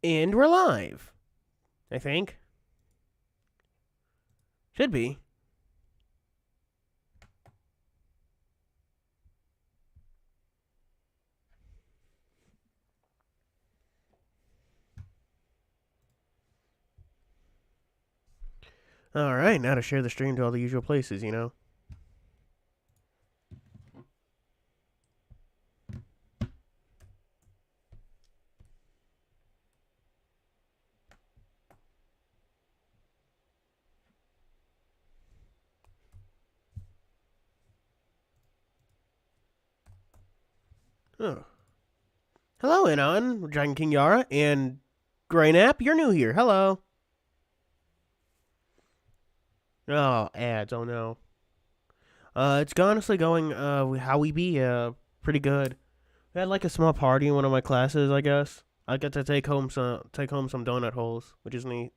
And we're live, I think. Should be. Alright, now to share the stream to all the usual places, you know? Oh. Hello, Anon, Dragon King Yara, and Graynap, you're new here. Hello. Oh, ads, oh no. It's honestly going, how we be, pretty good. We had like a small party in one of my classes, I guess. I got to take home some donut holes, which is neat.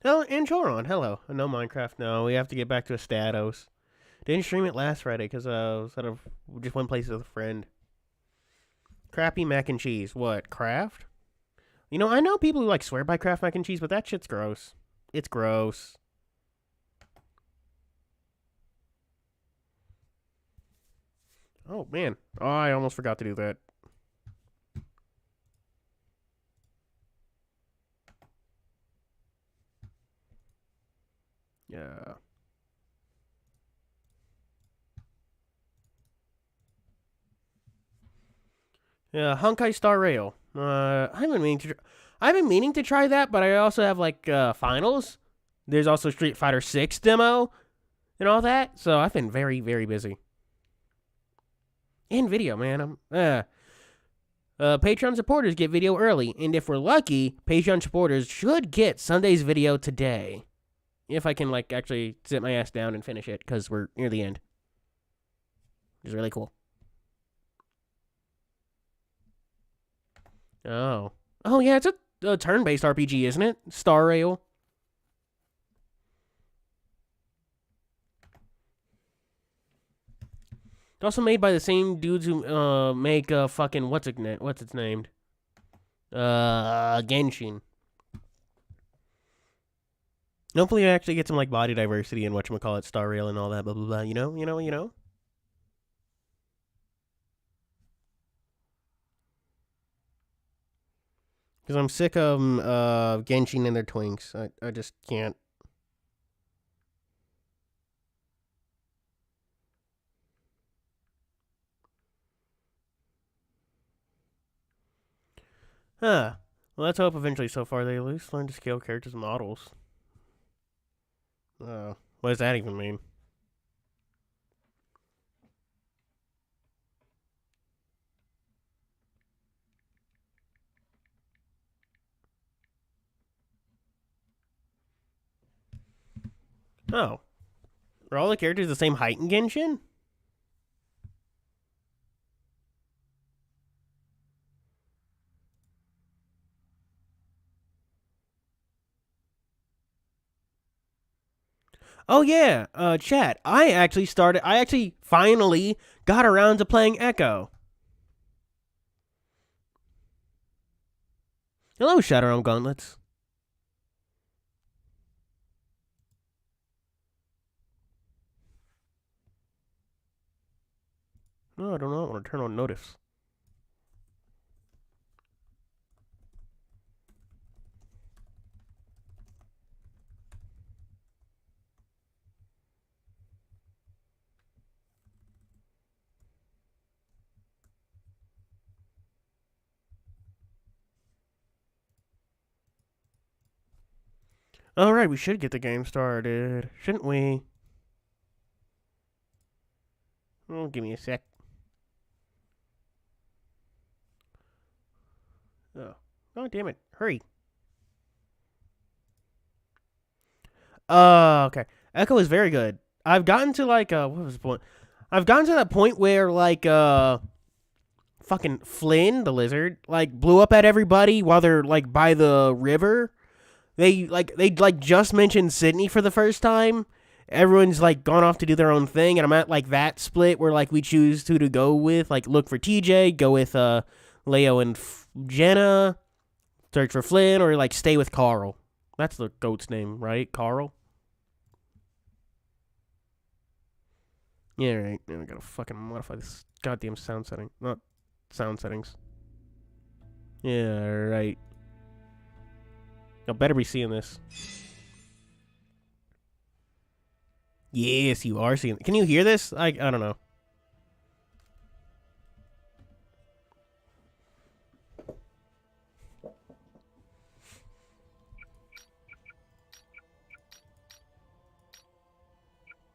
Oh, and Choron, hello. No Minecraft, no. We have to get back to Astatos. Didn't stream it last Friday because I was out of just one place with a friend. Crappy mac and cheese. What, Kraft? You know, I know people who like swear by Kraft mac and cheese, but that shit's gross. It's gross. Oh, man. Oh, I almost forgot to do that. Yeah. Yeah, Honkai Star Rail. I've been meaning to try that, but I also have like finals. There's also Street Fighter 6 demo and all that. So I've been very, very busy. And video, man. Patreon supporters get video early, and if we're lucky, Patreon supporters should get Sunday's video today. If I can, like, actually sit my ass down and finish it, because we're near the end. Which is really cool. Oh. Oh, yeah, it's a turn-based RPG, isn't it? Star Rail. It's also made by the same dudes who make fucking what's its named? Genshin. Hopefully, I actually get some like body diversity and whatchamacallit, Star Rail and all that, blah blah blah. You know. Because I'm sick of Genshin and their twinks. I just can't. Huh. Well, let's hope eventually. So far, they at least learn to scale characters and models. What does that even mean? Oh. Are all the characters the same height in Genshin? Oh yeah, chat. I actually finally got around to playing Echo. Hello, Shadowrealm Gauntlets. No, I don't know. I want to turn on notice. All right, we should get the game started, shouldn't we? Oh, give me a sec. Oh, damn it! Hurry. Okay. Echo is very good. I've gotten to like what was the point? I've gotten to that point where like fucking Flynn, the lizard, like blew up at everybody while they're like by the river. They just mentioned Sydney for the first time. Everyone's like gone off to do their own thing, and I'm at like that split where like we choose who to go with. Like look for TJ, go with Leo and Jenna, search for Flynn, or like stay with Carl. That's the goat's name, right? Carl. Yeah, right. Now we gotta fucking modify this goddamn sound setting. Not sound settings. Yeah, right. I better be seeing this. Yes, you are seeing it. Can you hear this? I don't know.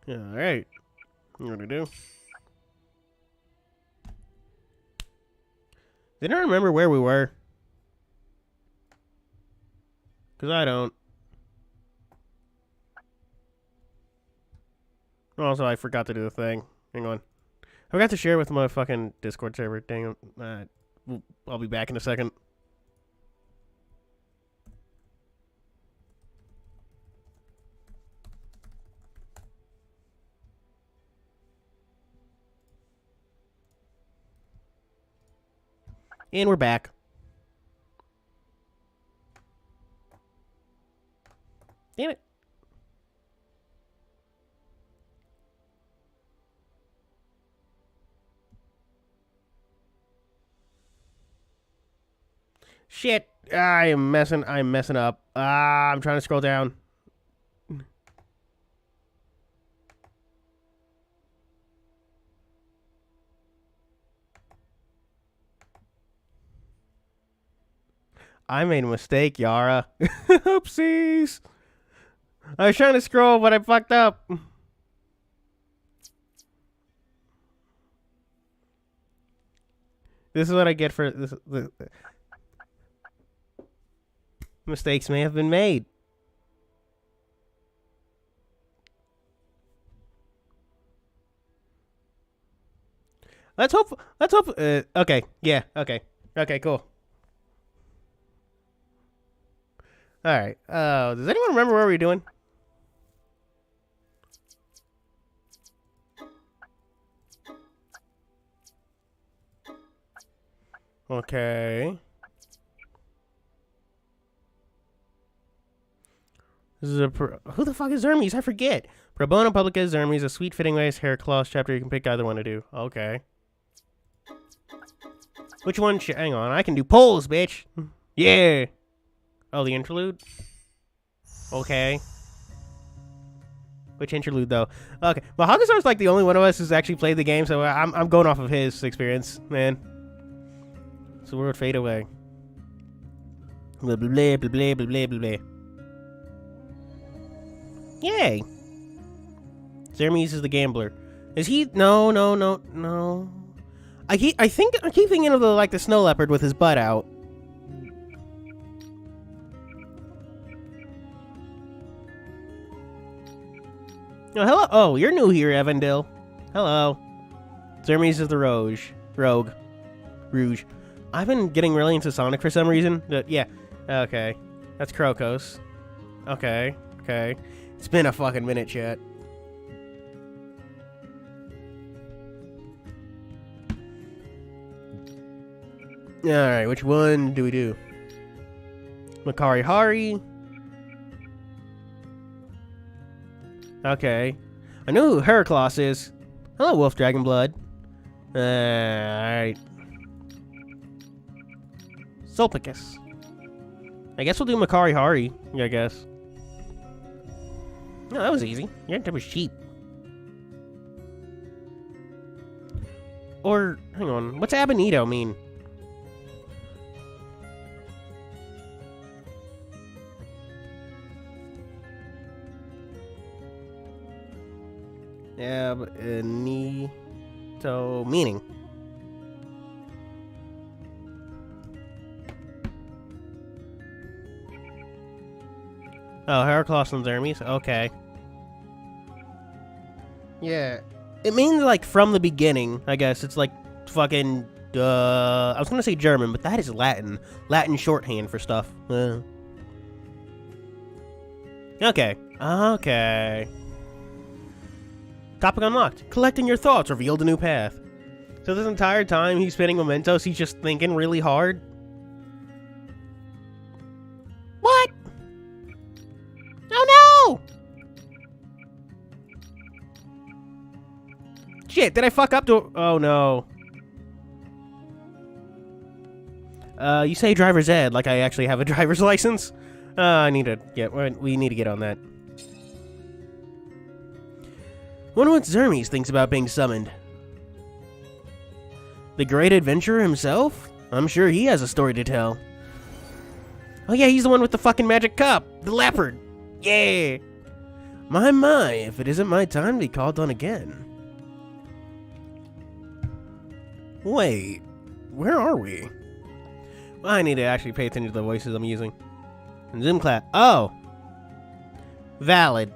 Yeah, alright. What do we do? Did I remember where we were? Because I don't. Also, I forgot to do the thing. Hang on. I forgot to share with my fucking Discord server. Dang it. I'll be back in a second. And we're back. Damn it. Shit. I'm messing up. I'm trying to scroll down. I made a mistake, Yara. Oopsies. I was trying to scroll, but I fucked up. This is what I get for this. Mistakes may have been made. Let's hope. Okay. Yeah. Okay. Okay. Cool. All right. Does anyone remember what we were doing? Okay. This is who the fuck is Hermes? I forget. Pro bono publica is Hermes, a sweet fitting lace hair clause chapter. You can pick either one to do. Okay. Which one? Hang on. I can do polls, bitch. Yeah. Oh, the interlude? Okay. Which interlude, though? Okay. Well, Hagasar's like the only one of us who's actually played the game, so I'm going off of his experience, man. So we're fade away. Blah, blah, blah, blah, blah, blah, blah, blah. Yay. Zermes is the gambler. Is he? No. I keep thinking of the snow leopard with his butt out. Oh, hello. Oh, you're new here, Evandil. Hello. Zermes is the rogue. Rouge. I've been getting really into Sonic for some reason. Yeah. Okay. That's Krokos. Okay. It's been a fucking minute, chat. Alright, which one do we do? Makari Hari. Okay. I know who Heracross is. Hello, Wolf Dragonblood. Alright. Sulpicus. I guess we'll do Makari Hari, I guess. No, that was easy. Your type was cheap. Or, hang on, what's Abonito mean? Abonito meaning. Oh, Heracross and Zermes? Okay. Yeah. It means, like, from the beginning, I guess. It's, like, fucking I was gonna say German, but that is Latin. Latin shorthand for stuff. Okay. Okay. Topic unlocked. Collecting your thoughts revealed a new path. So this entire time he's spinning mementos, he's just thinking really hard. What? Oh no! Shit, did I fuck up to... Oh no. You say driver's ed like I actually have a driver's license? I need to get... We need to get on that. Wonder what Zermes thinks about being summoned. The great adventurer himself? I'm sure he has a story to tell. Oh yeah, he's the one with the fucking magic cup. The leopard. Yeah. My, if it isn't my time to be called on again. Wait, where are we? Well, I need to actually pay attention to the voices I'm using. Zoom class. Oh. Valid.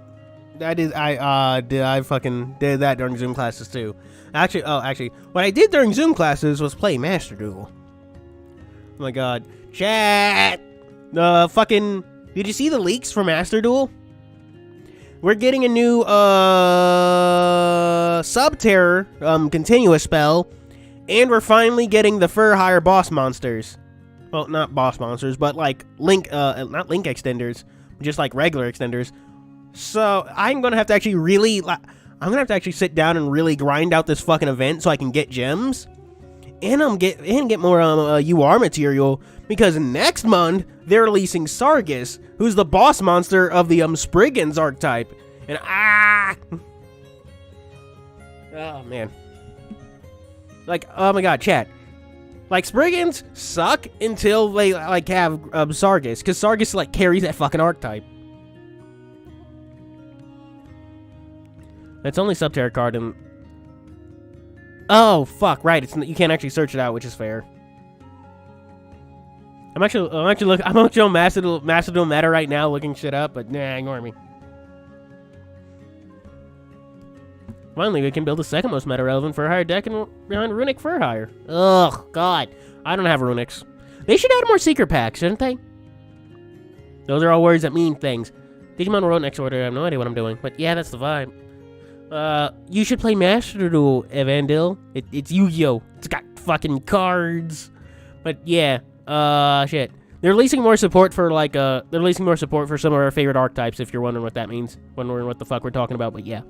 I fucking did that during Zoom classes too. Actually, what I did during Zoom classes was play Master Duel. Oh my god. Chat! Did you see the leaks for Master Duel? We're getting a new, Sub-Terror, continuous spell, and we're finally getting the Fur-Hire boss monsters. Well, not boss monsters, but like not Link extenders, just like regular extenders. So, I'm gonna have to actually sit down and really grind out this fucking event so I can get gems. And get more UR material, because next month they're releasing Sargus, who's the boss monster of the Spriggans archetype. And oh man. Like, oh my god, chat. Like, Spriggans suck until they like have Sargus, because Sargus like carries that fucking archetype. It's only Sub-Terror card and... Oh, fuck, right, you can't actually search it out, which is fair. I'm actually on Master Duel Meta right now looking shit up, but nah, ignore me. Finally, we can build the second most meta relevant Fur-Hire deck behind Runic Fur-Hire. Ugh, god. I don't have Runics. They should add more secret packs, shouldn't they? Those are all words that mean things. Digimon World next order, I have no idea what I'm doing, but yeah, that's the vibe. You should play Master Duel, Evandil. It's Yu-Gi-Oh! It's got fucking cards. But yeah, shit. They're releasing more support for some of our favorite archetypes, if you're wondering what that means. Wondering what the fuck we're talking about, but yeah.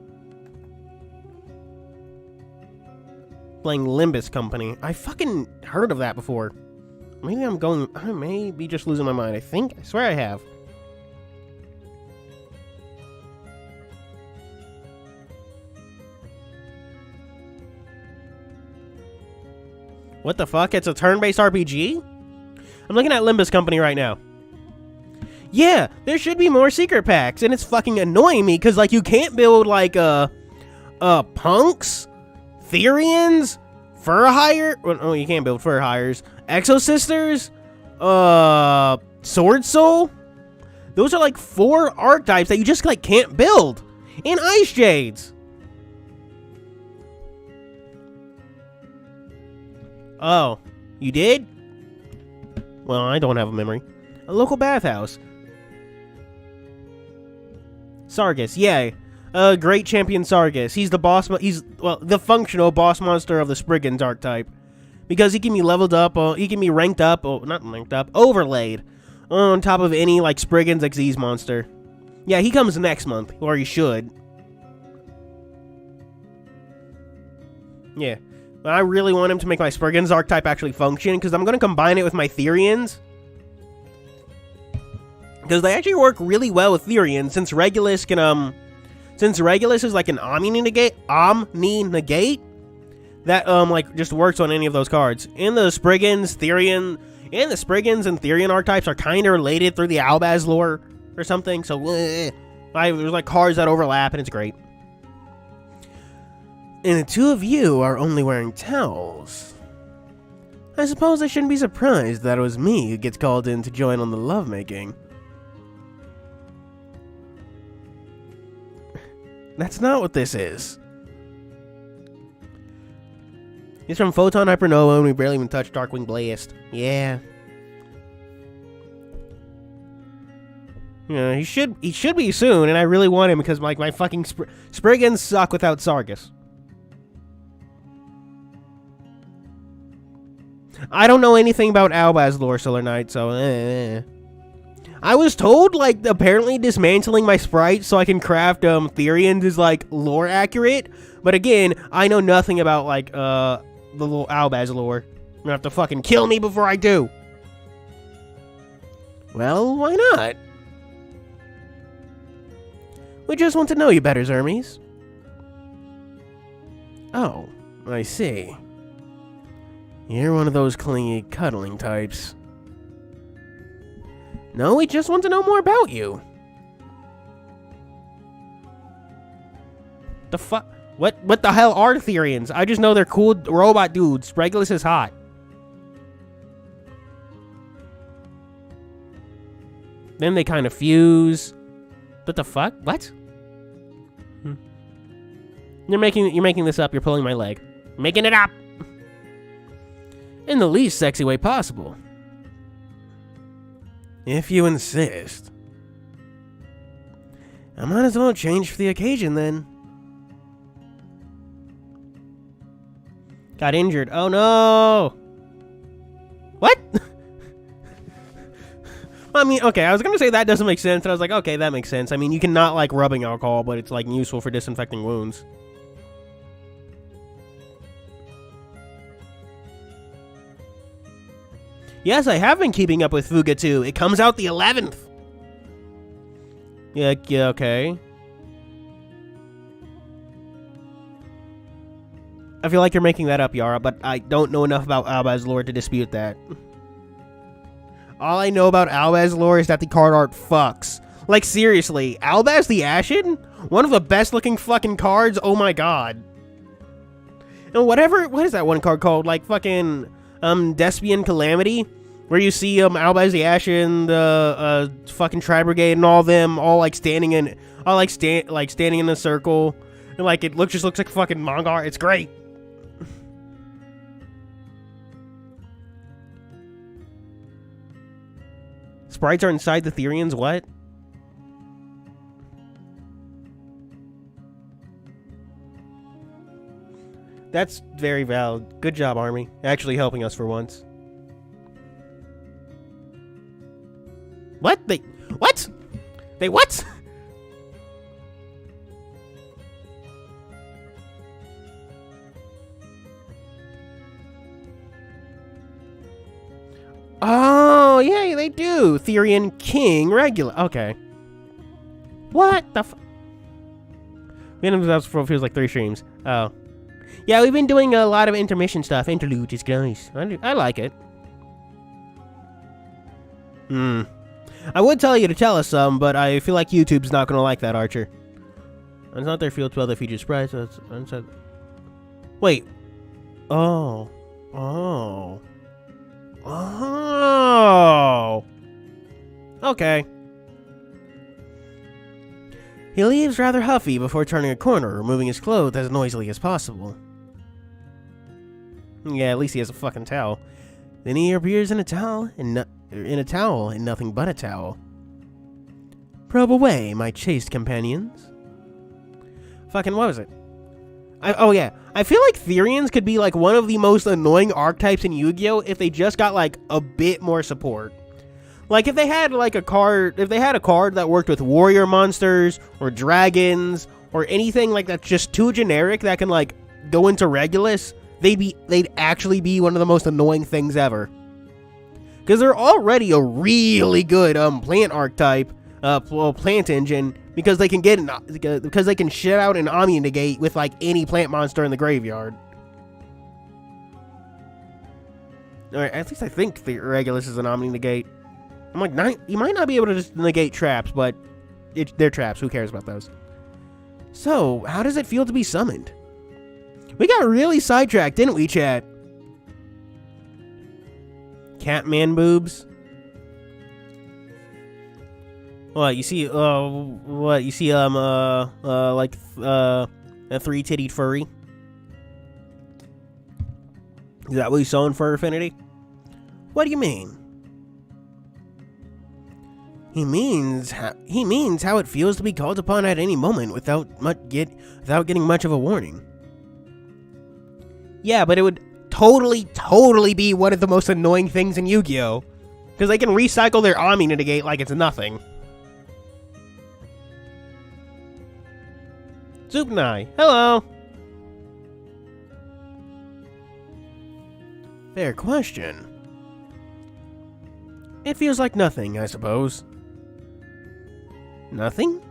Playing Limbus Company. I fucking heard of that before. I may be just losing my mind. I swear I have. What the fuck? It's a turn-based RPG? I'm looking at Limbus Company right now. Yeah, there should be more secret packs, and it's fucking annoying me, because, like, you can't build, like, Punks, Therians, Fur-Hire. Oh, you can't build Fur-Hires. Exo-Sisters, Sword Soul. Those are, like, 4 archetypes that you just, like, can't build. And Ice Jades. Oh, you did? Well, I don't have a memory. A local bathhouse. Sargus, yay. Great champion Sargus. He's the boss, the functional boss monster of the Spriggans archetype. Because he can be leveled up, he can be ranked up, not ranked up, overlaid. On top of any, like, Spriggans Xyz monster. Yeah, he comes next month, or he should. Yeah. I really want him to make my Spriggans archetype actually function, because I'm going to combine it with my Therians. Because they actually work really well with Therians, since Regulus can, since Regulus is like an Omni Negate, that, like, just works on any of those cards. And the Spriggans, Therian, and the Spriggans and Therian archetypes are kind of related through the Albaz lore or something, so, there's, like, cards that overlap, and it's great. And the two of you are only wearing towels. I suppose I shouldn't be surprised that it was me who gets called in to join on the lovemaking. That's not what this is. He's from Photon Hypernova, and we barely even touched Darkwing Blast. Yeah. Yeah, he should be soon, and I really want him because like my fucking Spriggans suck without Sargus. I don't know anything about Albaz lore, Solar Knight, so I was told, like, apparently dismantling my sprites so I can craft Therians is, like, lore accurate. But again, I know nothing about, like, the little Albaz lore. You're gonna have to fucking kill me before I do. Well, why not? We just want to know you better, Zermes. Oh, I see. You're one of those clingy, cuddling types. No, we just want to know more about you. The fuck? What the hell are Therians? I just know they're cool robot dudes. Regulus is hot. Then they kind of fuse. What the fuck? What? You're making this up. You're pulling my leg. Making it up. In the least sexy way possible. If you insist. I might as well change for the occasion then. Got injured. Oh no! What? I mean, okay, I was gonna say that doesn't make sense, and I was like, okay, that makes sense. I mean, you can not like rubbing alcohol, but it's like useful for disinfecting wounds. Yes, I have been keeping up with Fuga 2. It comes out the 11th. Yeah, okay. I feel like you're making that up, Yara, but I don't know enough about Albaz lore to dispute that. All I know about Albaz lore is that the card art fucks. Like, seriously, Albaz the Ashen? One of the best looking fucking cards? Oh my god. And what is that one card called? Like, fucking... Despian Calamity, where you see Albaz the Ashen, the fucking Tri Brigade, and all them all like standing in standing in a circle, and like it just looks like fucking manga art. It's great. Sprites are inside the Therians. What? That's very valid. Good job, Army. Actually helping us for once. What? What? They what? Oh, yeah, they do. Therian King regular. Okay. What the f... That feels like 3 streams. Oh. Yeah, we've been doing a lot of intermission stuff. Interlude is nice. I like it. I would tell you to tell us some, but I feel like YouTube's not gonna like that, Archer. It's not their field 12 that features sprites. So it's wait. Oh. Oh. Oh. Okay. He leaves rather huffy before turning a corner, removing his clothes as noisily as possible. Yeah, at least he has a fucking towel. Then he appears in a towel and nothing but a towel. Probe away, my chaste companions. Fucking what was it? Oh yeah, I feel like Therians could be like one of the most annoying archetypes in Yu-Gi-Oh! If they just got like a bit more support. Like if they had like a card that worked with warrior monsters or dragons or anything like that's just too generic that can like go into Regulus, they'd actually be one of the most annoying things ever. Because they're already a really good plant archetype, plant engine, because they can shit out an Omni Negate with like any plant monster in the graveyard. Alright, at least I think the Regulus is an Omni Negate. I'm like, you might not be able to just negate traps, but they're traps. Who cares about those? So, how does it feel to be summoned? We got really sidetracked, didn't we, chat? Catman boobs? What, you see, like, a 3-tittied furry? Is that what you saw in Fur Affinity? What do you mean? He means how it feels to be called upon at any moment without getting much of a warning. Yeah, but it would totally be one of the most annoying things in Yu-Gi-Oh! Because they can recycle their Ami negate like it's nothing. Zupnai, hello! Fair question. It feels like nothing, I suppose. Nothing?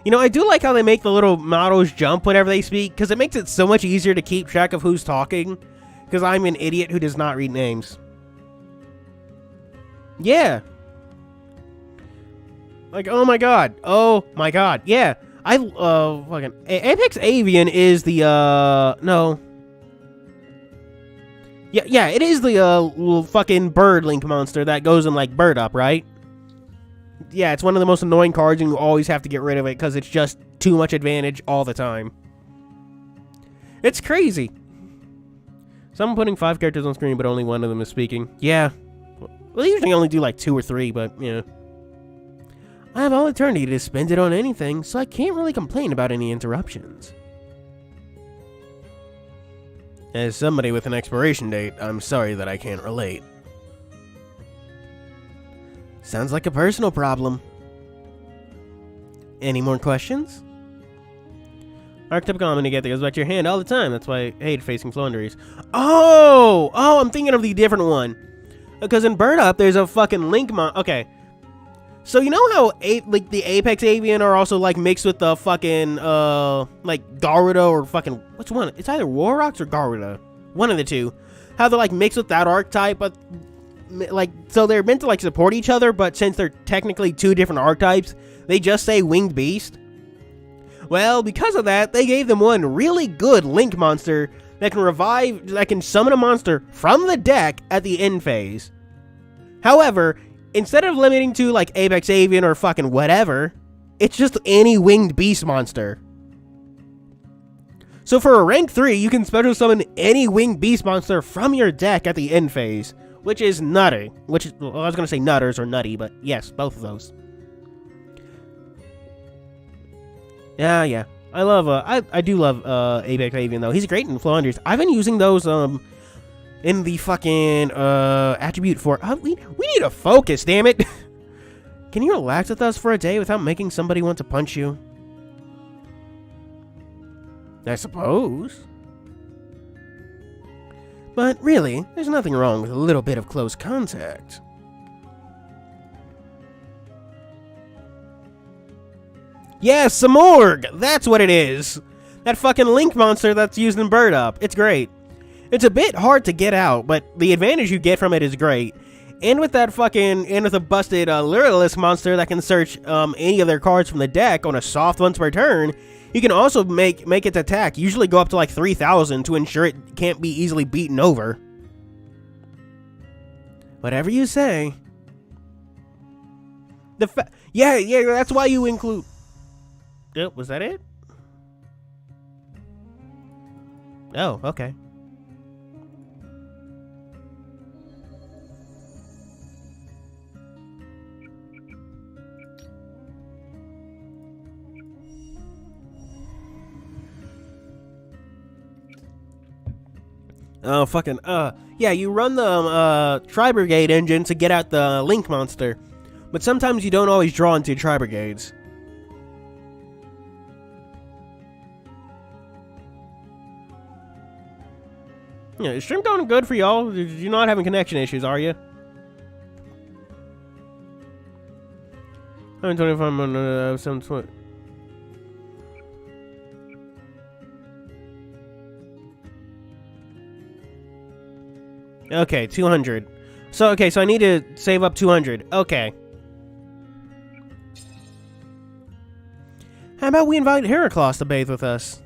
You know, I do like how they make the little models jump whenever they speak, because it makes it so much easier to keep track of who's talking, because I'm an idiot who does not read names. Yeah. Like, oh my god, yeah. Fucking... Apex Avian is the, no. Yeah, it is the, little fucking bird link monster that goes in, like, Bird Up, right? Yeah, it's one of the most annoying cards, and you always have to get rid of it, because it's just too much advantage all the time. It's crazy. Someone putting 5 characters on screen, but only one of them is speaking. Yeah. Well, they usually only do, like, 2 or 3, but, yeah. I have all eternity to spend it on anything, so I can't really complain about any interruptions. As somebody with an expiration date, I'm sorry that I can't relate. Sounds like a personal problem. Any more questions? Archetypical Omni-Get that goes back to your hand all the time. That's why I hate facing Flunderies. Oh, I'm thinking of the different one. Because in Bird Up, there's a fucking Link okay. So you know how like the Apex Avian are also like mixed with the fucking like Garuda or fucking which one? It's either Warrocks or Garuda. One of the two. How they're like mixed with that archetype, but like so they're meant to like support each other, but since they're technically 2 different archetypes, they just say Winged Beast. Well, because of that, they gave them one really good Link monster that can summon a monster from the deck at the end phase. However, instead of limiting to like Apex Avian or fucking whatever, it's just any Winged Beast monster. So for a rank 3, you can special summon any Winged Beast monster from your deck at the end phase, which is nutty. Well, I was gonna say nutters or nutty, but yes, both of those. Yeah. I do love Apex Avian though. He's great in Flanders. I've been using those in the fucking attribute for we need to focus, damn it. Can you relax with us for a day without making somebody want to punch you? I suppose. But really, there's nothing wrong with a little bit of close contact. Yeah, Samorg! That's what it is! That fucking Link monster that's used in Bird Up. It's great. It's a bit hard to get out, but the advantage you get from it is great. And with that with a busted Lyrilisk monster that can search any of their cards from the deck on a soft once per turn, you can also make its attack usually go up to like 3,000 to ensure it can't be easily beaten over. Whatever you say. Yeah, that's why you include... Oh, was that it? Oh, okay. Oh, fucking, yeah, you run the, Tri-Brigade engine to get out the Link monster. But sometimes you don't always draw into Tri-Brigades. Yeah, is stream going good for y'all? You're not having connection issues, are you? 125 on 720. Okay, 200. So I need to save up 200. Okay. How about we invite Heracross to bathe with us?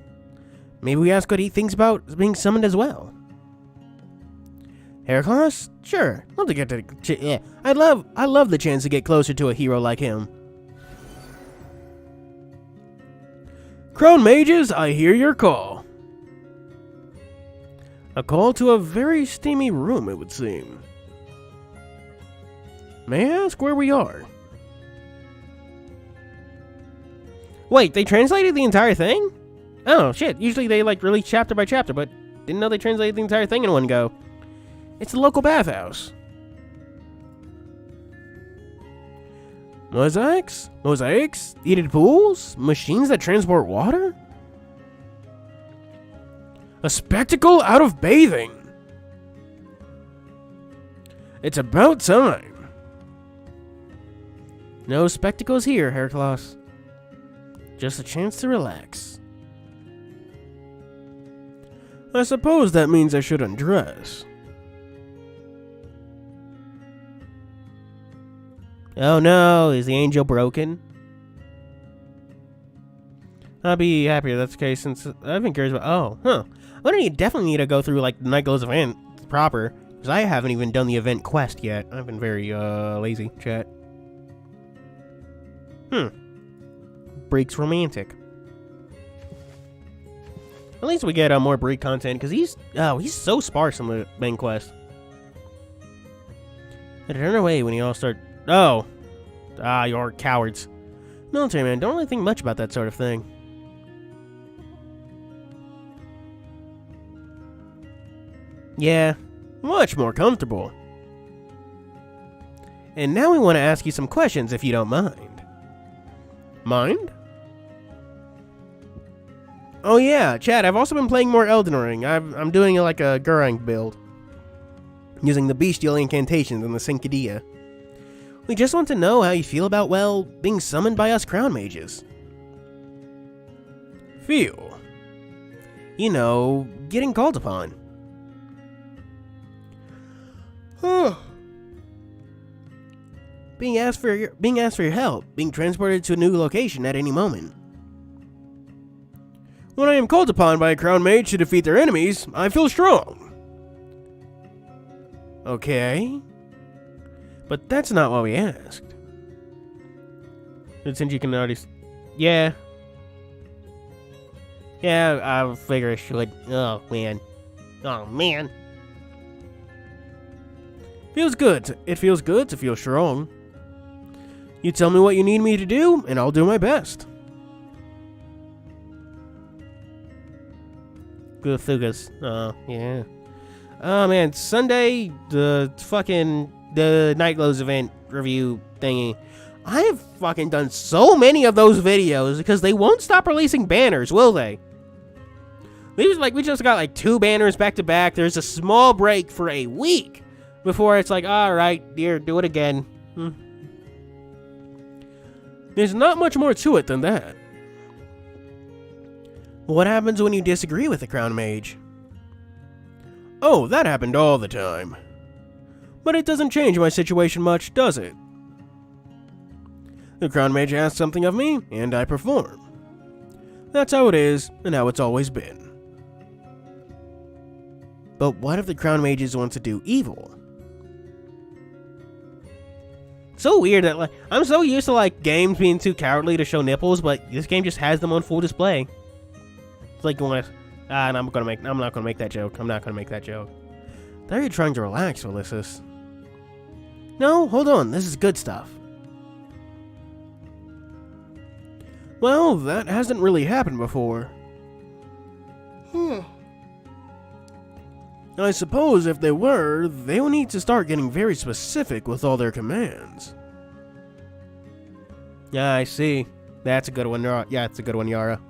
Maybe we ask what he thinks about being summoned as well. Heracross? Sure. Love to get to yeah. I love the chance to get closer to a hero like him. Crone Mages, I hear your call. A call to a very steamy room, it would seem. May I ask where we are? Wait, they translated the entire thing? Oh, shit. Usually they, release chapter by chapter, but didn't know they translated the entire thing in one go. It's the local bathhouse. Mosaics? Mosaics? Heated pools? Machines that transport water? A spectacle out of bathing. It's about time. No spectacles here, Heraclos. Just a chance to relax. I suppose that means I should undress. Oh no, is the angel broken? I'll be happy if that's the case since I've been curious about. Oh, huh. I definitely need to go through like the Night Glow's event proper, because I haven't even done the event quest yet. I've been very lazy, chat. Breek's romantic. At least we get more Breek content, because he's so sparse on the main quest. I turn away when you all start. Oh, you're cowards. Military man, don't really think much about that sort of thing. Yeah, much more comfortable. And now we want to ask you some questions if you don't mind. Mind? Oh yeah, Chad, I've also been playing more Elden Ring. I'm doing like a Gurang build. Using the bestial incantations and the Syncadia. We just want to know how you feel about, well, being summoned by us crown mages. Feel? You know, getting called upon. Being asked for your help, being transported to a new location at any moment. When I am called upon by a crown mage to defeat their enemies, I feel strong. Okay. But that's not what we asked. Since you can already... Yeah. Yeah, I figure I should. Oh, man. Oh, man. Feels good. It feels good to feel strong. You tell me what you need me to do, and I'll do my best. Good Thugas. Oh, yeah. Oh, man. Sunday, the Night Glows event review thingy. I have fucking done so many of those videos because they won't stop releasing banners, will they? We just got like 2 banners back to back. There's a small break for a week before it's like, alright, dear, do it again. There's not much more to it than that. What happens when you disagree with the crown mage? Oh, that happened all the time. But it doesn't change my situation much, does it? The crown mage asks something of me, and I perform. That's how it is, and how it's always been. But what if the crown mages want to do evil? So weird that I'm so used to games being too cowardly to show nipples, but this game just has them on full display. It's like going, I'm not gonna make that joke. I'm not gonna make that joke. Thought you're trying to relax, Ulysses. No, hold on. This is good stuff. Well, that hasn't really happened before. I suppose if they were, they will need to start getting very specific with all their commands. Yeah, I see. That's a good one, Yara. Yeah, it's a good one, Yara.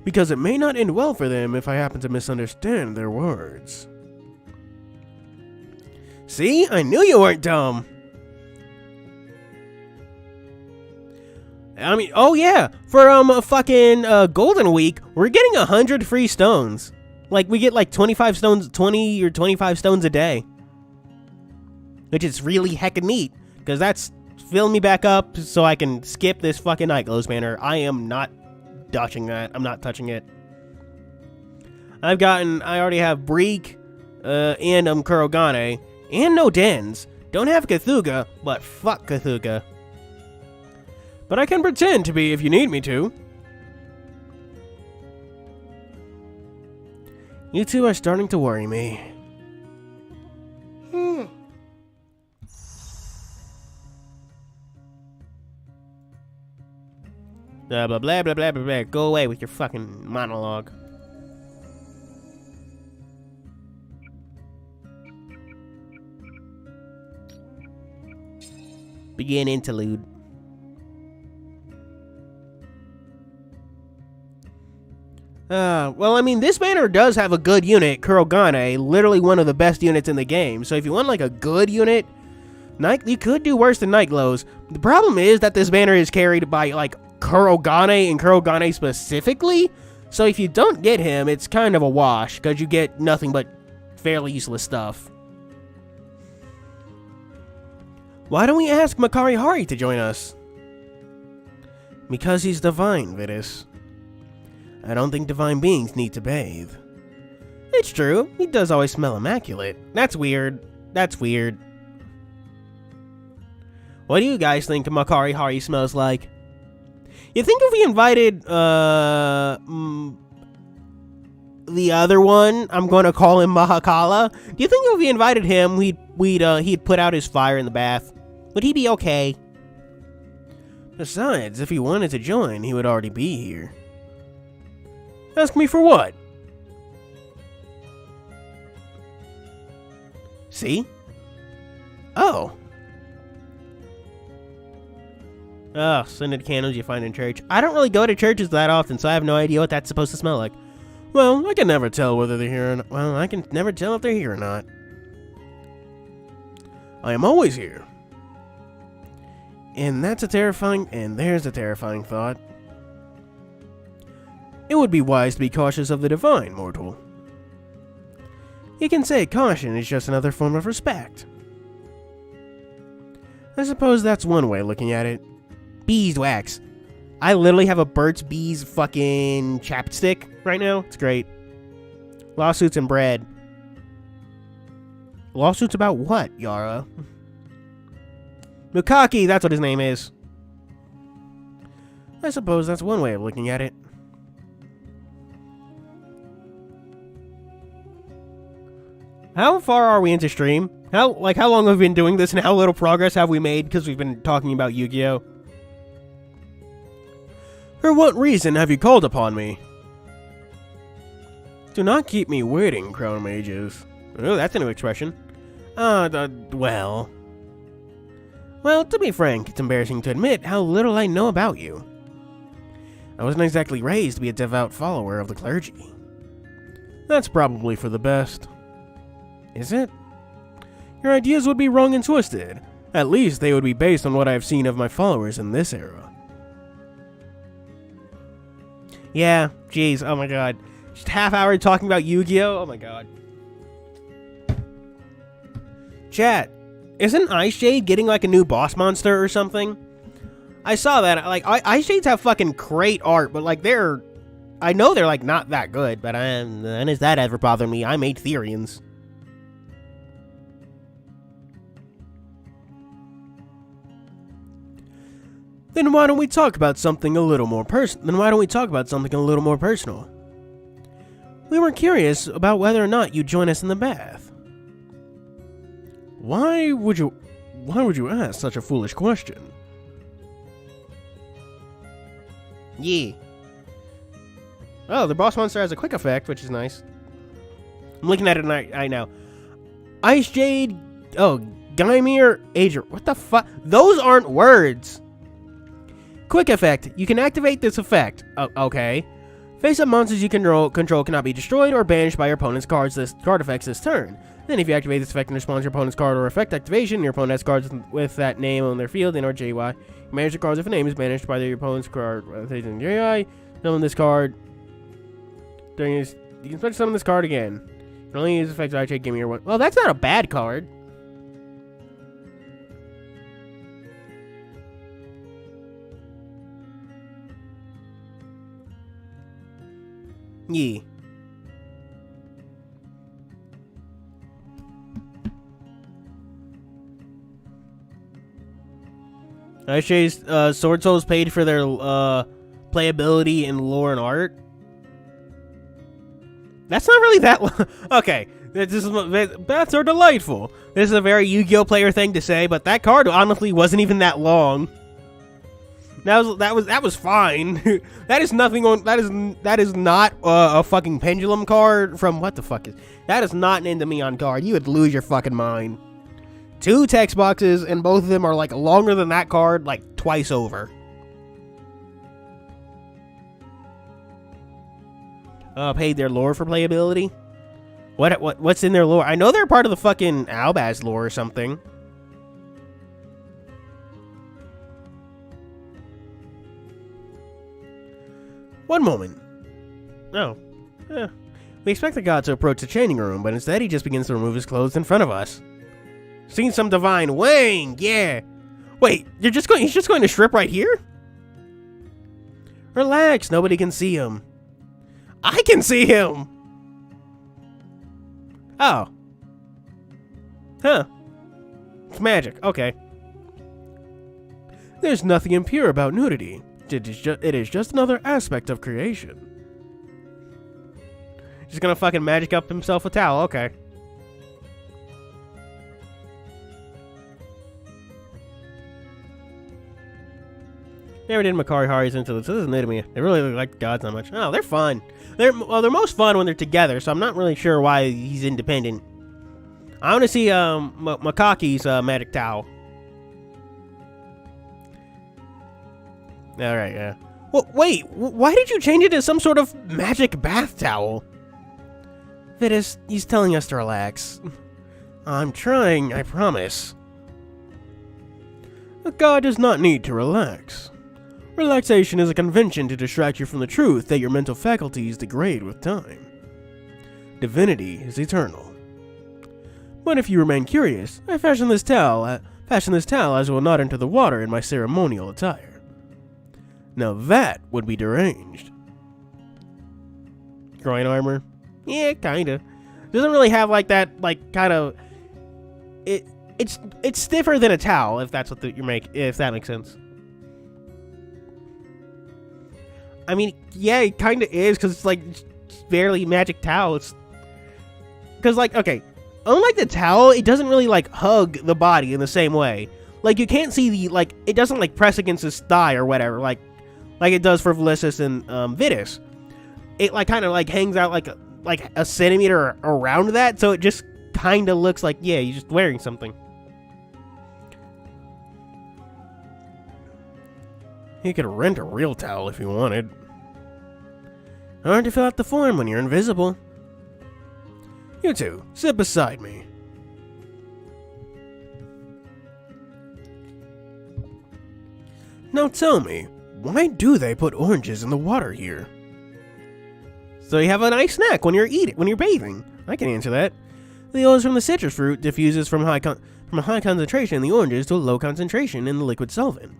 Because it may not end well for them if I happen to misunderstand their words. See? I knew you weren't dumb. I mean, oh yeah, for fucking Golden Week, we're getting 100 free stones. We get 25 stones, 20 or 25 stones a day. Which is really heckin' neat, because that's filling me back up so I can skip this fucking Night Glows banner. I am not touching that. I'm not touching it. I already have Breek, and Kurogane, and no Dens. Don't have Cthulhu, but fuck Cthulhu. But I can pretend to be if you need me to. You two are starting to worry me. Blah, blah, blah, blah, blah, blah, blah. Go away with your fucking monologue. Begin interlude. Well, I mean, this banner does have a good unit, Kurogane, literally one of the best units in the game. So if you want, like, a good unit, you could do worse than Night Glows. The problem is that this banner is carried by, like, Kurogane and Kurogane specifically. So if you don't get him, it's kind of a wash, because you get nothing but fairly useless stuff. Why don't we ask Makari Hari to join us? Because he's divine, Vidus. I don't think divine beings need to bathe. It's true. He does always smell immaculate. That's weird. That's weird. What do you guys think Makari Hari smells like? You think if we invited, the other one, I'm going to call him Mahakala. Do you think if we invited him, he'd put out his fire in the bath? Would he be okay? Besides, if he wanted to join, he would already be here. Ask me for what? See? Oh. Oh, scented candles you find in church. I don't really go to churches that often, so I have no idea what that's supposed to smell like. Well, I can never tell whether they're here or not. Well, I can never tell if they're here or not. I am always here. And there's a terrifying thought. It would be wise to be cautious of the divine, mortal. You can say caution is just another form of respect. I suppose that's one way of looking at it. Beeswax. I literally have a Burt's Bees fucking chapstick right now. It's great. Lawsuits and bread. Lawsuits about what, Yara? Mukaki, that's what his name is. I suppose that's one way of looking at it. How far are we into stream? How long have we been doing this and how little progress have we made because we've been talking about Yu-Gi-Oh? For what reason have you called upon me? Do not keep me waiting, Crown Mages. Oh, that's a new expression. Well, to be frank, it's embarrassing to admit how little I know about you. I wasn't exactly raised to be a devout follower of the clergy. That's probably for the best. Is it? Your ideas would be wrong and twisted. At least they would be based on what I have seen of my followers in this era. Yeah, jeez, oh my god. Just half hour talking about Yu-Gi-Oh! Oh my god. Chat, isn't Ice Jade getting like a new boss monster or something? I saw that. Like, Ice Jades have fucking great art, but like I know they're like not that good, but and is that ever bothered me? I made Therians. Then why don't we talk about something a little more personal? We were curious about whether or not you'd join us in the bath. Why would you ask such a foolish question? Yeah. Oh, the boss monster has a quick effect, which is nice. I'm looking at it right now. Ice Jade. Oh, Gaimir Ager. What the fuck? Those aren't words. Quick effect. You can activate this effect. Oh, okay. Face-up monsters you control cannot be destroyed or banished by your opponent's card effects this turn. Then if you activate this effect in response to your opponent's card or effect activation, your opponent has cards with that name on their field in or JY. You manage the cards if a name is banished by your opponent's card in JI. Summon this card. You can switch summon this card again. You can only use effects I take. Give me your one. Well, that's not a bad card. Yeah. Ice Sword Souls paid for their playability in lore and art. That's not really that long. Okay, baths are delightful. This is a very Yu-Gi-Oh player thing to say, but that card honestly wasn't even that long. That was fine. That is nothing on. That is not a fucking pendulum card from what the fuck is. That is not an Endymion card. You would lose your fucking mind. 2 text boxes, and both of them are like longer than that card, like twice over. Paid their lore for playability. What's in their lore? I know they're part of the fucking Albaz lore or something. One moment. Oh. We expect the god to approach the changing room, but instead he just begins to remove his clothes in front of us. Seen some divine wang, yeah. Wait, he's just going to strip right here? Relax, nobody can see him. I can see him! Oh. Huh. It's magic, okay. There's nothing impure about nudity. It is just another aspect of creation. Just gonna fucking magic up himself a towel, okay. Never did Makari Haris into this. This isn't new to me. They really look like gods that much. Oh, they're fun. They're most fun when they're together, so I'm not really sure why he's independent. I want to see Makaki's magic towel. Alright, yeah. Well, wait, why did you change it to some sort of magic bath towel? Vitus, he's telling us to relax. I'm trying, I promise. A god does not need to relax. Relaxation is a convention to distract you from the truth that your mental faculties degrade with time. Divinity is eternal. But if you remain curious, I fashioned this towel as it will not enter the water in my ceremonial attire. Now that would be deranged. Groin armor? Yeah, kinda. Doesn't really have like that, like, kind of... It's stiffer than a towel, if that's what if that makes sense. I mean, yeah, it kind of is, because it's like barely magic towel. It's because, like, okay, unlike the towel, it doesn't really like hug the body in the same way. Like, you can't see the, like, it doesn't like press against his thigh or whatever, like it does for Valissus and Vitus. It like kind of like hangs out like a centimeter around that, so it just kind of looks like, yeah, you're just wearing something. You could rent a real towel if you wanted. Hard to fill out the form when you're invisible. You two, sit beside me. Now tell me, why do they put oranges in the water here? So you have a nice snack when you're bathing. I can answer that. The oils from the citrus fruit diffuses from a high concentration in the oranges to a low concentration in the liquid solvent.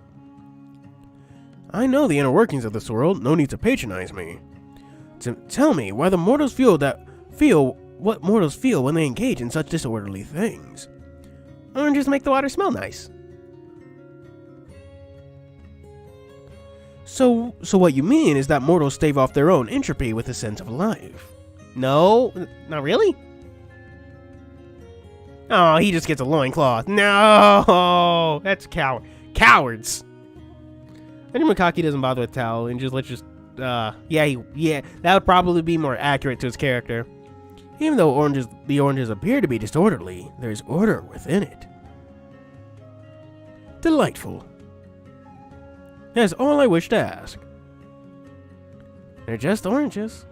I know the inner workings of this world, no need to patronize me. Tell me why the mortals feel what mortals feel when they engage in such disorderly things. Oranges make the water smell nice. So what you mean is that mortals stave off their own entropy with a sense of life? No, not really. Oh, he just gets a loincloth. No, that's cowards. I think Makaki doesn't bother with towel and just yeah, that would probably be more accurate to his character. Even though the oranges appear to be disorderly, there's order within it. Delightful. That's all I wish to ask. They're just oranges.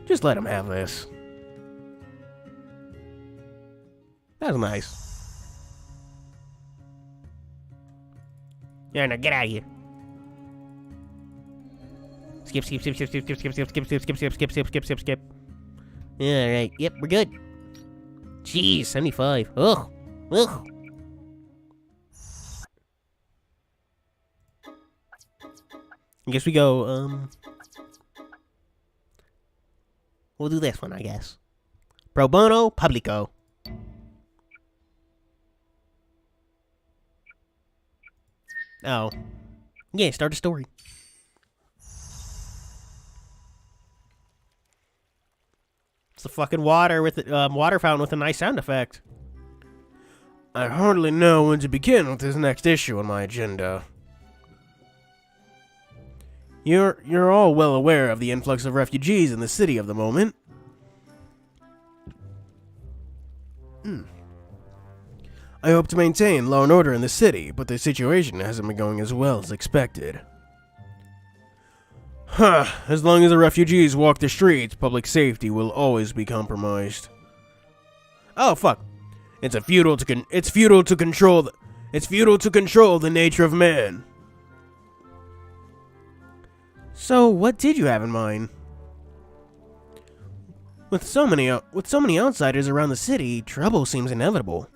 Just let him have this. That was nice. Yeah, now get out of here. Skip. Yeah, alright. Yep, we're good. Jeez, 75. Ugh. I guess we go, we'll do this one, I guess. Pro bono publico. Oh. Yeah, start a story. It's the fucking water with the water fountain with a nice sound effect. I hardly know when to begin with this next issue on my agenda. You're all well aware of the influx of refugees in the city of the moment. I hope to maintain law and order in the city, but the situation hasn't been going as well as expected. As long as the refugees walk the streets, public safety will always be compromised. Oh fuck! It's futile to control the nature of man. So, what did you have in mind? With so many outsiders around the city, trouble seems inevitable.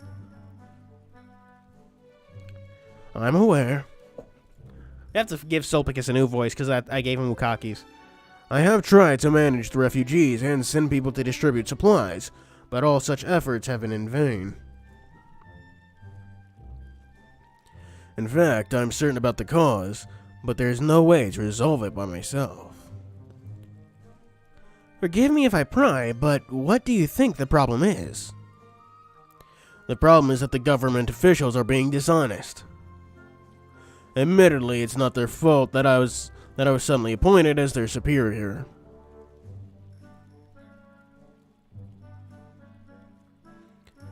I'm aware. You have to give Sulpicus a new voice, because I gave him Mukaki's. I have tried to manage the refugees and send people to distribute supplies, but all such efforts have been in vain. In fact, I'm certain about the cause, but there's no way to resolve it by myself. Forgive me if I pry, but what do you think the problem is? The problem is that the government officials are being dishonest. Admittedly, it's not their fault that I was suddenly appointed as their superior.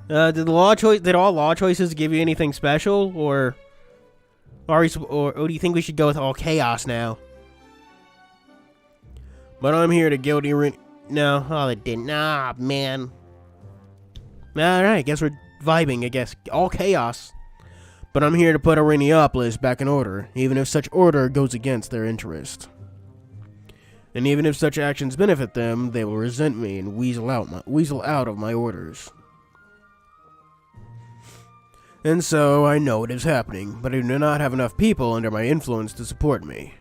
Did all law choices give you anything special, or do you think we should go with all chaos now? But I'm here to guilty No, it didn't. Nah, man. Alright, guess we're vibing, I guess. All chaos. But I'm here to put Areniopolis back in order, even if such order goes against their interest. And even if such actions benefit them, they will resent me and weasel out of my orders. And so, I know it is happening, but I do not have enough people under my influence to support me.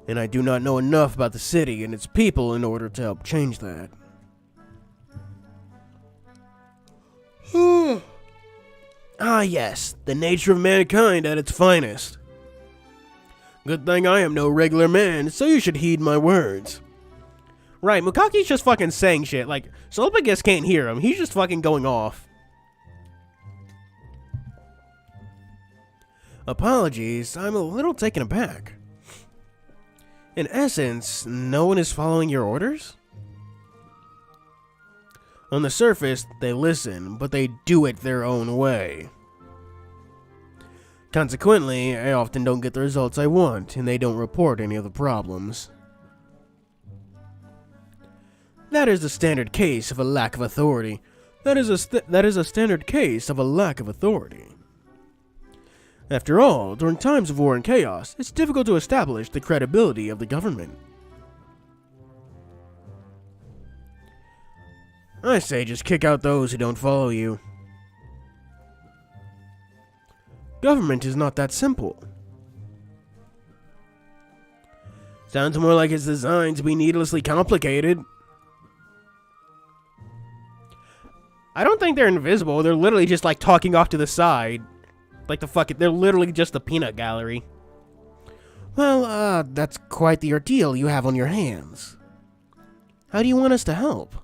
And I do not know enough about the city and its people in order to help change that. Ah yes, the nature of mankind at its finest. Good thing I am no regular man, so you should heed my words. Right, Mukaki's just fucking saying shit, like, Sulpicus can't hear him, he's just fucking going off. Apologies, I'm a little taken aback. In essence, no one is following your orders? On the surface, they listen, but they do it their own way. Consequently, I often don't get the results I want, and they don't report any of the problems. That is the standard case of a lack of authority. That is a standard case of a lack of authority. After all, during times of war and chaos, it's difficult to establish the credibility of the government. I say just kick out those who don't follow you. Government is not that simple. Sounds more like it's designed to be needlessly complicated. I don't think they're invisible, they're literally just like talking off to the side. Like they're literally just the peanut gallery. Well, that's quite the ordeal you have on your hands. How do you want us to help?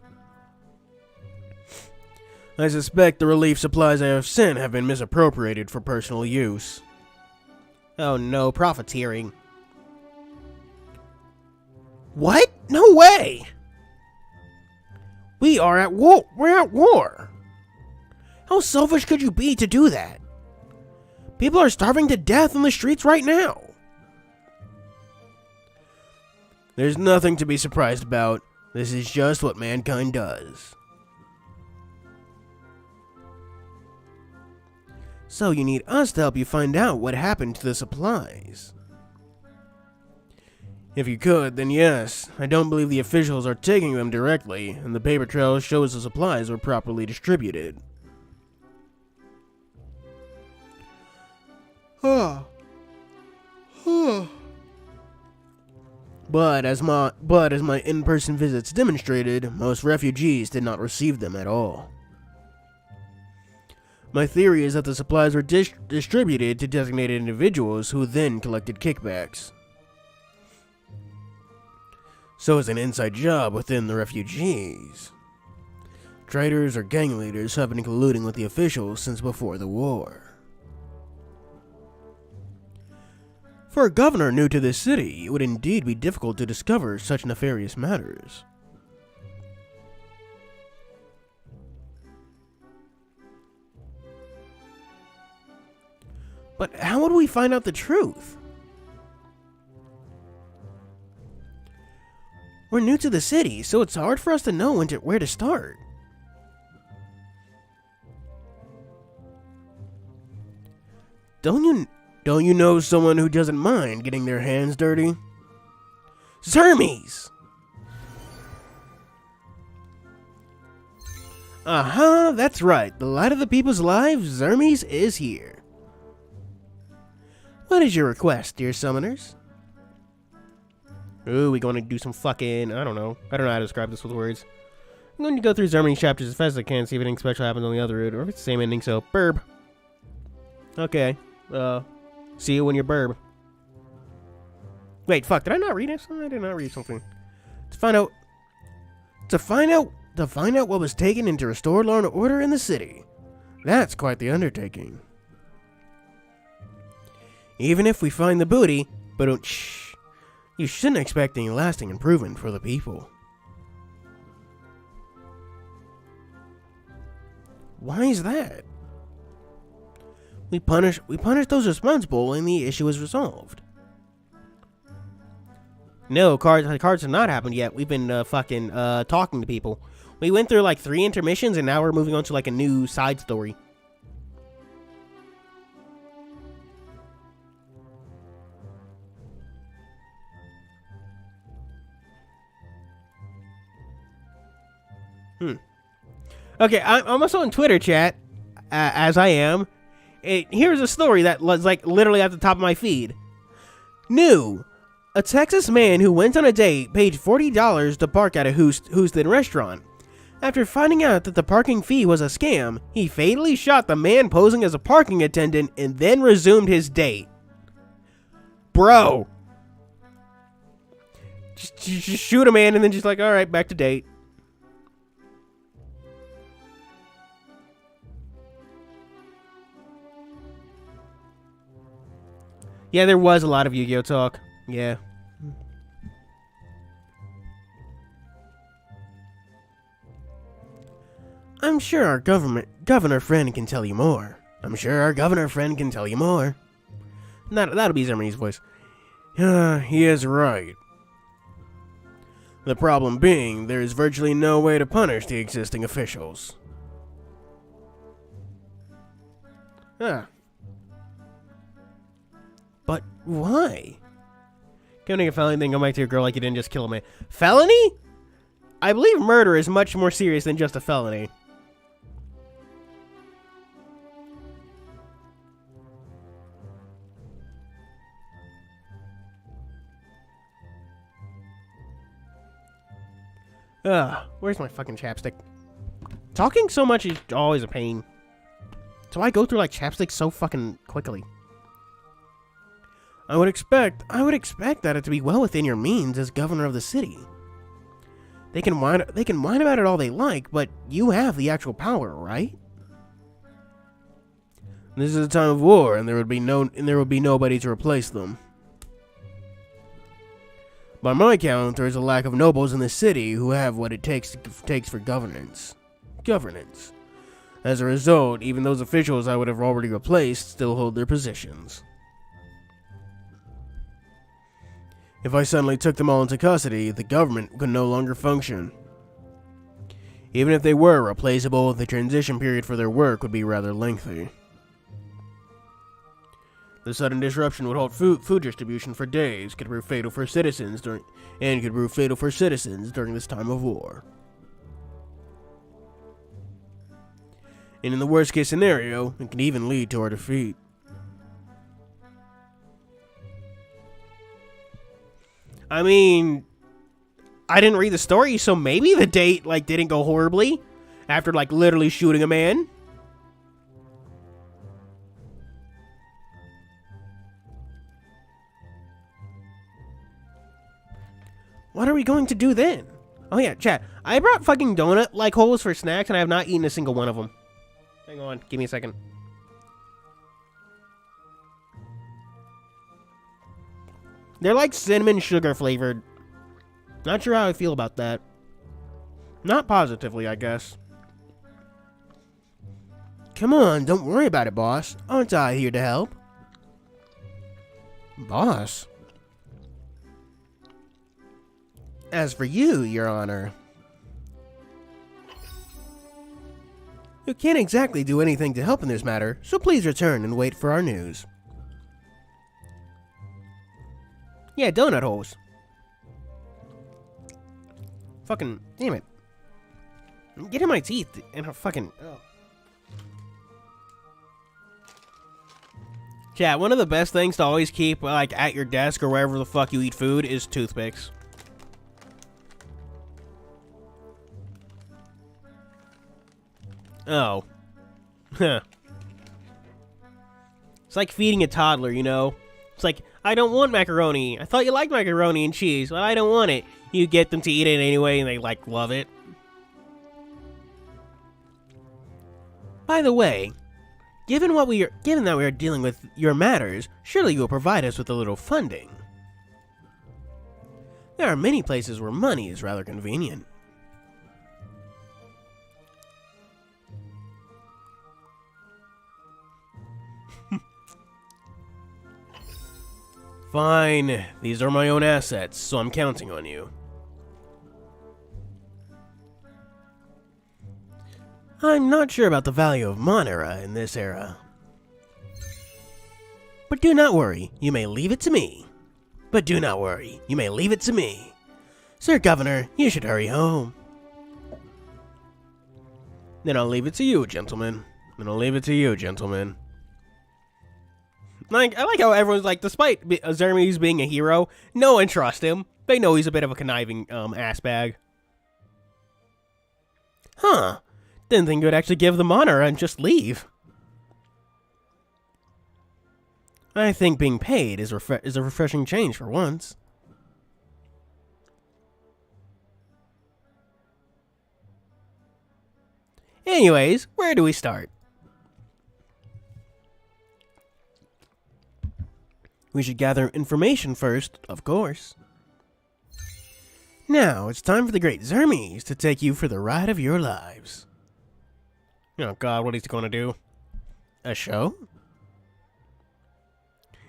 I suspect the relief supplies I have sent have been misappropriated for personal use. Oh no, profiteering. What? No way! We are at war. We're at war. How selfish could you be to do that? People are starving to death on the streets right now. There's nothing to be surprised about. This is just what mankind does. So you need us to help you find out what happened to the supplies. If you could, then yes. I don't believe the officials are taking them directly, and the paper trail shows the supplies were properly distributed. But as my in-person visits demonstrated, most refugees did not receive them at all. My theory is that the supplies were distributed to designated individuals who then collected kickbacks. So it's an inside job within the refugees. Traitors or gang leaders have been colluding with the officials since before the war. For a governor new to this city, it would indeed be difficult to discover such nefarious matters. But how would we find out the truth? We're new to the city, so it's hard for us to know where to start. Don't you know someone who doesn't mind getting their hands dirty? Zermies! Uh-huh, that's right. The light of the people's lives, Zermies, is here. What is your request, dear summoners? Ooh, we going to do some fucking, I don't know how to describe this with words. I'm going to go through Zermany's chapters as fast as I can, see if anything special happens on the other route, or if it's the same ending, so, burb. Okay, see you when you're burb. Wait, fuck, did I not read it? I did not read something. To find out what was taken and to restore law and order in the city. That's quite the undertaking. Even if we find the booty, but you shouldn't expect any lasting improvement for the people. Why is that? We punish those responsible and the issue is resolved. No, cards have not happened yet. We've been fucking talking to people. We went through like 3 intermissions and now we're moving on to like a new side story. Okay, I'm also in Twitter chat, as I am. Here's a story that was like literally at the top of my feed. New. A Texas man who went on a date paid $40 to park at a Houston restaurant. After finding out that the parking fee was a scam, he fatally shot the man posing as a parking attendant and then resumed his date. Bro. Just shoot a man and then just like, alright, back to date. Yeah, there was a lot of Yu-Gi-Oh talk. Yeah. I'm sure our governor friend can tell you more. That'll be Zermany's voice. He is right. The problem being, there is virtually no way to punish the existing officials. Huh. But why? Committing a felony, then go back to your girl like you didn't just kill a man. Felony? I believe murder is much more serious than just a felony. Where's my fucking chapstick? Talking so much is always a pain. So I go through like chapstick so fucking quickly. I would expect that it to be well within your means as governor of the city. They can whine about it all they like, but you have the actual power, right? This is a time of war, and there would be nobody to replace them. By my count, there is a lack of nobles in the city who have what it takes for governance. As a result, even those officials I would have already replaced still hold their positions. If I suddenly took them all into custody, the government could no longer function. Even if they were replaceable, the transition period for their work would be rather lengthy. The sudden disruption would halt food distribution for days, could prove fatal for citizens during this time of war. And in the worst case scenario, it can even lead to our defeat. I mean, I didn't read the story, so maybe the date, like, didn't go horribly after, like, literally shooting a man. What are we going to do then? Oh yeah, chat. I brought fucking donut-like holes for snacks, and I have not eaten a single one of them. Hang on, give me a second. They're like cinnamon sugar flavored. Not sure how I feel about that. Not positively, I guess. Come on, don't worry about it, boss. Aren't I here to help? Boss? As for you, Your Honor, you can't exactly do anything to help in this matter, so please return and wait for our news. Yeah, donut holes. Fucking, damn it. Get in my teeth and a fucking, oh. Chat, one of the best things to always keep, like, at your desk or wherever the fuck you eat food is toothpicks. Oh. Huh. It's like feeding a toddler, you know? It's like, I don't want macaroni. I thought you liked macaroni and cheese, but I don't want it. You get them to eat it anyway, and they, like, love it. By the way, given that we are dealing with your matters, surely you will provide us with a little funding. There are many places where money is rather convenient. Fine, these are my own assets, so I'm counting on you. I'm not sure about the value of Monera in this era. But do not worry, you may leave it to me. Sir Governor, you should hurry home. Then I'll leave it to you, gentlemen. Like, I like how everyone's like, despite Zermes being a hero, no one trusts him. They know he's a bit of a conniving, assbag. Huh. Didn't think you would actually give them honor and just leave. I think being paid is a refreshing change for once. Anyways, where do we start? We should gather information first, of course. Now, it's time for the great Zermes to take you for the ride of your lives. Oh god, what is he gonna do? A show?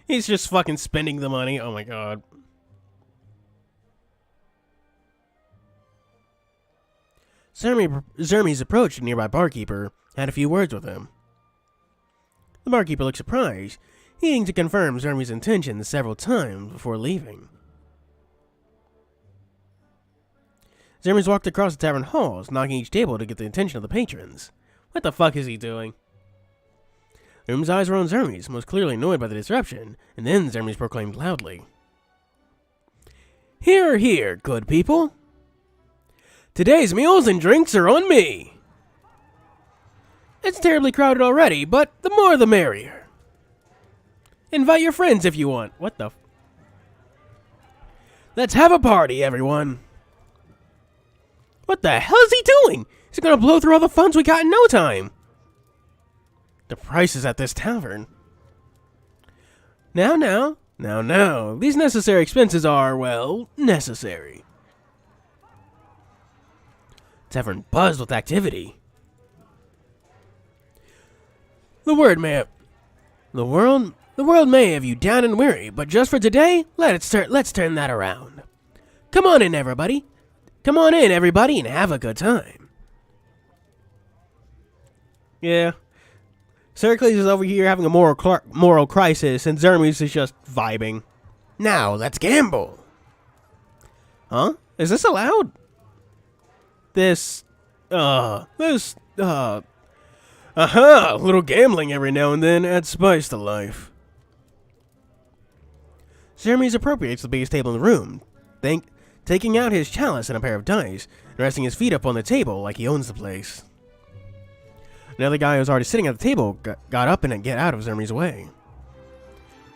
He's just fucking spending the money, oh my god. Zermes approached a nearby barkeeper, had a few words with him. The barkeeper looked surprised, needing to confirm Zermes' intentions several times before leaving. Zermes walked across the tavern halls, knocking each table to get the attention of the patrons. What the fuck is he doing? The room's eyes were on Zermes, most clearly annoyed by the disruption, and then Zermes proclaimed loudly. Hear, hear, good people. Today's meals and drinks are on me. It's terribly crowded already, but the more the merrier. Invite your friends if you want. What the Let's have a party, everyone. What the hell is he doing? He's gonna blow through all the funds we got in no time. The prices at this tavern. Now. These necessary expenses are, well, necessary. Tavern buzzed with activity. The world may have you down and weary, but just for today, let's turn that around. Come on in, everybody, and have a good time. Yeah. Cercles is over here having a moral crisis, and Zermes is just vibing. Now, let's gamble. Huh? Is this allowed? A little gambling every now and then adds spice to life. Zermes appropriates the biggest table in the room, taking out his chalice and a pair of dice, and resting his feet up on the table like he owns the place. Another guy who was already sitting at the table got up and got out of Zermes' way.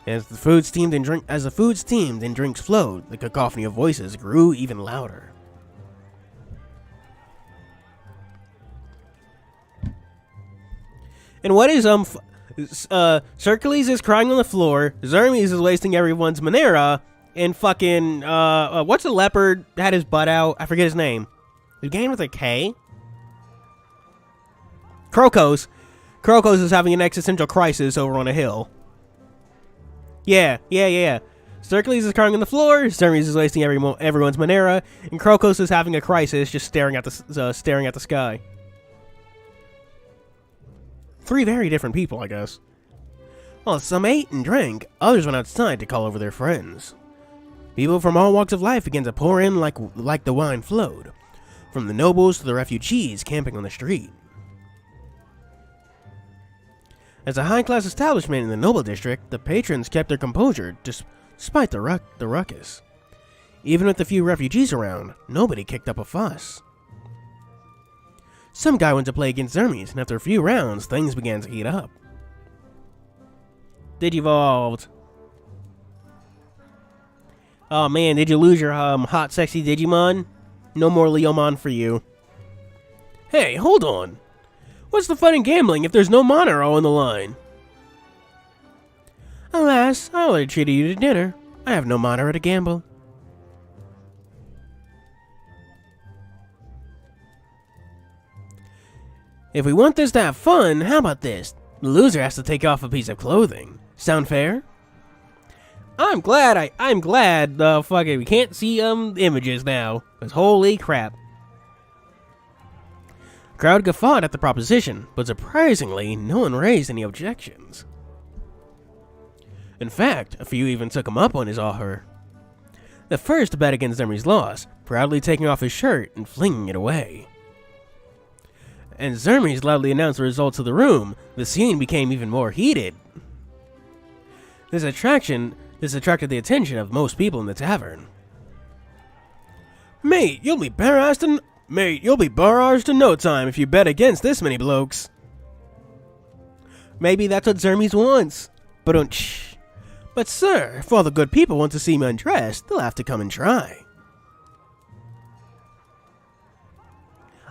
As the food steamed and drinks flowed, the cacophony of voices grew even louder. And what is Hercules is crying on the floor, Zermes is wasting everyone's Monera, and fucking what's the leopard had his butt out? I forget his name. It began with a K. Krokos. Krokos is having an existential crisis over on a hill. Yeah. Hercules is crying on the floor, Zermes is wasting everyone's Monera, and Krokos is having a crisis, just staring at the sky. 3 very different people, I guess. While some ate and drank, others went outside to call over their friends. People from all walks of life began to pour in like the wine flowed, from the nobles to the refugees camping on the street. As a high-class establishment in the noble district, the patrons kept their composure despite the ruckus. Even with the few refugees around, nobody kicked up a fuss. Some guy went to play against Zermes, and after a few rounds, things began to heat up. Digivolved. Oh man, did you lose your hot, sexy Digimon? No more Leomon for you. Hey, hold on. What's the fun in gambling if there's no Monero on the line? Alas, I already treated you to dinner. I have no Monero to gamble. If we want this to have fun, how about this? The loser has to take off a piece of clothing. Sound fair? I'm glad fucking we can't see images now, cause holy crap. Crowd guffawed at the proposition, but surprisingly, no one raised any objections. In fact, a few even took him up on his offer. The first to bet against Zermes' loss, proudly taking off his shirt and flinging it away. And Zermes loudly announced the results of the room, the scene became even more heated. This attracted the attention of most people in the tavern. Mate, you'll be bar-arsed in no time if you bet against this many blokes. Maybe that's what Zermes wants. But sir, if all the good people want to see me undressed, they'll have to come and try.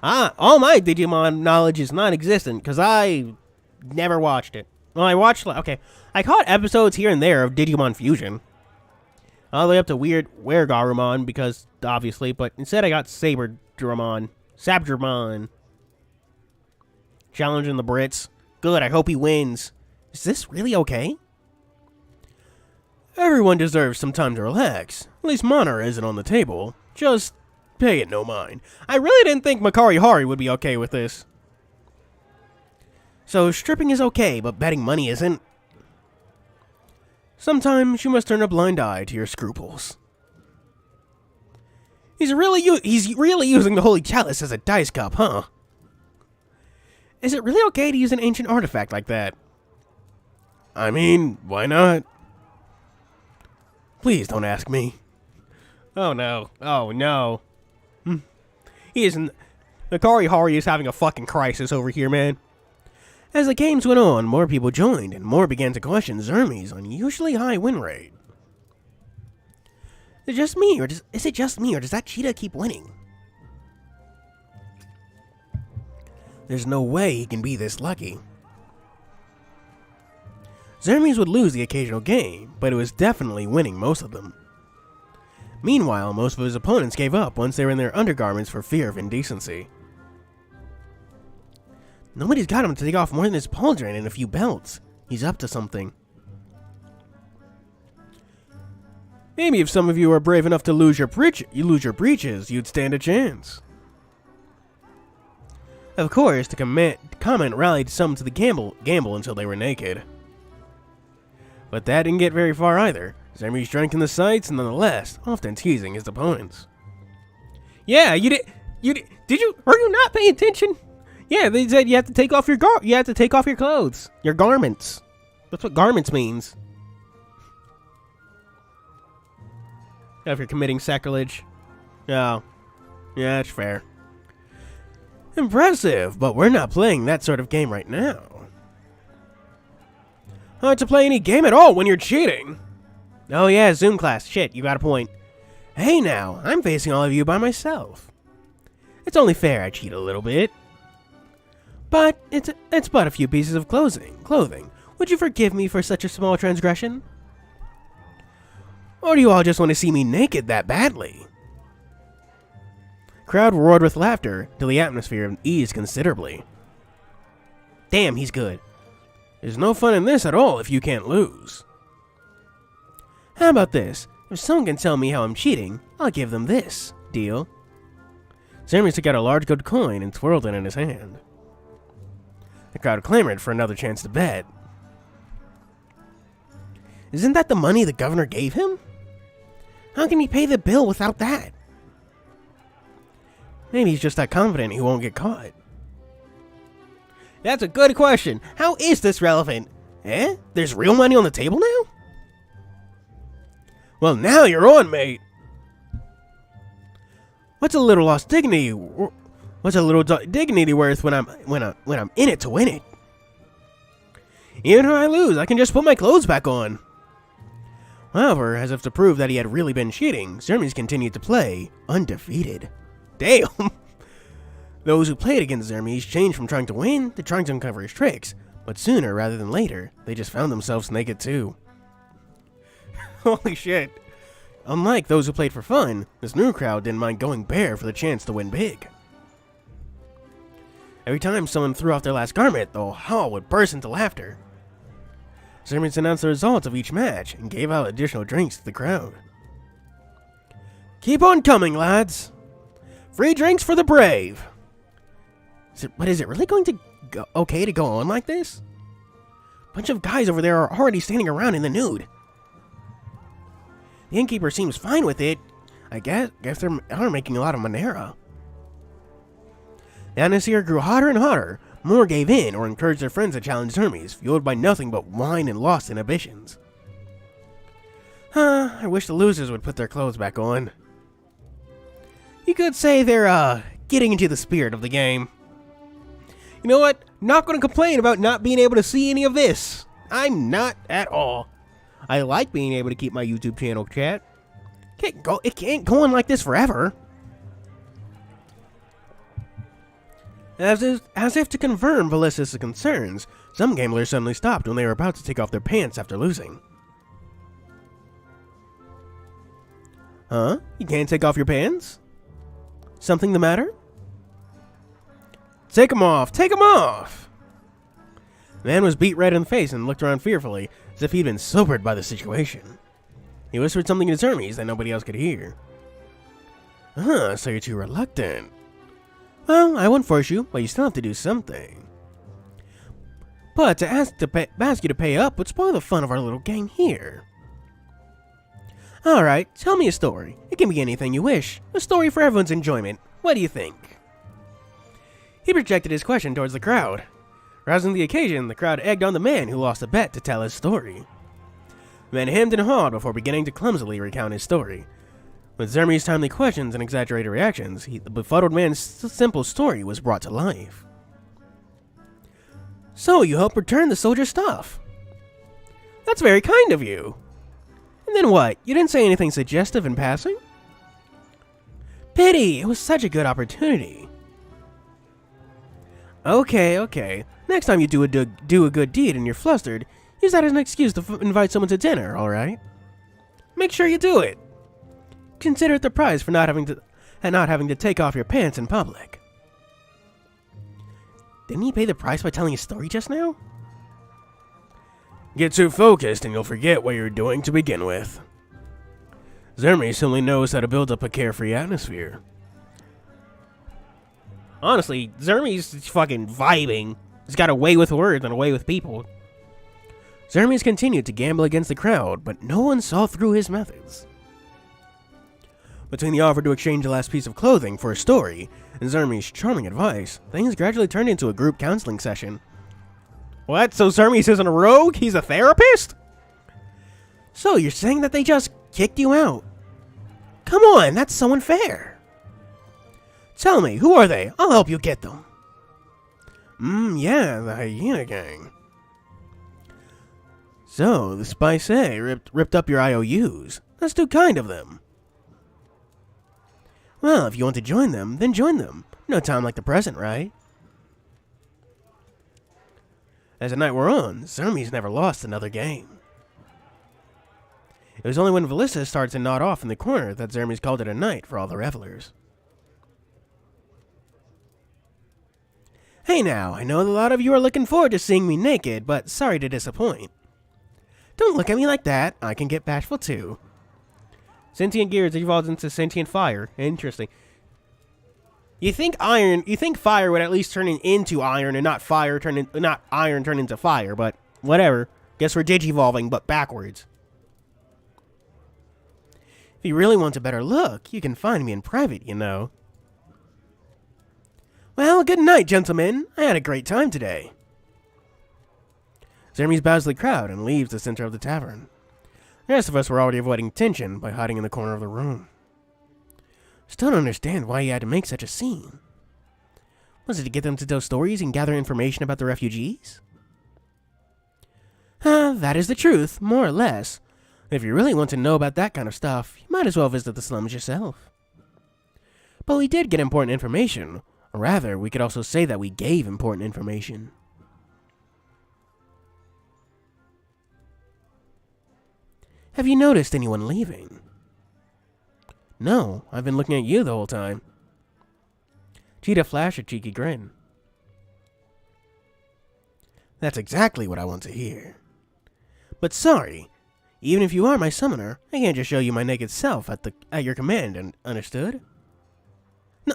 All my Digimon knowledge is non-existent, because I never watched it. Well, I caught episodes here and there of Digimon Fusion. All the way up to weird Weregarumon, because, obviously, but instead I got Saberdramon. Challenging the Brits. Good, I hope he wins. Is this really okay? Everyone deserves some time to relax. At least Monera isn't on the table. Just pay it no mind. I really didn't think Makari Hari would be okay with this. So stripping is okay, but betting money isn't? Sometimes you must turn a blind eye to your scruples. He's really using the Holy Chalice as a dice cup, huh? Is it really okay to use an ancient artifact like that? I mean, why not? Please don't ask me. Oh no. He isn't. Makari Hari is having a fucking crisis over here, man. As the games went on, more people joined, and more began to question Zermes' unusually high win rate. Is it just me, or does that cheetah keep winning? There's no way he can be this lucky. Zermes would lose the occasional game, but it was definitely winning most of them. Meanwhile, most of his opponents gave up once they were in their undergarments for fear of indecency. Nobody's got him to take off more than his pauldron and a few belts. He's up to something. Maybe if some of you are brave enough to lose your breeches, you'd stand a chance. Of course, the comment rallied some to the gamble until they were naked. But that didn't get very far either. Zermes drank in the sights, and nonetheless, often teasing his opponents. Yeah, were you not paying attention? Yeah, they said you have to take off your clothes, your garments. That's what garments means. If you're committing sacrilege. Oh. Yeah, that's fair. Impressive, but we're not playing that sort of game right now. Hard to play any game at all when you're cheating. Oh yeah, Zoom class. Shit, you got a point. Hey now, I'm facing all of you by myself. It's only fair I cheat a little bit. But it's but a few pieces of clothing. Would you forgive me for such a small transgression? Or do you all just want to see me naked that badly? Crowd roared with laughter till the atmosphere eased considerably. Damn, he's good. There's no fun in this at all if you can't lose. How about this? If someone can tell me how I'm cheating, I'll give them this. Deal? Jeremy took out a large gold coin and twirled it in his hand. The crowd clamored for another chance to bet. Isn't that the money the governor gave him? How can he pay the bill without that? Maybe he's just that confident he won't get caught. That's a good question. How is this relevant? Eh? There's real money on the table now? Well, now you're on, mate. What's a little lost dignity? What's a little dignity worth when I'm in it to win it? Even if I lose, I can just put my clothes back on. However, as if to prove that he had really been cheating, Zermes continued to play undefeated. Damn! Those who played against Zermes changed from trying to win to trying to uncover his tricks, but sooner rather than later, they just found themselves naked too. Holy shit. Unlike those who played for fun, this new crowd didn't mind going bare for the chance to win big. Every time someone threw off their last garment, the whole hall would burst into laughter. Zermes announced the results of each match and gave out additional drinks to the crowd. Keep on coming, lads! Free drinks for the brave! But is it really going to go okay to go on like this? A bunch of guys over there are already standing around in the nude. The innkeeper seems fine with it. I guess they are making a lot of Monera. The atmosphere grew hotter and hotter. More gave in or encouraged their friends to challenge Zermes, fueled by nothing but wine and lost inhibitions. I wish the losers would put their clothes back on. You could say they're, getting into the spirit of the game. You know what? Not gonna complain about not being able to see any of this. I'm not at all. I like being able to keep my YouTube channel, chat. It can't go on like this forever. As if to confirm Ballistus' concerns, some gamblers suddenly stopped when they were about to take off their pants after losing. Huh? You can't take off your pants? Something the matter? Take 'em off! Take 'em off! The man was beat red in the face and looked around fearfully, as if he'd been sobered by the situation. He whispered something to Zermes that nobody else could hear. So you're too reluctant. Well, I won't force you, but you still have to do something. But to ask you to pay up would spoil the fun of our little game here. Alright, tell me a story. It can be anything you wish. A story for everyone's enjoyment. What do you think? He projected his question towards the crowd. Rousing the occasion, the crowd egged on the man who lost a bet to tell his story. The man hemmed and hawed before beginning to clumsily recount his story. With Zermes' timely questions and exaggerated reactions, the befuddled man's simple story was brought to life. So, you helped return the soldier's stuff. That's very kind of you. And then what? You didn't say anything suggestive in passing? Pity, it was such a good opportunity. Okay. Next time you do a good deed and you're flustered, use that as an excuse to invite someone to dinner, alright? Make sure you do it. Consider it the prize for not having to take off your pants in public. Didn't he pay the price by telling his story just now? Get too focused and you'll forget what you're doing to begin with. Zermes simply knows how to build up a carefree atmosphere. Honestly, Zermes is fucking vibing. He's got a way with words and a way with people. Zermes continued to gamble against the crowd, but no one saw through his methods. Between the offer to exchange the last piece of clothing for a story and Zermes' charming advice, things gradually turned into a group counseling session. What? So Zermes isn't a rogue? He's a therapist? So you're saying that they just kicked you out? Come on, that's so unfair. Tell me, who are they? I'll help you get them. Yeah, the hyena gang. So, the spies say ripped up your IOUs. That's too kind of them. Well, if you want to join them, then join them. No time like the present, right? As the night wore on, Zermes never lost another game. It was only when Velissa started to nod off in the corner that Zermes called it a night for all the revelers. Hey now, I know a lot of you are looking forward to seeing me naked, but sorry to disappoint. Don't look at me like that, I can get bashful too. Sentient gears evolved into sentient fire. Interesting. You think fire would at least turn into iron and not iron turn into fire, but whatever. Guess we're digivolving, but backwards. If you really want a better look, you can find me in private, you know. Well, good night, gentlemen. I had a great time today. Zermes bows to the crowd and leaves the center of the tavern. The rest of us were already avoiding tension by hiding in the corner of the room. Still don't understand why he had to make such a scene. Was it to get them to tell stories and gather information about the refugees? That is the truth, more or less. If you really want to know about that kind of stuff, you might as well visit the slums yourself. But we did get important information. Or rather, we could also say that we gave important information. Have you noticed anyone leaving? No, I've been looking at you the whole time. Cheetah flashed a cheeky grin. That's exactly what I want to hear. But sorry, even if you are my summoner, I can't just show you my naked self at your command, and understood?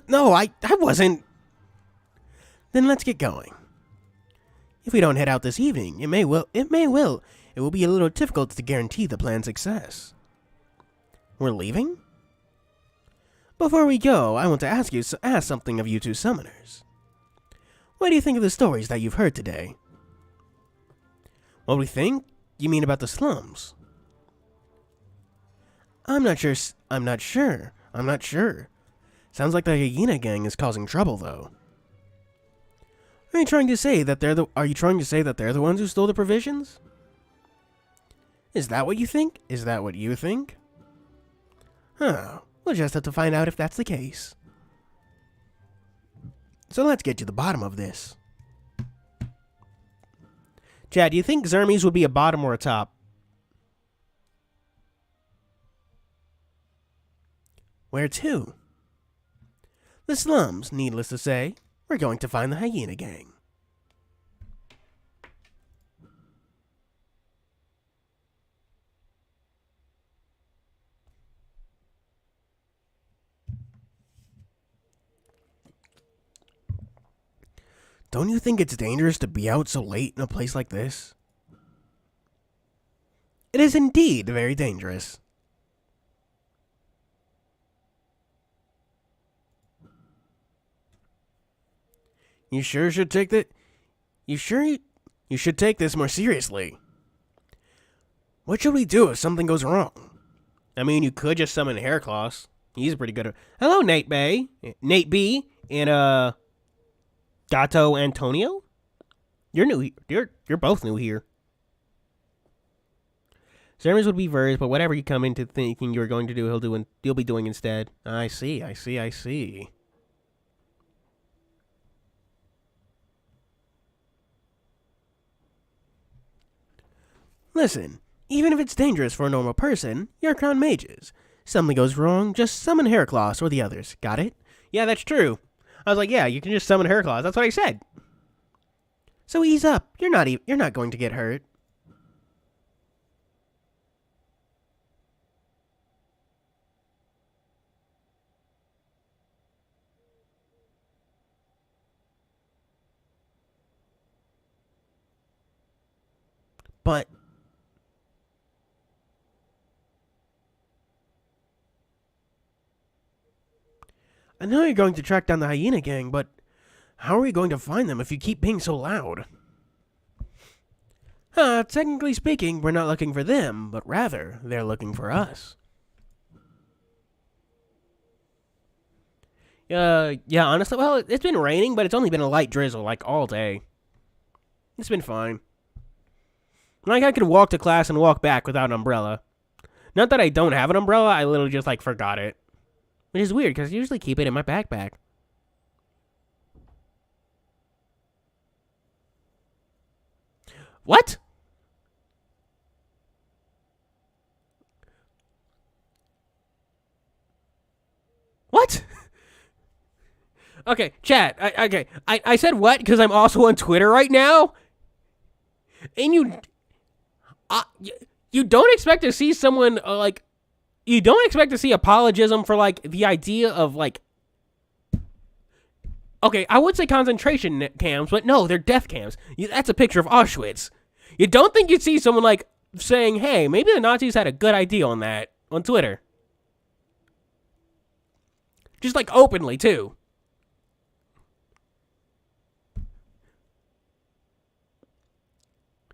No, I wasn't. Then let's get going. If we don't head out this evening, it will be a little difficult to guarantee the plan's success. We're leaving? Before we go, I want to ask something of you two summoners. What do you think of the stories that you've heard today? What we think? You mean about the slums? I'm not sure. Sounds like the hyena gang is causing trouble, though. Are you trying to say that they're the ones who stole the provisions? Is that what you think? Huh. We'll just have to find out if that's the case. So let's get to the bottom of this. Chad, do you think Zermes would be a bottom or a top? Where to? The slums, needless to say. We're going to find the hyena gang. Don't you think it's dangerous to be out so late in a place like this? It is indeed very dangerous. You should take this more seriously. What should we do if something goes wrong? I mean, you could just summon Haircloss. He's pretty good at... Hello, Nate B, and, Gato Antonio? You're new. You're both new here. Zermes would be versed, but whatever you come into thinking you're going to do, he'll be doing instead. I see. Listen, even if it's dangerous for a normal person, you're crown mages. Something goes wrong, just summon Haircloss or the others. Got it? Yeah, that's true. I was like, yeah, you can just summon Hairclaws. That's what I said. So ease up. You're not going to get hurt. But I know you're going to track down the hyena gang, but how are we going to find them if you keep being so loud? Technically speaking, we're not looking for them, but rather, they're looking for us. Yeah, honestly, well, it's been raining, but it's only been a light drizzle, like, all day. It's been fine. Like, I could walk to class and walk back without an umbrella. Not that I don't have an umbrella, I literally just, like, forgot it. Which is weird, because I usually keep it in my backpack. What? What? Okay, chat. I said what because I'm also on Twitter right now, and you don't expect to see someone like you don't expect to see apologism for like the idea of like. Okay, I would say concentration camps, but no, they're death camps. That's a picture of Auschwitz. You don't think you'd see someone like saying, "Hey, maybe the Nazis had a good idea on that" on Twitter, just like openly too.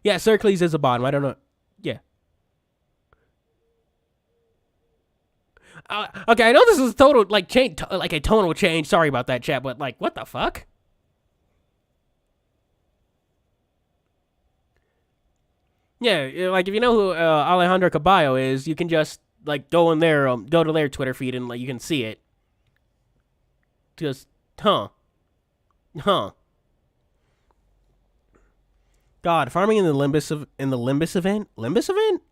Yeah, Circles is a bottom. I don't know. Yeah. Okay, I know this is total like change, like a tonal change. Sorry about that, chat, but like, what the fuck? Yeah, like if you know who Alejandro Caballo is, you can just like go in there, go to their Twitter feed, and like you can see it. Just, huh. God, farming in the Limbus event? Limbus event?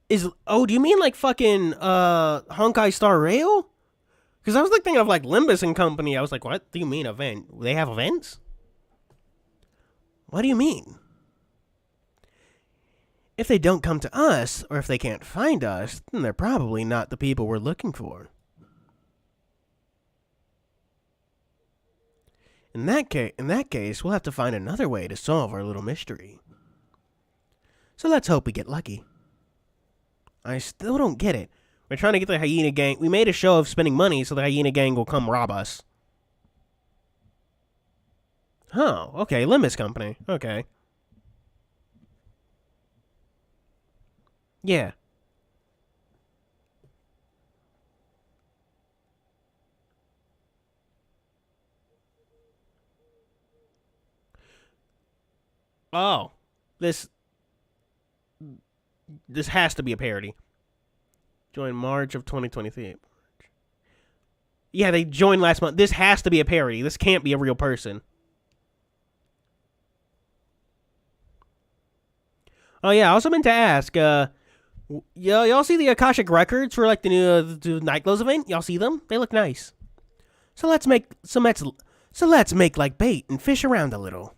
Do you mean like fucking Honkai Star Rail? Because I was like thinking of like Limbus and Company. I was like, what do you mean event? They have events? What do you mean? If they don't come to us, or if they can't find us, then they're probably not the people we're looking for. In that case, we'll have to find another way to solve our little mystery. So let's hope we get lucky. I still don't get it. We're trying to get the hyena gang. We made a show of spending money so the hyena gang will come rob us. Oh, okay. Limbus Company. Okay. Yeah. Oh. This has to be a parody. Joined March of 2023. Yeah, they joined last month. This has to be a parody. This can't be a real person. Oh yeah, I also meant to ask, y'all see the Akashic records for like the new the Night Glows event? Y'all see them? They look nice. So let's make like bait and fish around a little.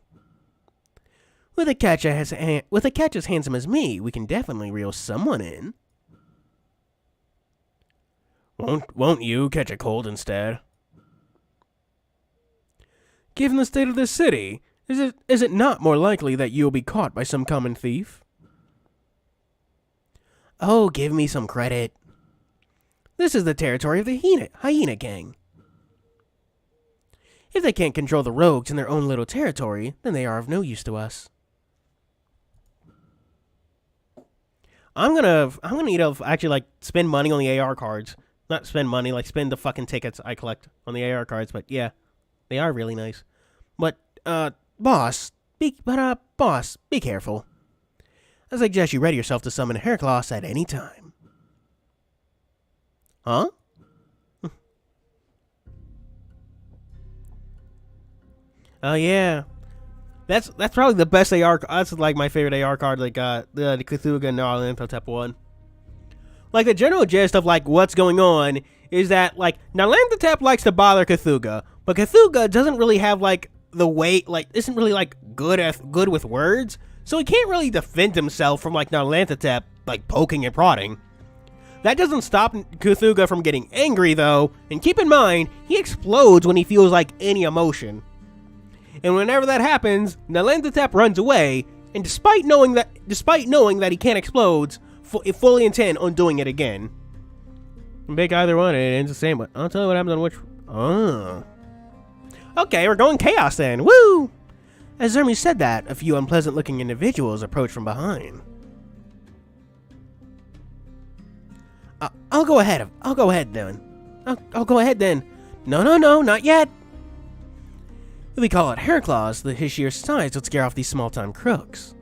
With a catch as handsome as me, we can definitely reel someone in. Won't you catch a cold instead? Given the state of this city, is it not more likely that you'll be caught by some common thief? Oh, give me some credit. This is the territory of the hyena gang. If they can't control the rogues in their own little territory, then they are of no use to us. I'm gonna need to actually like spend money on the AR cards. Not spend money, like spend the fucking tickets I collect on the AR cards. But yeah, they are really nice. But boss, be careful. I suggest you ready yourself to summon Heracloss at any time. Huh? Oh yeah. That's probably the best AR. That's like my favorite AR card. Like the Cthulhu and Nyarlathotep one. Like the general gist of like what's going on is that like Nyarlathotep likes to bother Cthulhu, but Cthulhu doesn't really have like the weight. Like isn't really like good with words, so he can't really defend himself from like Nyarlathotep like poking and prodding. That doesn't stop Cthulhu from getting angry though, and keep in mind he explodes when he feels like any emotion. And whenever that happens, Nyarlathotep runs away, and despite knowing that he can't explode, fully intend on doing it again. Pick either one, it ends the same. But I'll tell you what happens on which. Oh. Okay, we're going chaos then. Woo! As Zermi said that, a few unpleasant-looking individuals approached from behind. I'll go ahead then. No, not yet. If we call it hair claws, his sheer size would scare off these small-time crooks.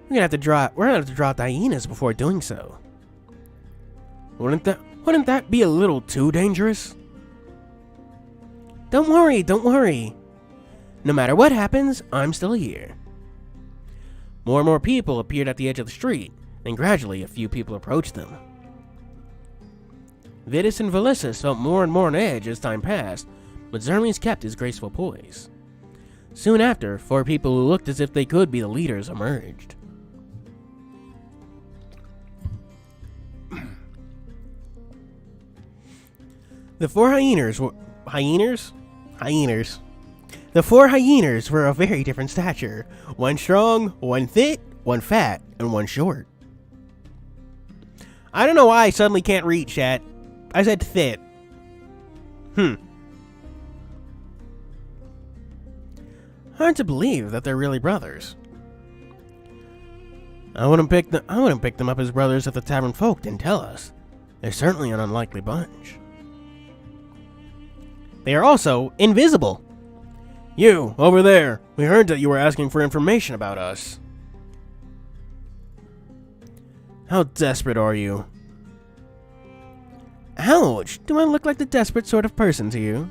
We're gonna have to draw out the hyenas before doing so. Wouldn't that be a little too dangerous? Don't worry. No matter what happens, I'm still here. More and more people appeared at the edge of the street, and gradually a few people approached them. Vitus and Velissus felt more and more on edge as time passed, but Xermes kept his graceful poise. Soon after, 4 people who looked as if they could be the leaders emerged. The 4 hyenas were... Hyenas? The 4 hyenas were of very different stature. One strong, one thick, one fat, and one short. I don't know why I suddenly can't read, chat. I said fit. Hard to believe that they're really brothers. I wouldn't pick them up as brothers if the tavern folk didn't tell us. They're certainly an unlikely bunch. They are also invisible. You, over there. We heard that you were asking for information about us. How desperate are you? Ouch! Do I look like the desperate sort of person to you?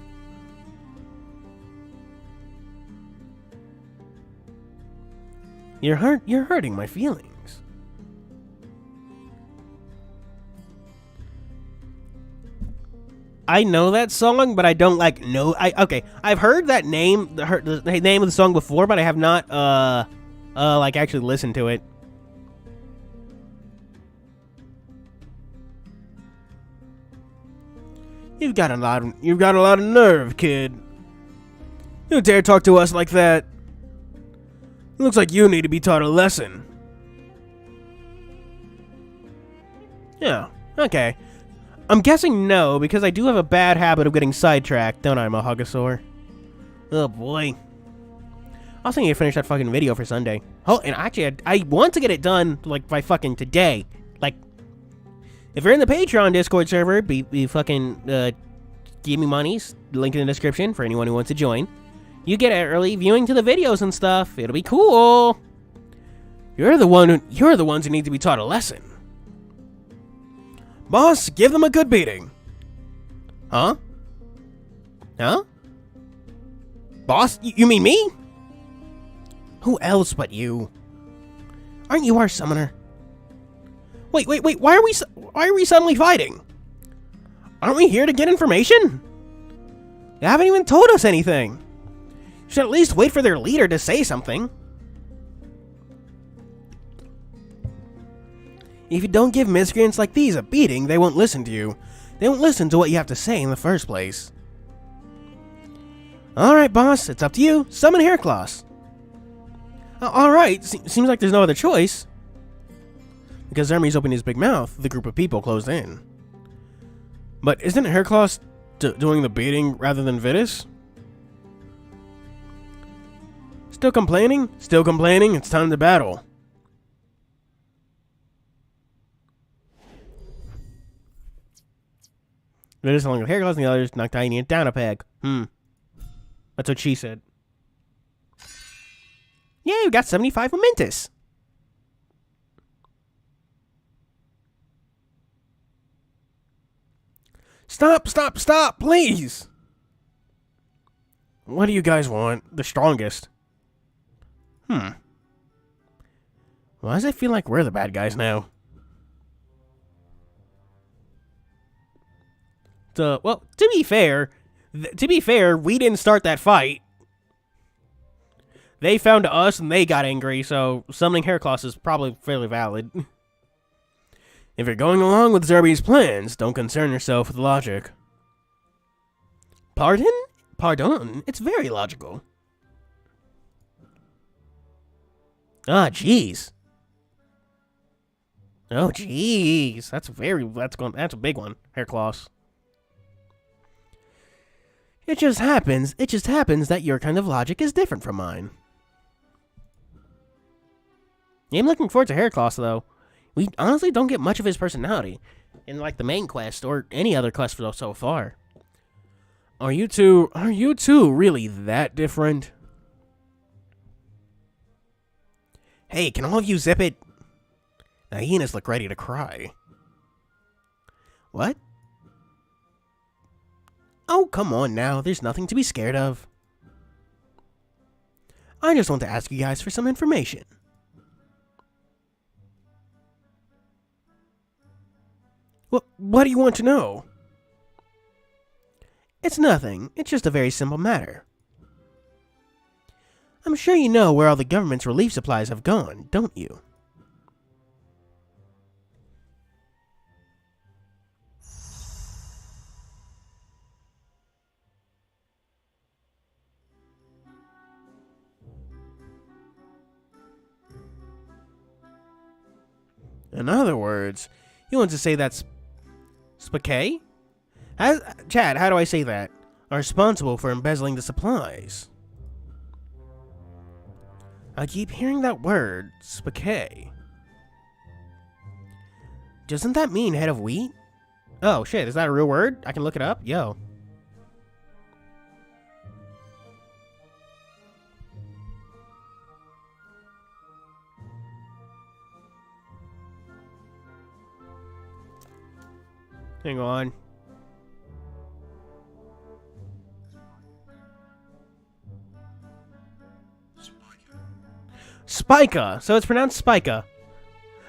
You're hurting my feelings. I know that song, but I don't know. Okay, I've heard that name, the name of the song before, but I have not actually listened to it. You've got a lot of nerve, kid. You dare talk to us like that? Looks like you need to be taught a lesson. Yeah, okay. I'm guessing no, because I do have a bad habit of getting sidetracked, don't I, Mahogasaur? Oh boy. I was thinking to finish that fucking video for Sunday. Oh, and actually, I want to get it done, by fucking today. If you're in the Patreon Discord server, be fucking, give me monies, link in the description for anyone who wants to join. You get early viewing to the videos and stuff. It'll be cool. You're the ones who need to be taught a lesson. Boss, give them a good beating. Huh? Boss, you mean me? Who else but you? Aren't you our summoner? Wait, why are we suddenly fighting? Aren't we here to get information? You haven't even told us anything. You should at least wait for their leader to say something. If you don't give miscreants like these a beating, they won't listen to you. They won't listen to what you have to say in the first place. Alright, boss, it's up to you. Summon Haircloth. Alright, seems like there's no other choice. Because Xermes opened his big mouth, the group of people closed in. But isn't Haircloth doing the beating rather than Vitus? Still complaining? Still complaining? It's time to battle. Vitus along with Haircloth and the others knocked Tiny down a peg. That's what she said. Yeah, we got 75 momentous. Stop, please! What do you guys want? The strongest. Why does it feel like we're the bad guys now? Well, to be fair, we didn't start that fight. They found us and they got angry, so summoning Haircloth is probably fairly valid. If you're going along with Xermes' plans, don't concern yourself with logic. Pardon? Pardon? It's very logical. Ah, jeez. Oh, jeez. That's a big one. Haircloth. It just happens that your kind of logic is different from mine. I'm looking forward to Haircloth, though. We honestly don't get much of his personality in like the main quest or any other quest so far. Are you two really that different? Hey, can all of you zip it? The hyenas look ready to cry. What? Oh, come on now. There's nothing to be scared of. I just want to ask you guys for some information. What do you want to know? It's nothing. It's just a very simple matter. I'm sure you know where all the government's relief supplies have gone, don't you? In other words, You want to say that's Spakay? Chad, how do I say that? Are responsible for embezzling the supplies. I keep hearing that word, Spakay. Doesn't that mean head of wheat? Oh shit, is that a real word? I can look it up? Yo. Hang on. Spica. So it's pronounced Spica.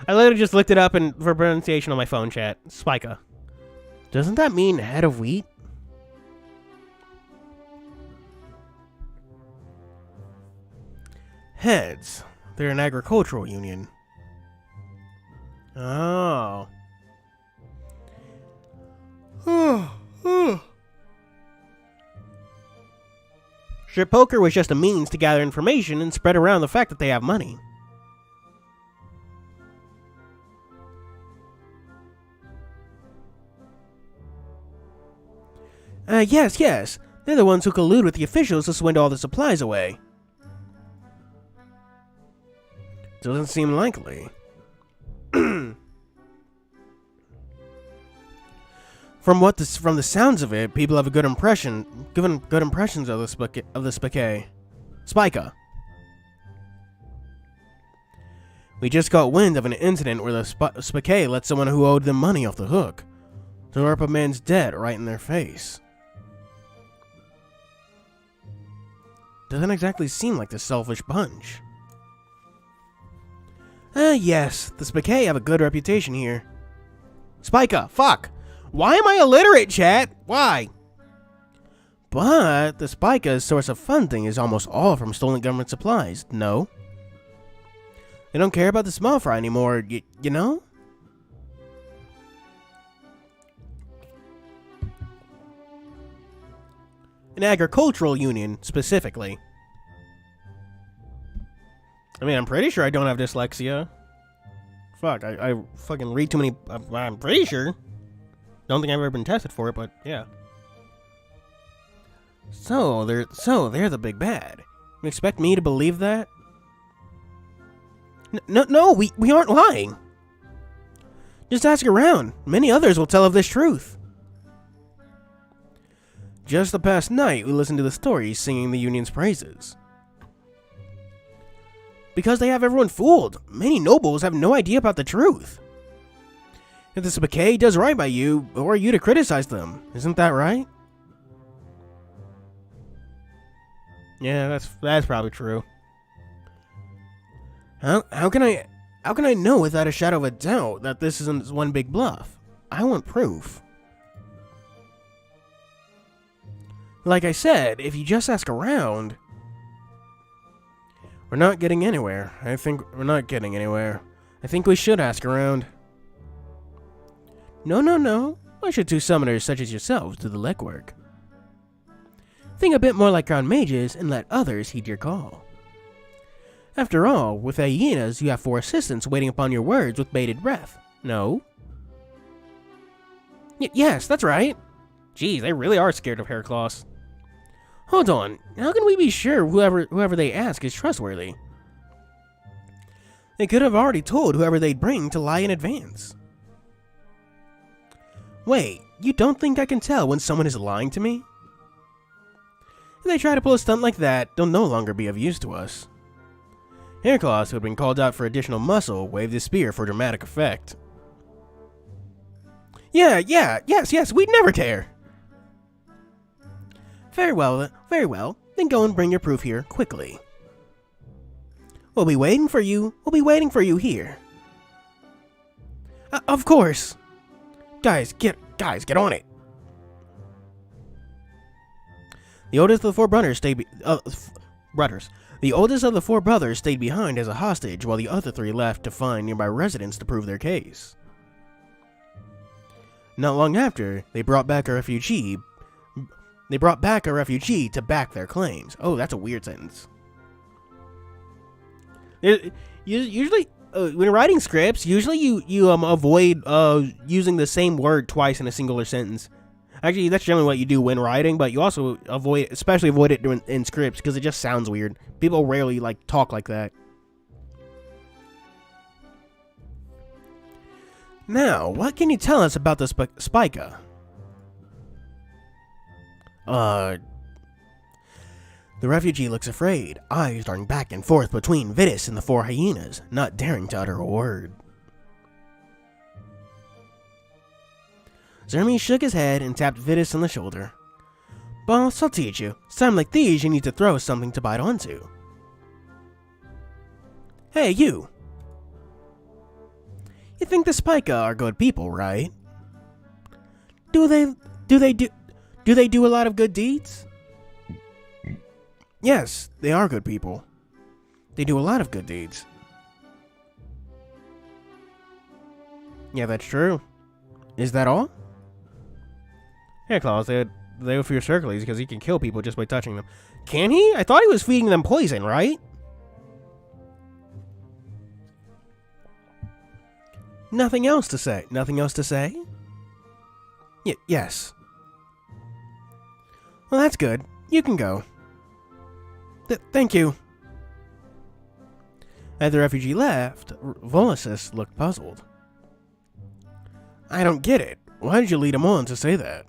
I literally just looked it up for pronunciation on my phone chat. Spica. Doesn't that mean head of wheat? Heads. They're an agricultural union. Oh. Strip poker was just a means to gather information and spread around the fact that they have money. Yes. They're the ones who collude with the officials to swindle all the supplies away. Doesn't seem likely. From the sounds of it, people have a good impressions of the Spakay. Spica. We just got wind of an incident where the Spakay let someone who owed them money off the hook. Tore up a man's debt right in their face. Doesn't exactly seem like the selfish bunch. Yes, the Spakay have a good reputation here. Spica, fuck! Why am I illiterate, chat? Why? But the Spica's source of funding is almost all from stolen government supplies, no? They don't care about the small fry anymore, you know? An agricultural union, specifically. I mean, I'm pretty sure I don't have dyslexia. Fuck, I fucking read too many... I'm pretty sure. Don't think I've ever been tested for it, but yeah. So they're the big bad. You expect me to believe that? No, we aren't lying. Just ask around. Many others will tell of this truth. Just the past night, we listened to the stories singing the union's praises. Because they have everyone fooled. Many nobles have no idea about the truth. If the Spakay does right by you, who are you to criticize them? Isn't that right? Yeah, that's probably true. How can I know without a shadow of a doubt that this isn't one big bluff? I want proof. Like I said, if you just ask around, we're not getting anywhere. I think we're not getting anywhere. I think we should ask around. No. Why should two summoners such as yourselves do the legwork? Think a bit more like crown mages and let others heed your call. After all, with hyenas, you have 4 assistants waiting upon your words with bated breath. No? Yes, that's right. Geez, they really are scared of hair claws. Hold on, how can we be sure whoever they ask is trustworthy? They could have already told whoever they'd bring to lie in advance. Wait, you don't think I can tell when someone is lying to me? If they try to pull a stunt like that, they'll no longer be of use to us. Haircloth, who had been called out for additional muscle, waved his spear for dramatic effect. Yes, we'd never care. Very well, then go and bring your proof here, quickly. We'll be waiting for you here. Of course. Guys, get on it. The oldest of the four brothers stayed behind as a hostage, while the other three left to find nearby residents to prove their case. Not long after, they brought back a refugee to back their claims. Oh, that's a weird sentence. Usually, when writing scripts, you avoid using the same word twice in a singular sentence. Actually, that's generally what you do when writing, but you also avoid it in scripts because it just sounds weird. People rarely talk like that. Now, what can you tell us about the Spica? The refugee looks afraid, eyes darting back and forth between Vitis and the four hyenas, not daring to utter a word. Zermi shook his head and tapped Vitis on the shoulder. Boss, I'll teach you. It's time like these you need to throw something to bite onto. Hey, you! You think the Spica are good people, right? Do they do a lot of good deeds? Yes, they are good people. They do a lot of good deeds. Yeah, that's true. Is that all? Yeah, Claus, they go for your Hercules because he can kill people just by touching them. Can he? I thought he was feeding them poison, right? Nothing else to say. Nothing else to say? Yes. Well, that's good. You can go. Thank you. As the refugee left, Volasis looked puzzled. I don't get it. Why did you lead him on to say that?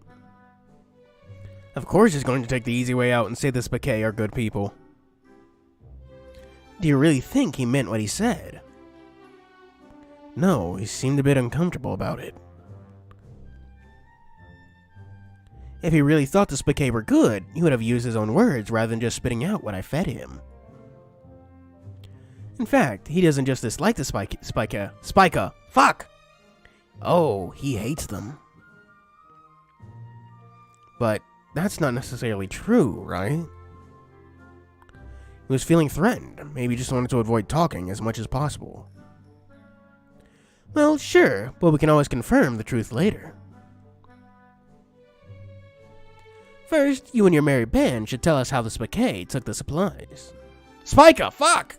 Of course he's going to take the easy way out and say the Spicay are good people. Do you really think he meant what he said? No, he seemed a bit uncomfortable about it. If he really thought the Spicay were good, he would have used his own words rather than just spitting out what I fed him. In fact, he doesn't just dislike the Spica. Fuck! Oh, he hates them. But that's not necessarily true, right? He was feeling threatened. Maybe just wanted to avoid talking as much as possible. Well, sure, but we can always confirm the truth later. First, you and your merry band should tell us how the Spicay took the supplies. Spica, fuck!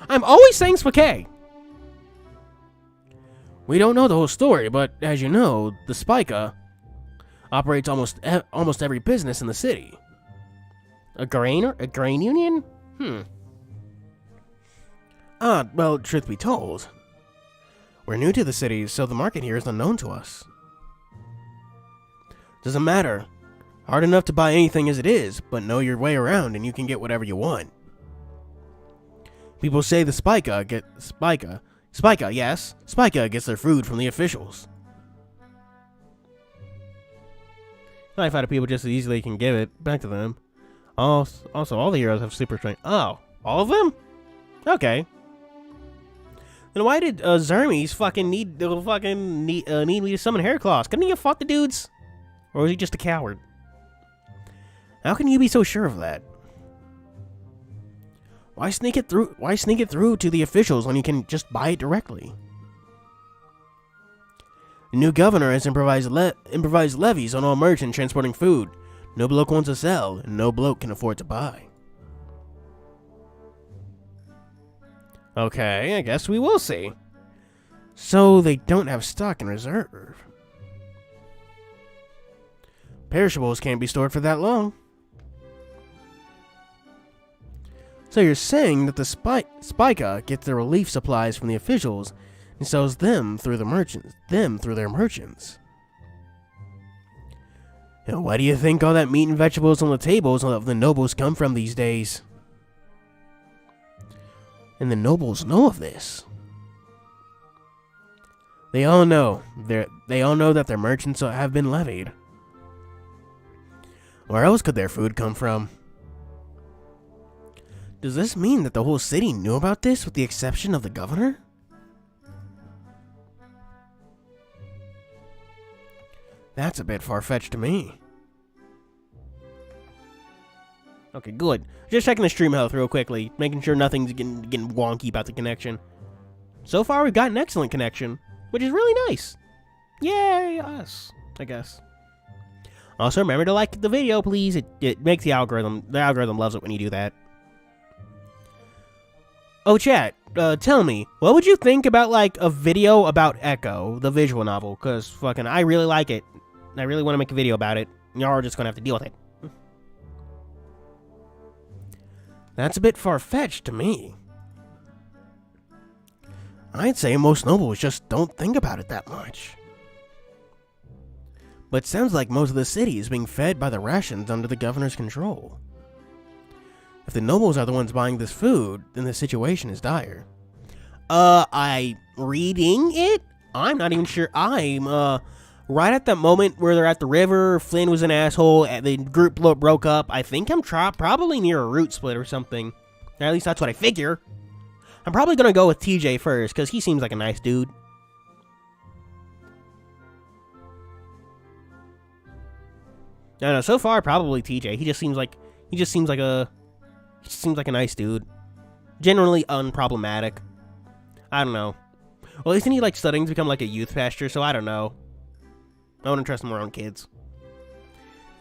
I'm always saying Spicay! We don't know the whole story, but as you know, the Spica operates almost every business in the city. A grain union? Well, truth be told, we're new to the city, so the market here is unknown to us. Doesn't matter. Hard enough to buy anything as it is, but know your way around and you can get whatever you want. People say the Spica gets their food from the officials. I've had people just as easily can give it back to them. Also, all the heroes have super strength. Oh, all of them? Okay. Then why did Zermes need me to summon Hairclaws? Couldn't he have fought the dudes? Or was he just a coward? How can you be so sure of that? Why sneak it through to the officials when you can just buy it directly? The new governor has improvised levies on all merchants transporting food. No bloke wants to sell, and no bloke can afford to buy. Okay, I guess we will see. So they don't have stock in reserve. Perishables can't be stored for that long. So you're saying that the Spica gets their relief supplies from the officials and sells them through the merchants, through their merchants. And why do you think all that meat and vegetables on the tables of the nobles come from these days? And the nobles know of this. They all know. They all know that their merchants have been levied. Where else could their food come from? Does this mean that the whole city knew about this with the exception of the governor? That's a bit far-fetched to me. Okay, good. Just checking the stream health real quickly, making sure nothing's getting wonky about the connection. So far, we've got an excellent connection, which is really nice. Yay, us, I guess. Also, remember to like the video, please. It makes the algorithm loves it when you do that. Oh, chat, tell me, what would you think about, like, a video about Echo, the visual novel? Because, fucking, I really like it. I really want to make a video about it. Y'all are just going to have to deal with it. That's a bit far-fetched to me. I'd say most nobles just don't think about it that much. But it sounds like most of the city is being fed by the rations under the governor's control. If the nobles are the ones buying this food, then the situation is dire. I reading it? I'm not even sure. I'm, right at that moment where they're at the river, Flynn was an asshole, and the group broke up. I think I'm probably near a root split or something. Or at least that's what I figure. I'm probably gonna go with TJ first, because he seems like a nice dude. No, so far, probably TJ. He just seems like a nice dude. Generally unproblematic. I don't know. Well, isn't he like studying to become like a youth pastor? So I don't know. I want to trust more on kids.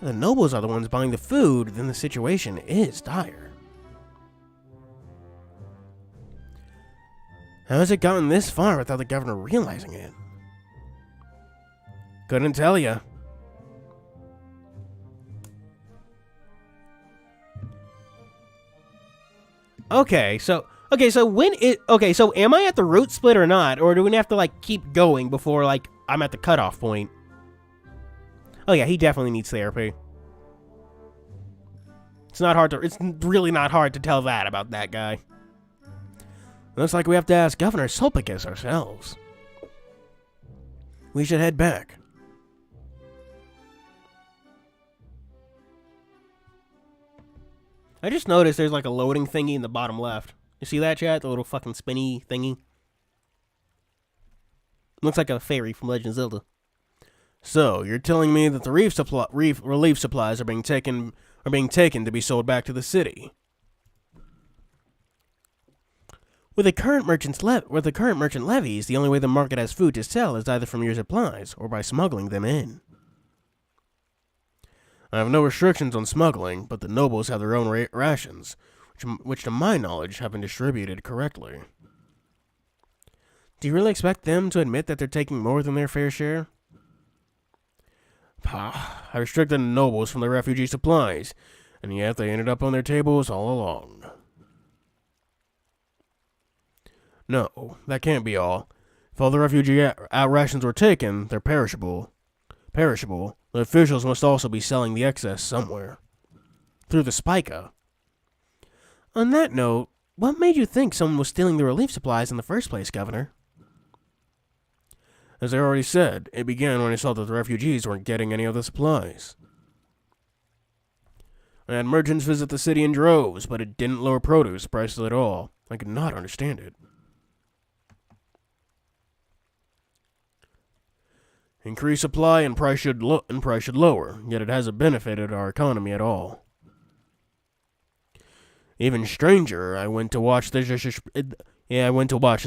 If the nobles are the ones buying the food, then the situation is dire. How has it gotten this far without the governor realizing it? Couldn't tell ya. Okay, so am I at the root split or not? Or do we have to, like, keep going before, like, I'm at the cutoff point? Oh yeah, he definitely needs therapy. It's really not hard to tell that about that guy. Looks like we have to ask Governor Sulpicus ourselves. We should head back. I just noticed there's like a loading thingy in the bottom left. You see that, chat? The little fucking spinny thingy? Looks like a fairy from Legend of Zelda. So, you're telling me that the relief supplies are being taken to be sold back to the city? With the current merchant levies, the only way the market has food to sell is either from your supplies or by smuggling them in. I have no restrictions on smuggling, but the nobles have their own rations, which to my knowledge have been distributed correctly. Do you really expect them to admit that they're taking more than their fair share? I restricted the nobles from their refugee supplies, and yet they ended up on their tables all along. No, that can't be all. If all the refugee rations were taken, they're perishable. The officials must also be selling the excess somewhere. Through the Spica. On that note, what made you think someone was stealing the relief supplies in the first place, Governor? As I already said, it began when I saw that the refugees weren't getting any of the supplies. I had merchants visit the city in droves, but it didn't lower produce prices at all. I could not understand it. Increased supply and price should lower, yet it hasn't benefited our economy at all. Even stranger, I went to watch the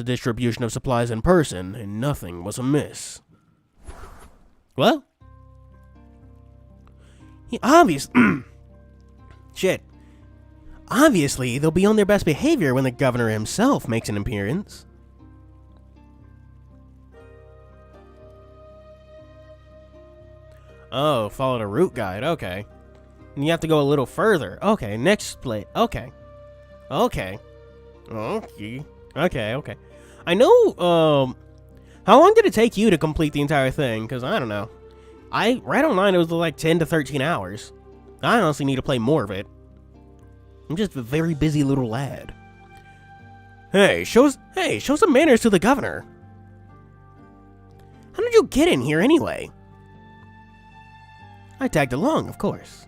distribution of supplies in person, and nothing was amiss. Well, shit. Obviously, they'll be on their best behavior when the governor himself makes an appearance. Oh, follow the route guide. Okay. And you have to go a little further. Okay, next split. Okay. Okay. Okay. Okay. I know, how long did it take you to complete the entire thing? Because I don't know. I read online it was like 10 to 13 hours. I honestly need to play more of it. I'm just a very busy little lad. Hey, show some manners to the governor. How did you get in here anyway? I tagged along, of course.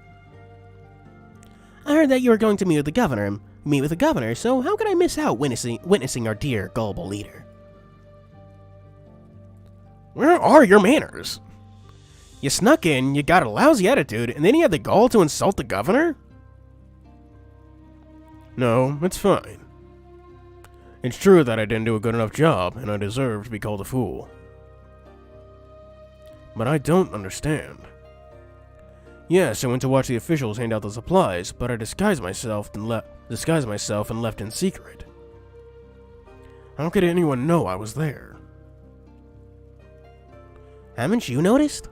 I heard that you were going to meet with the governor, so how could I miss out witnessing our dear, gullible leader? Where are your manners? You snuck in, you got a lousy attitude, and then you had the gall to insult the governor? No, it's fine. It's true that I didn't do a good enough job, and I deserve to be called a fool. But I don't understand. Yes, I went to watch the officials hand out the supplies, but I disguised myself and left in secret. How could anyone know I was there? Haven't you noticed?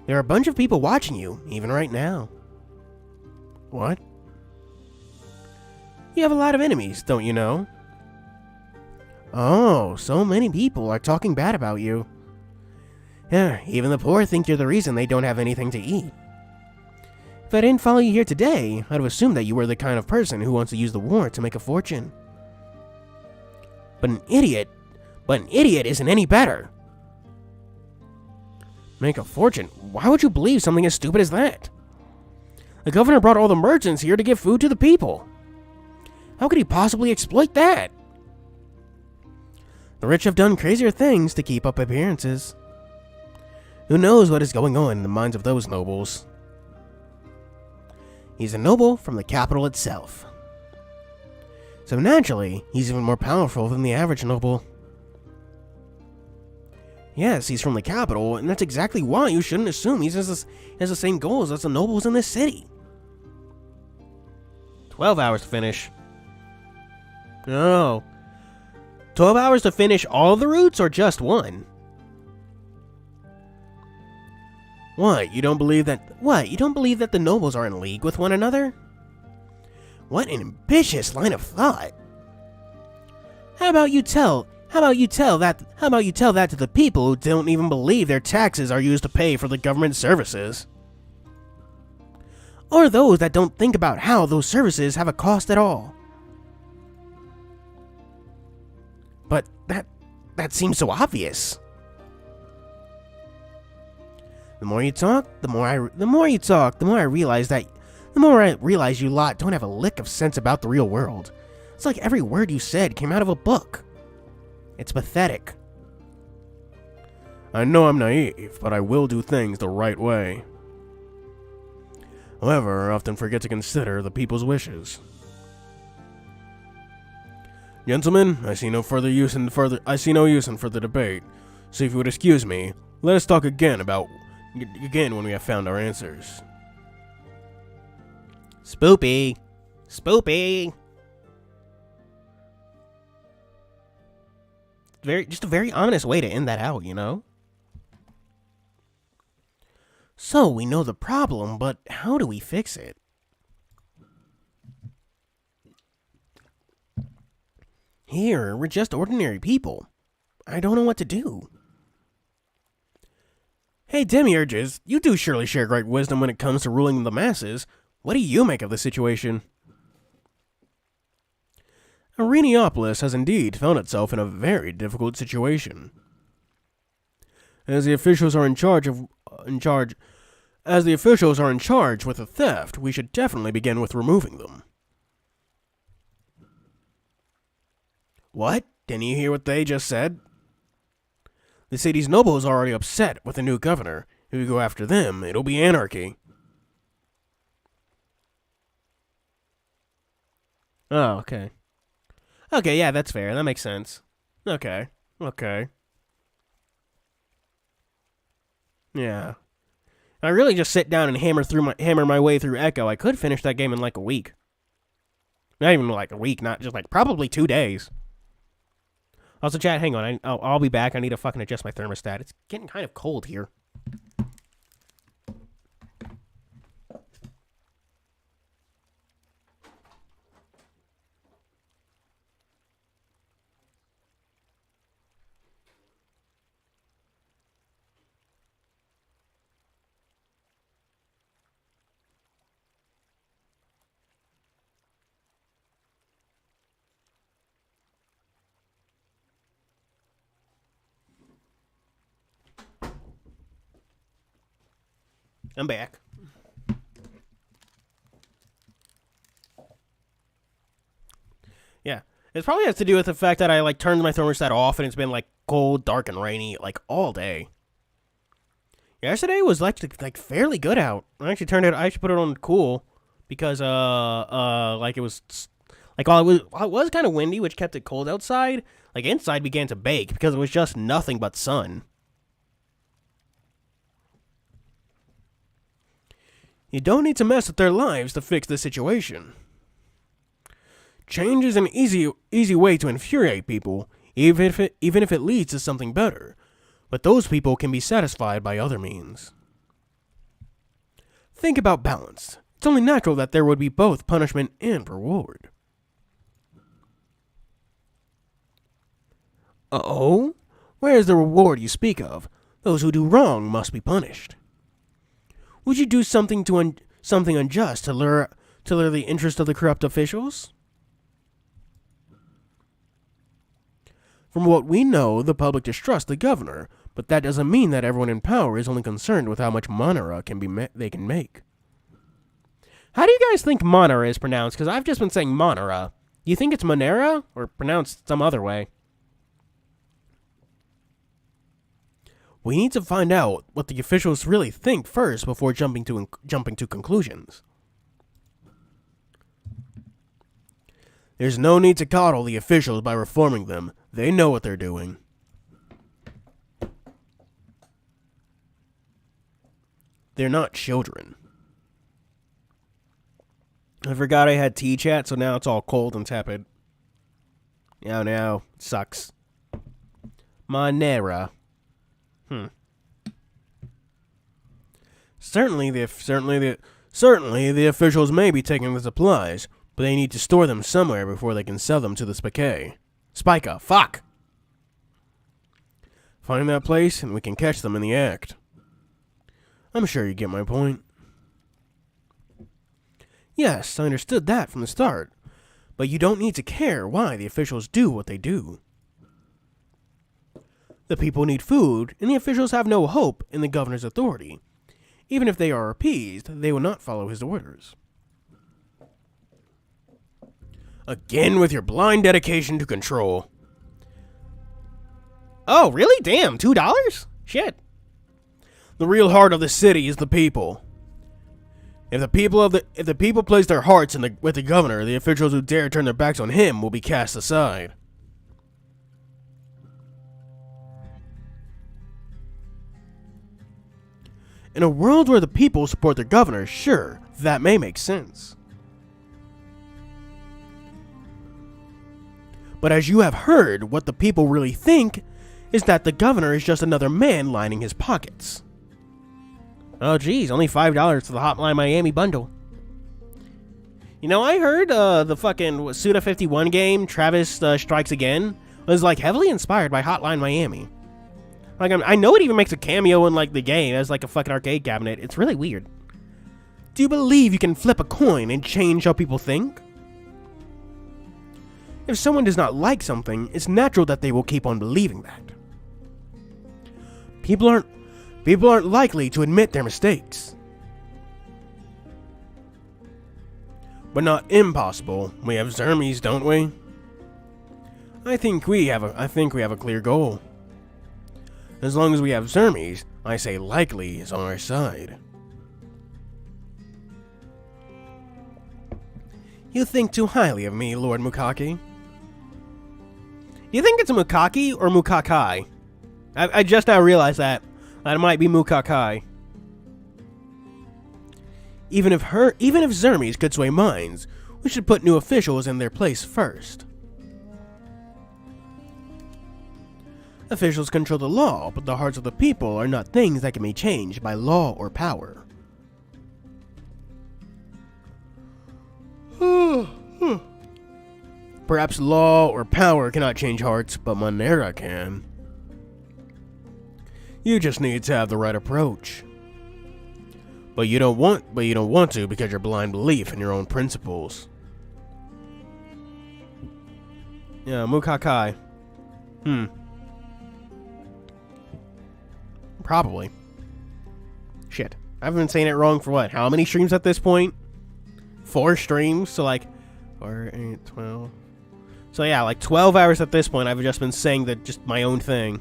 There are a bunch of people watching you, even right now. What? You have a lot of enemies, don't you know? Oh, so many people are talking bad about you. Yeah, even the poor think you're the reason they don't have anything to eat. If I didn't follow you here today, I'd have assumed that you were the kind of person who wants to use the war to make a fortune. But an idiot isn't any better. Make a fortune? Why would you believe something as stupid as that? The governor brought all the merchants here to give food to the people. How could he possibly exploit that? The rich have done crazier things to keep up appearances. Who knows what is going on in the minds of those nobles? He's a noble from the capital itself. So naturally, he's even more powerful than the average noble. Yes, he's from the capital, and that's exactly why you shouldn't assume he has the same goals as the nobles in this city. 12 hours to finish. Oh. 12 hours to finish all the routes or just one? What, you don't believe that the nobles are in league with one another? What an ambitious line of thought. How about you tell that to the people who don't even believe their taxes are used to pay for the government services? Or those that don't think about how those services have a cost at all? But that seems so obvious. The more you talk, the more I realize you lot don't have a lick of sense about the real world. It's like every word you said came out of a book. It's pathetic. I know I'm naive, but I will do things the right way. However, I often forget to consider the people's wishes. Gentlemen, I see no use in further debate. So if you would excuse me, let us talk again when we have found our answers. Spoopy. Spoopy. Just a very ominous way to end that out, you know? So, we know the problem, but how do we fix it? Here, we're just ordinary people. I don't know what to do. Hey, demiurges, you do surely share great wisdom when it comes to ruling the masses. What do you make of the situation? Areniopolis has indeed found itself in a very difficult situation. As the officials are in charge with the theft, we should definitely begin with removing them. What? Didn't you hear what they just said? The city's nobles are already upset with the new governor. If we go after them, it'll be anarchy. Oh, okay. Okay, yeah, that's fair. That makes sense. Okay. Yeah. I really just sit down and hammer my way through Echo. I could finish that game in like a week. Not even like a week, not just like probably 2 days. Also, chat, hang on. I'll be back. I need to fucking adjust my thermostat. It's getting kind of cold here. I'm back. Yeah. It probably has to do with the fact that I like turned my thermostat off and it's been like cold, dark, and rainy like all day. Yesterday was like fairly good out. I actually put it on cool because like it was like while it was kind of windy, which kept it cold outside. Like inside began to bake because it was just nothing but sun. You don't need to mess with their lives to fix the situation. Change is an easy way to infuriate people, even if it leads to something better. But those people can be satisfied by other means. Think about balance. It's only natural that there would be both punishment and reward. Oh? Where is the reward you speak of? Those who do wrong must be punished. Would you do something something unjust to lure the interest of the corrupt officials? From what we know, the public distrusts the governor, but that doesn't mean that everyone in power is only concerned with how much monera they can make. How do you guys think monera is pronounced? Because I've just been saying monera. Do you think it's monera or pronounced some other way? We need to find out what the officials really think first before jumping to conclusions. There's no need to coddle the officials by reforming them. They know what they're doing. They're not children. I forgot I had tea chat, so now it's all cold and tepid. Now, sucks. Monera. Certainly the officials may be taking the supplies, but they need to store them somewhere before they can sell them to the Spica. Fuck! Find that place and we can catch them in the act. I'm sure you get my point. Yes, I understood that from the start, but you don't need to care why the officials do what they do. The people need food, and the officials have no hope in the governor's authority. Even if they are appeased, they will not follow his orders. Again with your blind dedication to control. Oh, really? Damn, $2? Shit. The real heart of the city is the people. If the people place their hearts with the governor, the officials who dare turn their backs on him will be cast aside. In a world where the people support their governor, sure, that may make sense. But as you have heard, what the people really think is that the governor is just another man lining his pockets. Oh, geez, only $5 for the Hotline Miami bundle. You know, I heard the fucking Suda 51 game, Travis Strikes Again, was like heavily inspired by Hotline Miami. Like, I know it even makes a cameo in like the game as like a fucking arcade cabinet. It's really weird. Do you believe you can flip a coin and change how people think? If someone does not like something, it's natural that they will keep on believing that. People aren't likely to admit their mistakes. But not impossible. We have Zermies, don't we? I think we have a clear goal. As long as we have Zermies, I say likely is on our side. You think too highly of me, Lord Mukaki. Do you think it's Mukaki or Mukakai? I just now realized that. That might be Mukakai. Even if Zermies could sway minds, we should put new officials in their place first. Officials control the law, but the hearts of the people are not things that can be changed by law or power. Perhaps law or power cannot change hearts, but Monera can. You just need to have the right approach. But you don't want to because your blind belief in your own principles. Yeah, Mukakai. Probably. Shit. I've been saying it wrong for what? How many streams at this point? 4 streams? So like 4, 8, 12. So yeah, like 12 hours at this point. I've just been saying just my own thing.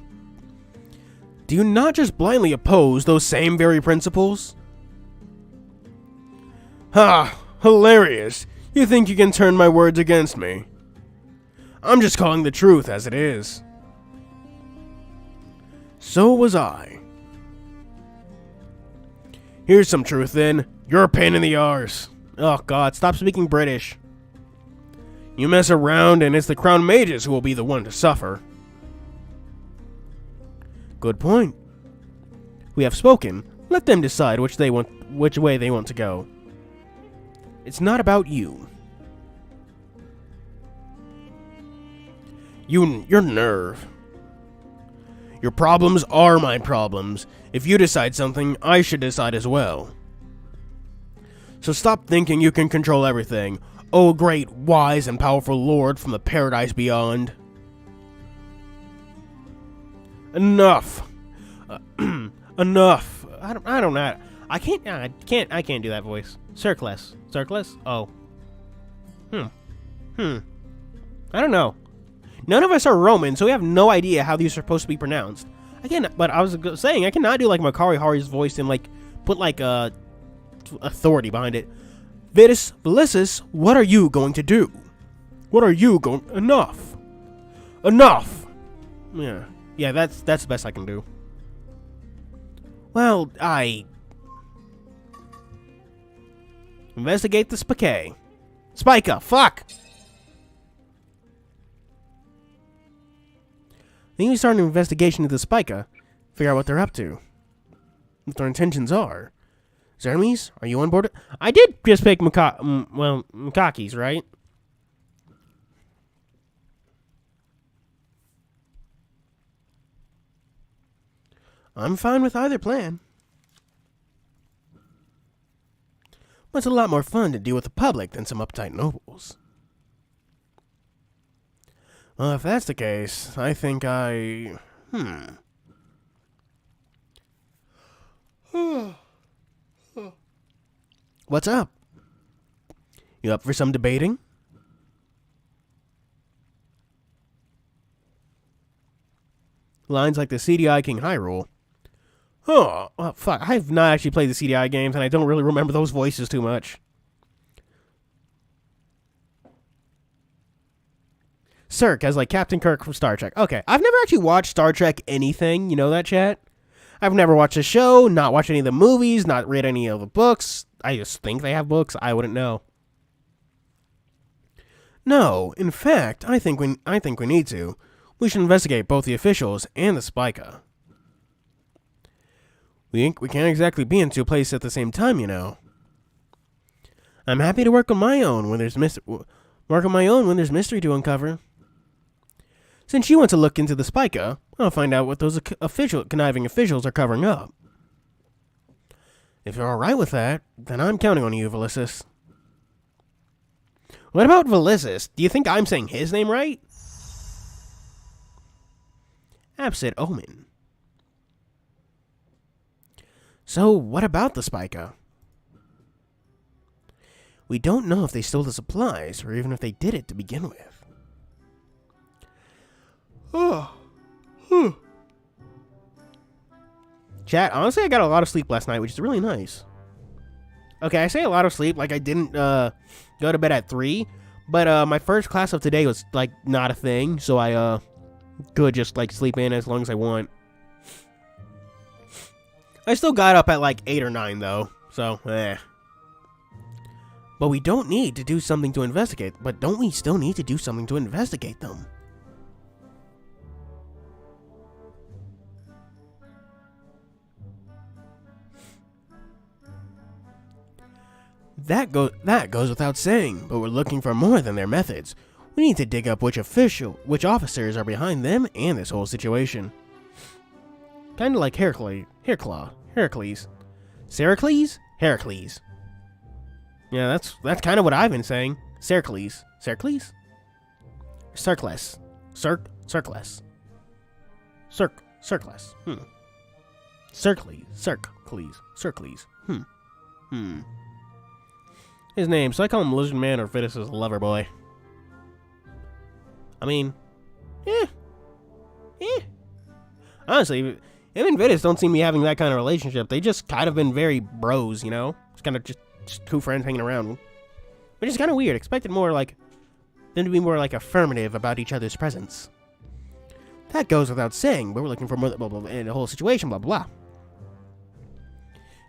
Do you not just blindly oppose those same very principles? Ha! Hilarious. You think you can turn my words against me? I'm just calling the truth as it is. So was I. Here's some truth then. You're a pain in the arse. Oh god, stop speaking British. You mess around and it's the crown mages who will be the one to suffer. Good point. We have spoken. Let them decide which way they want to go. It's not about you. Your nerve. Your problems are my problems. If you decide something, I should decide as well. So stop thinking you can control everything. Oh, great, wise and powerful lord from the paradise beyond. Enough. Enough. I don't know. I can't do that voice. Circless. Oh. I don't know. None of us are Roman, so we have no idea how these are supposed to be pronounced. Again, but I was saying, I cannot do like Makari Hari's voice and like put like authority behind it. Vitus Velisis, what are you going to do? What are you going? Enough. Enough. Yeah, that's the best I can do. Well, investigate the Spike. Spica, fuck. I think we start an investigation into Spica, figure out what they're up to, what their intentions are. Zermes, are you on board? I did just pick Makakis, right? I'm fine with either plan. But it's a lot more fun to deal with the public than some uptight nobles. Well, if that's the case, I think What's up? You up for some debating? Lines like the CDI King Hyrule. Oh, well, fuck. I've not actually played the CDI games, and I don't really remember those voices too much. Cirque as like Captain Kirk from Star Trek. Okay, I've never actually watched Star Trek anything. You know that, chat? I've never watched the show, not watched any of the movies, not read any of the books. I just think they have books. I wouldn't know. No, in fact, I think we need to. We should investigate both the officials and the Spica. We can't exactly be in two places at the same time, you know. I'm happy to work on my own when there's mystery to uncover. Since you want to look into the Spica, I'll find out what those conniving officials are covering up. If you're alright with that, then I'm counting on you, Velisis. What about Velisis? Do you think I'm saying his name right? Absit Omen. So, what about the Spica? We don't know if they stole the supplies, or even if they did it to begin with. Chat, honestly, I got a lot of sleep last night, which is really nice. Okay, I say a lot of sleep, like I didn't go to bed at 3, but my first class of today was like not a thing, so I could just like sleep in as long as I want. I still got up at like 8 or 9 though, so But we don't need to do something to investigate, but don't we still need to do something to investigate them? That goes without saying, but we're looking for more than their methods. We need to dig up which officers are behind them and this whole situation. Kind of like Heracles. Heracles? Yeah, that's kind of what I've been saying. Cercles. Cercles? Circles. Circles. His name, so I call him Lizard Man or Vitus's lover boy. I mean, eh. Honestly, him and Vitus don't seem to be having that kind of relationship. They just kind of been very bros, you know? It's kind of just two friends hanging around. Which is kind of weird. Expected more like them to be more like affirmative about each other's presence. That goes without saying, but we're looking for more blah, blah, blah, in the whole situation, blah, blah, blah.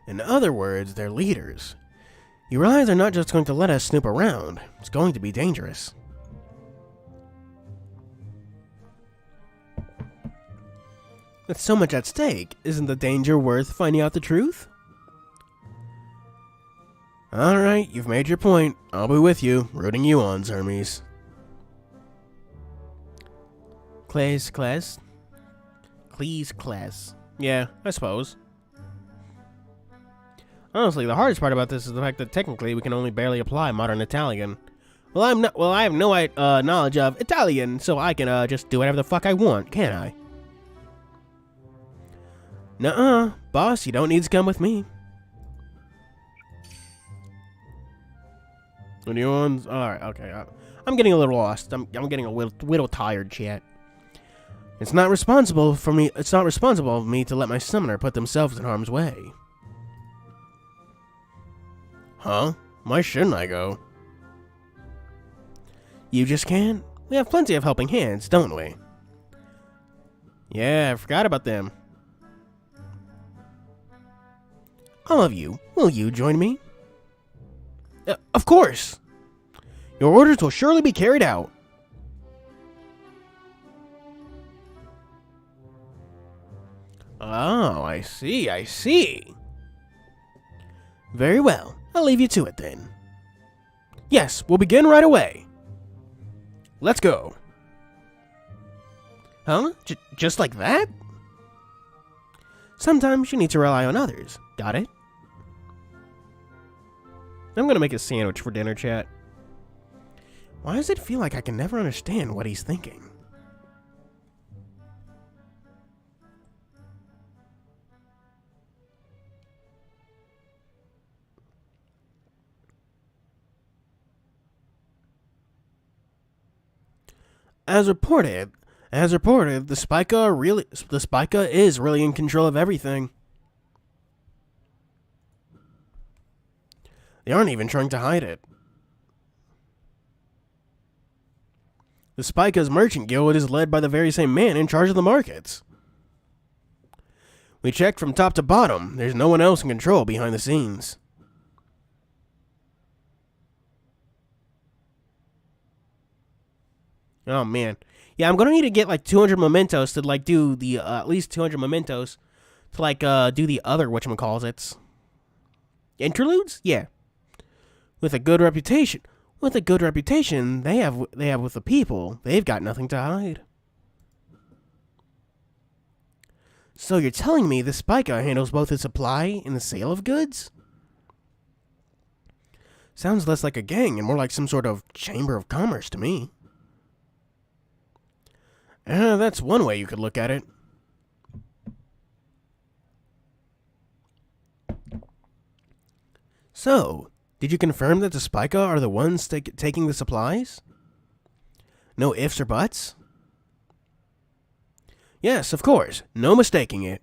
In other words, they're leaders. You realize they're not just going to let us snoop around. It's going to be dangerous. With so much at stake, isn't the danger worth finding out the truth? Alright, you've made your point. I'll be with you, rooting you on, Hermes. Class? Yeah, I suppose. Honestly, the hardest part about this is the fact that technically we can only barely apply modern Italian. Well, I have no knowledge of Italian, so I can just do whatever the fuck I want, can't I? Nuh-uh, boss, you don't need to come with me. What do you want? Alright, okay. I'm getting a little lost. I'm getting a little tired, chat. It's not responsible of me to let my summoner put themselves in harm's way. Huh? Why shouldn't I go? You just can't? We have plenty of helping hands, don't we? Yeah, I forgot about them. All of you, will you join me? Of course! Your orders will surely be carried out. Oh, I see. Very well, I'll leave you to it then. Yes, we'll begin right away. Let's go. Huh? Just like that? Sometimes you need to rely on others. Got it? I'm gonna make a sandwich for dinner, chat. Why does it feel like I can never understand what he's thinking? As reported, the Spica is really in control of everything. They aren't even trying to hide it. The Spica's merchant guild is led by the very same man in charge of the markets. We checked from top to bottom. There's no one else in control behind the scenes. Oh man, yeah, I'm gonna need to get like 200 mementos to like do the at least 200 mementos to like do the other whatchamacallits. Interludes? Yeah. With a good reputation they have with the people, they've got nothing to hide. So you're telling me the Spica handles both the supply and the sale of goods? Sounds less like a gang and more like some sort of chamber of commerce to me. That's one way you could look at it. So, did you confirm that the Spica are the ones taking the supplies? No ifs or buts? Yes, of course. No mistaking it.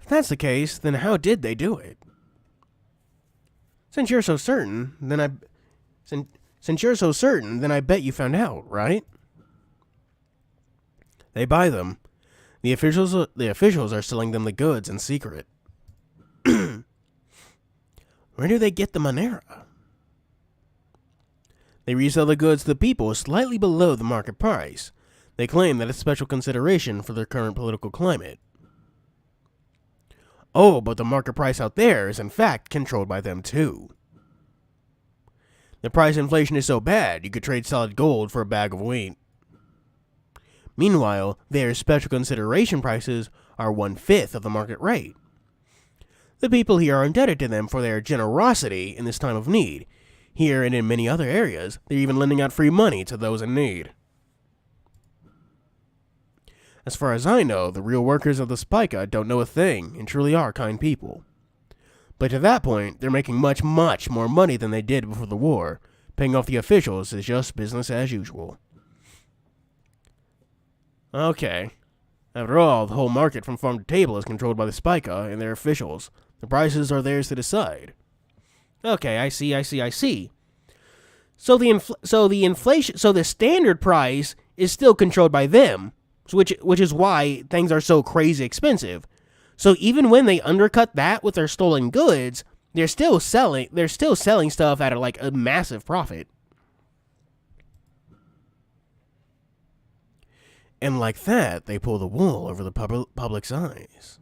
If that's the case, then how did they do it? Since you're so certain, then I bet you found out, right? They buy them. The officials are selling them the goods in secret. Where do they get the Monera? They resell the goods to the people slightly below the market price. They claim that it's special consideration for their current political climate. Oh, but the market price out there is in fact controlled by them too. The price inflation is so bad you could trade solid gold for a bag of wheat. Meanwhile, their special consideration prices are 1/5 of the market rate. The people here are indebted to them for their generosity in this time of need. Here and in many other areas, they're even lending out free money to those in need. As far as I know, the real workers of the Spica don't know a thing and truly are kind people. But to that point, they're making much, much more money than they did before the war. Paying off the officials is just business as usual. Okay. After all, the whole market from farm to table is controlled by the Spica and their officials. The prices are theirs to decide. Okay, I see. So the standard price is still controlled by them, which is why things are so crazy expensive. So even when they undercut that with their stolen goods, they're still selling stuff at a massive profit. And like that, they pull the wool over the public's eyes.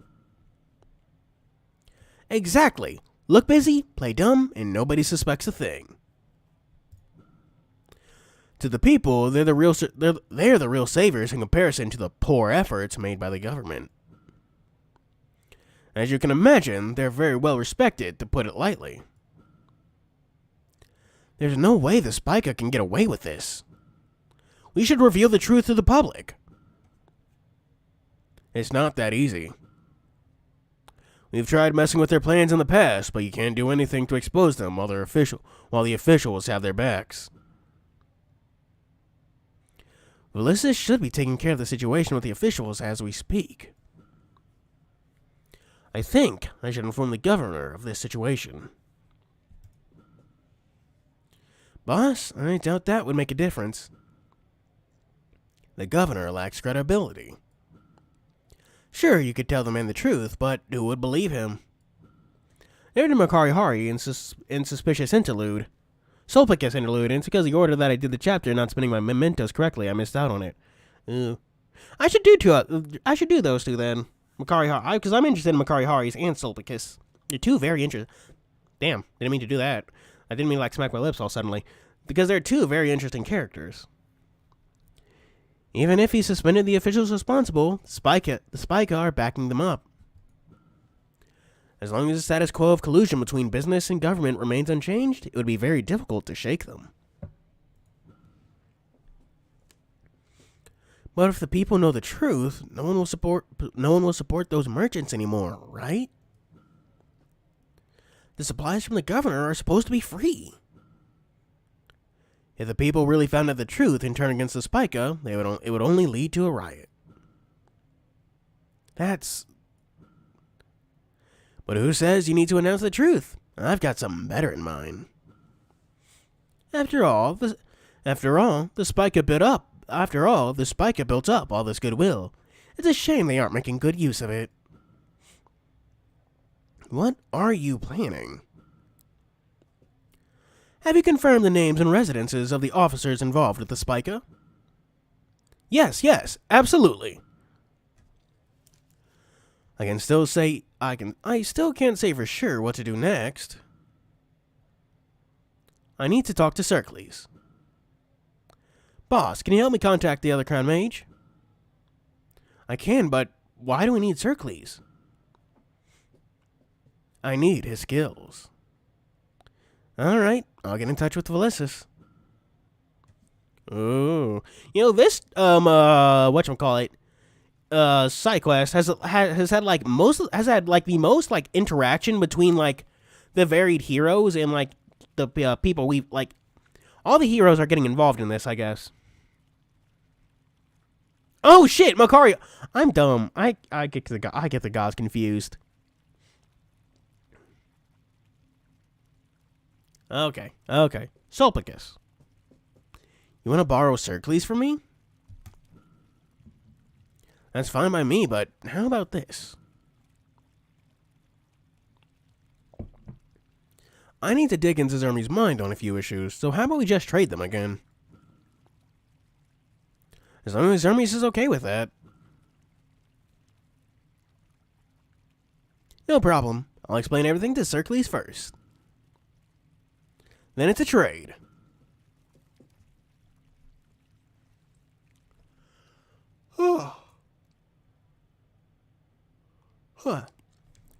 Exactly. Look busy, play dumb, and nobody suspects a thing. To the people, they're the real saviors in comparison to the poor efforts made by the government. As you can imagine, they're very well respected, to put it lightly. There's no way the Spica can get away with this. We should reveal the truth to the public. It's not that easy. We've tried messing with their plans in the past, but you can't do anything to expose them while the officials have their backs. Ulysses should be taking care of the situation with the officials as we speak. I think I should inform the governor of this situation. Boss, I doubt that would make a difference. The governor lacks credibility. Sure, you could tell the man the truth, but who would believe him? They're the Makari Hari in Suspicious Interlude. Sulpicus Interlude, and it's because of the order that I did the chapter not spinning my mementos correctly. I missed out on it. I should do those two then. Makari Hari, because I'm interested in Makari Haris and Sulpicus. They're two very interesting. Damn, didn't mean to do that. I didn't mean to smack my lips all suddenly. Because they're two very interesting characters. Even if he suspended the officials responsible, the Spica are backing them up. As long as the status quo of collusion between business and government remains unchanged, it would be very difficult to shake them. But if the people know the truth, no one will support those merchants anymore, right? The supplies from the governor are supposed to be free. If the people really found out the truth and turned against the Spica, it would only lead to a riot. But who says you need to announce the truth? I've got something better in mind. After all, the Spica built up all this goodwill. It's a shame they aren't making good use of it. What are you planning? Have you confirmed the names and residences of the officers involved with the Spica? Yes, absolutely. I still can't say for sure what to do next. I need to talk to Circles. Boss, can you help me contact the other Crown Mage? I can, but why do we need Circles? I need his skills. Alright, I'll get in touch with Ulysses. Ooh. This, whatchamacallit, side quest has had the most interaction between the varied heroes and the people we all the heroes are getting involved in this, I guess. Oh shit, Makari! I'm dumb. I get the gods confused. Okay. Sulpicus. You want to borrow Circles from me? That's fine by me, but how about this? I need to dig into Zermi's mind on a few issues, so how about we just trade them again? As long as Zermis is okay with that. No problem. I'll explain everything to Circles first. Then it's a trade.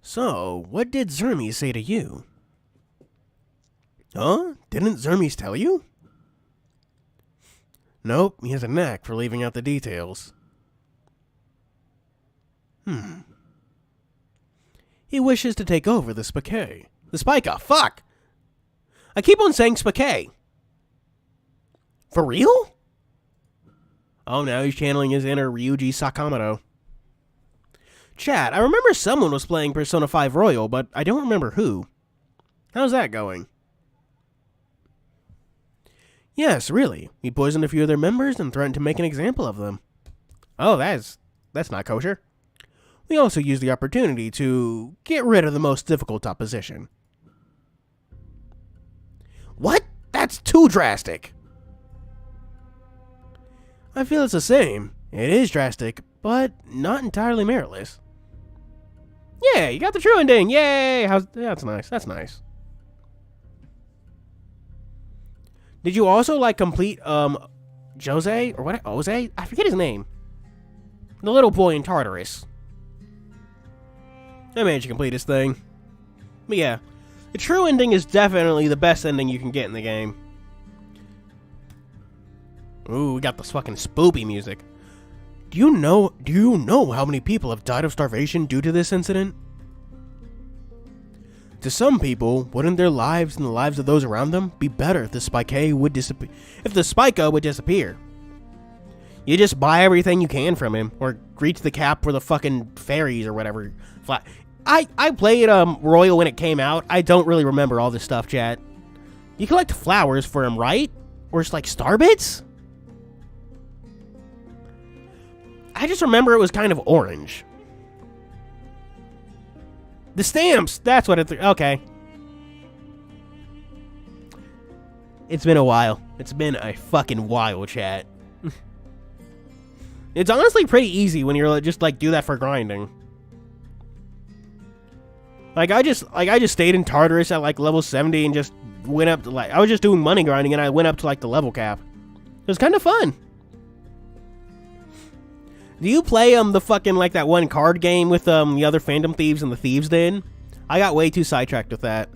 So, what did Zermes say to you? Huh? Didn't Zermes tell you? Nope, he has a knack for leaving out the details. He wishes to take over the Spike. The Spica, fuck! I keep on saying Spike. For real? Oh, now he's channeling his inner Ryuji Sakamoto. Chat, I remember someone was playing Persona 5 Royal, but I don't remember who. How's that going? Yes, really. We poisoned a few of their members and threatened to make an example of them. Oh, that's not kosher. We also used the opportunity to get rid of the most difficult opposition. What? That's too drastic. I feel it's the same. It is drastic, but not entirely meritless. Yeah, you got the true ending. Yay! That's nice. That's nice. Did you also complete Jose or what? Jose? I forget his name. The little boy in Tartarus. I managed to complete his thing. But yeah, the true ending is definitely the best ending you can get in the game. Ooh, we got this fucking spoopy music. Do you know how many people have died of starvation due to this incident? To some people, wouldn't their lives and the lives of those around them be better if the Spica would disappear? You just buy everything you can from him, or reach the cap for the fucking fairies or whatever. I played Royal when it came out. I don't really remember all this stuff, chat. You collect flowers for him, right? Or it's like star bits? I just remember it was kind of orange. The stamps! That's what it... Okay. It's been a while. It's been a fucking while, chat. It's honestly pretty easy when you're just do that for grinding. I just stayed in Tartarus at level 70 and just went up to I was just doing money grinding and I went up to the level cap. It was kind of fun. Do you play the fucking that one card game with the other Phantom Thieves and the Thieves Den? I got way too sidetracked with that.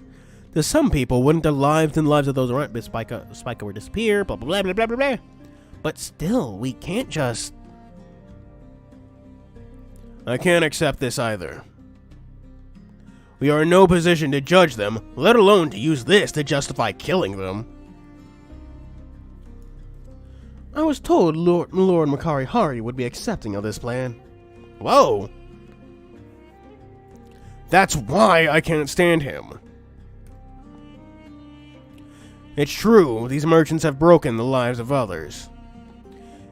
To some people, wouldn't their lives and lives of those around Spica would disappear, blah blah blah blah blah blah. But still, we can't just... I can't accept this either. We are in no position to judge them, let alone to use this to justify killing them. I was told Lord Makari Hari would be accepting of this plan. Whoa! That's why I can't stand him. It's true, these merchants have broken the lives of others.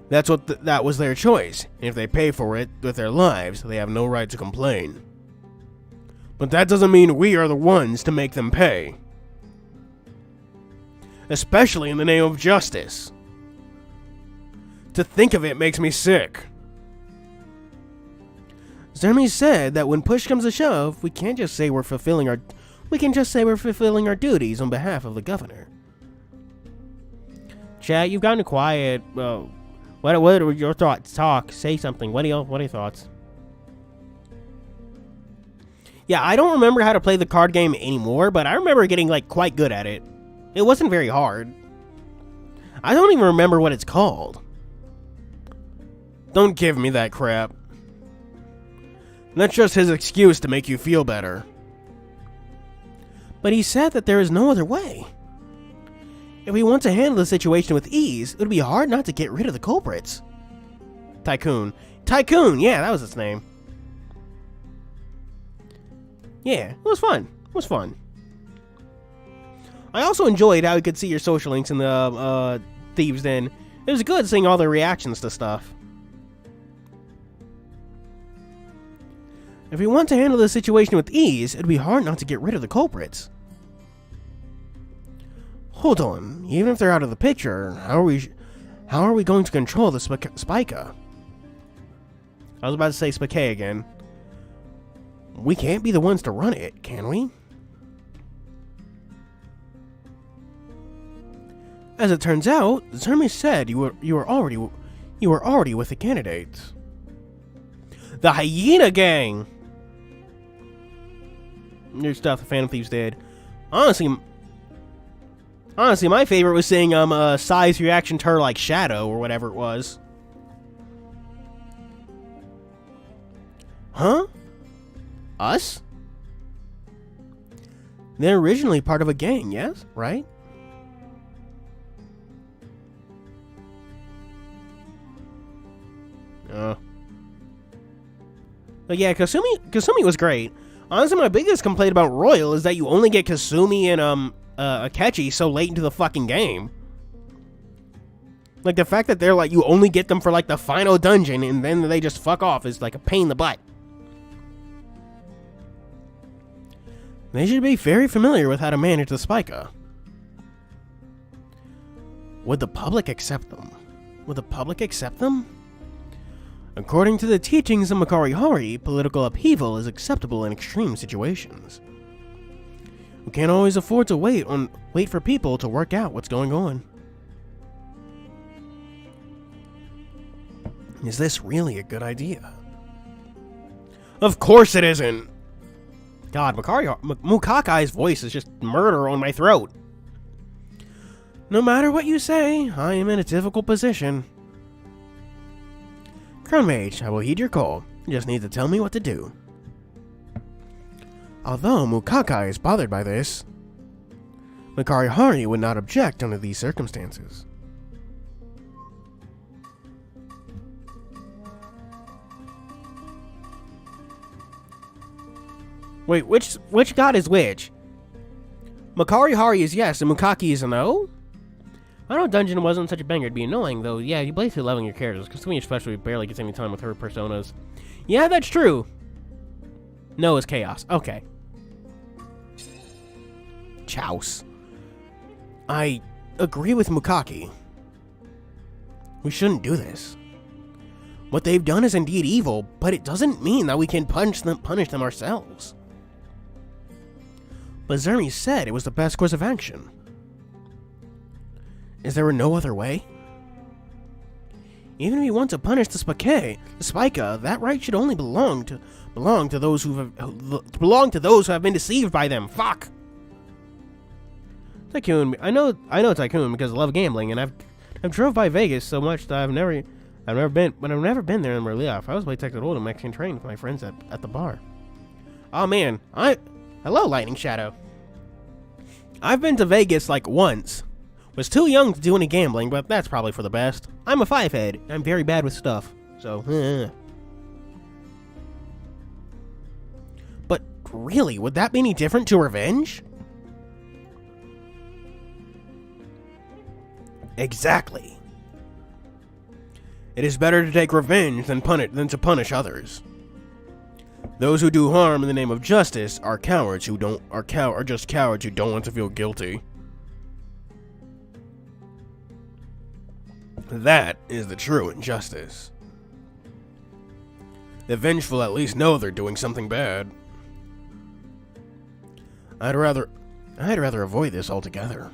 That was their choice, and if they pay for it with their lives, they have no right to complain. But that doesn't mean we are the ones to make them pay. Especially in the name of justice. To think of it makes me sick. Zermi said that when push comes to shove, we can't just say we're fulfilling our duties on behalf of the governor. Chat, you've gotten quiet. What are your thoughts? Talk. Say something. What are your thoughts? Yeah, I don't remember how to play the card game anymore, but I remember getting quite good at it. It wasn't very hard. I don't even remember what it's called. Don't give me that crap. That's just his excuse to make you feel better. But he said that there is no other way. If we want to handle the situation with ease, it would be hard not to get rid of the culprits. Tycoon, yeah, that was its name. Yeah, it was fun. I also enjoyed how you could see your social links in the Thieves Den. It was good seeing all their reactions to stuff. If we want to handle the situation with ease, it'd be hard not to get rid of the culprits. Hold on, even if they're out of the picture, how are we going to control the Spica? I was about to say Spike again. We can't be the ones to run it, can we? As it turns out, Zermi said you were already with the candidates. The Hyena Gang! New stuff the Phantom Thieves did. Honestly, my favorite was seeing Sai's reaction to her Shadow or whatever it was. Huh? Us? They're originally part of a gang, yes? Right? But yeah, Kasumi was great. Honestly, my biggest complaint about Royal is that you only get Kasumi and Akechi so late into the fucking game. Like, the fact that they're like, you only get them for like the final dungeon and then they just fuck off is like a pain in the butt. They should be very familiar with how to manage the Spica. Would the public accept them? Would the public accept them? According to the teachings of Makari Hari, political upheaval is acceptable in extreme situations. We can't always afford to wait for people to work out what's going on. Is this really a good idea? Of course it isn't. God, Mukakai's voice is just murder on my throat. No matter what you say, I am in a difficult position. Crown Mage, I will heed your call. You just need to tell me what to do. Although Mukakai is bothered by this, Makari Hari would not object under these circumstances. Wait, which god is which? Makari Hari is yes, and Mukaki is a no? I know Dungeon wasn't such a banger, it'd be annoying, though. Yeah, you basically leveling your characters, because Kasumi especially barely gets any time with her personas. Yeah, that's true. No is Chaos. Okay. Chouse. I agree with Mukaki. We shouldn't do this. What they've done is indeed evil, but it doesn't mean that we can punish them ourselves. But Zermi said it was the best course of action. Is there no other way? Even if you want to punish the Spica, that right should only belong to those who have been deceived by them. Fuck. Tycoon, I know Tycoon because I love gambling, and I've drove by Vegas so much that I've never been there in real life. I was way Texas Hold'em Mexican train with my friends at the bar. Oh man, hello Lightning Shadow. I've been to Vegas like once. Was too young to do any gambling, but that's probably for the best. I'm a 5-head. I'm very bad with stuff, so. But really, would that be any different to revenge? Exactly. It is better to take revenge than to punish others. Those who do harm in the name of justice are cowards who are just cowards who don't want to feel guilty. That is the true injustice. The vengeful at least know they're doing something bad. I'd rather avoid this altogether.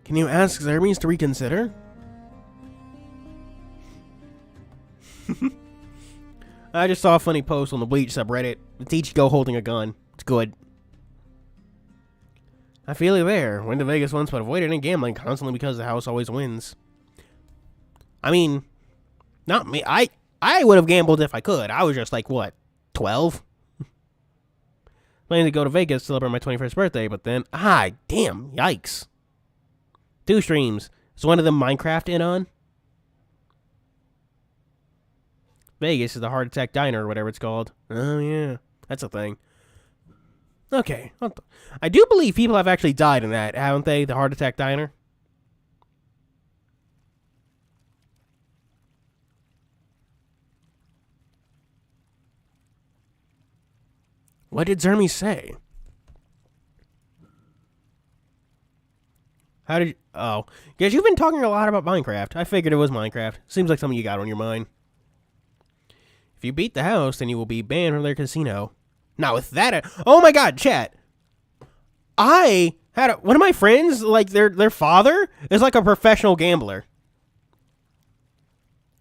Can you ask Xermes to reconsider? I just saw a funny post on the Bleach subreddit. It's Ichigo holding a gun. It's good. I feel you there. Went to Vegas once, but avoided any gambling constantly because the house always wins. I mean, not me. I would have gambled if I could. I was just like, what, 12? Planning to go to Vegas to celebrate my 21st birthday, but then, damn, yikes. 2 streams. Is one of them Minecraft in on? Vegas is the Heart Attack Diner or whatever it's called. Oh, yeah. That's a thing. Okay. I do believe people have actually died in that, haven't they? The Heart Attack Diner. What did Zermi say? How did you... Oh. Guess you've been talking a lot about Minecraft. I figured it was Minecraft. Seems like something you got on your mind. If you beat the house, then you will be banned from their casino. Now with that... Oh my god, chat. I had one of my friends, like, their father is like a professional gambler.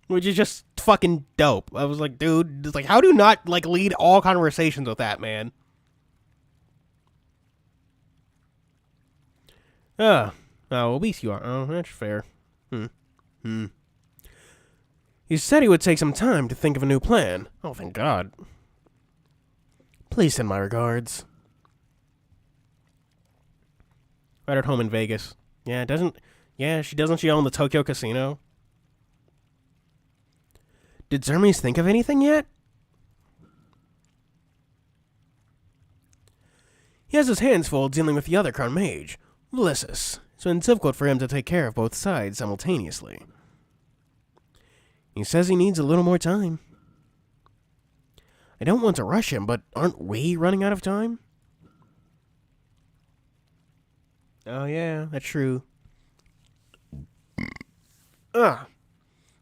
Which is just fucking dope. I was like, dude, it's like, how do you not, like, lead all conversations with that, man? Oh, obese you are. Oh, that's fair. He said he would take some time to think of a new plan. Oh, thank God. Please send my regards. Right at home in Vegas. Yeah, doesn't she own the Tokyo Casino? Did Zermes think of anything yet? He has his hands full dealing with the other crown mage, Ulysses, so it's difficult for him to take care of both sides simultaneously. He says he needs a little more time. I don't want to rush him, but aren't we running out of time? Oh yeah, that's true. I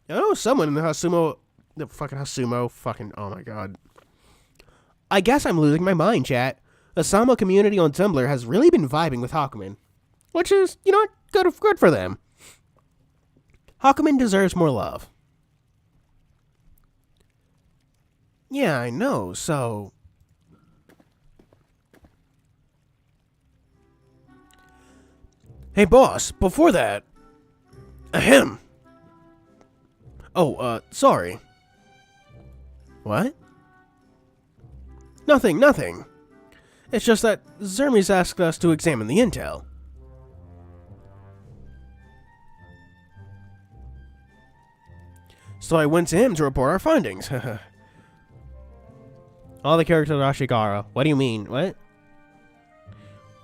know someone in the Hasumo... The fucking Hasumo... Fucking... Oh my God. I guess I'm losing my mind, chat. The Sama community on Tumblr has really been vibing with Hakumen. Which is, you know what, good for them. Hakumen deserves more love. Yeah, I know, so... Hey, boss, before that... Ahem. Oh, sorry. What? Nothing. It's just that Zermes asked us to examine the intel. So I went to him to report our findings. All the characters are Ashigara. What do you mean? What?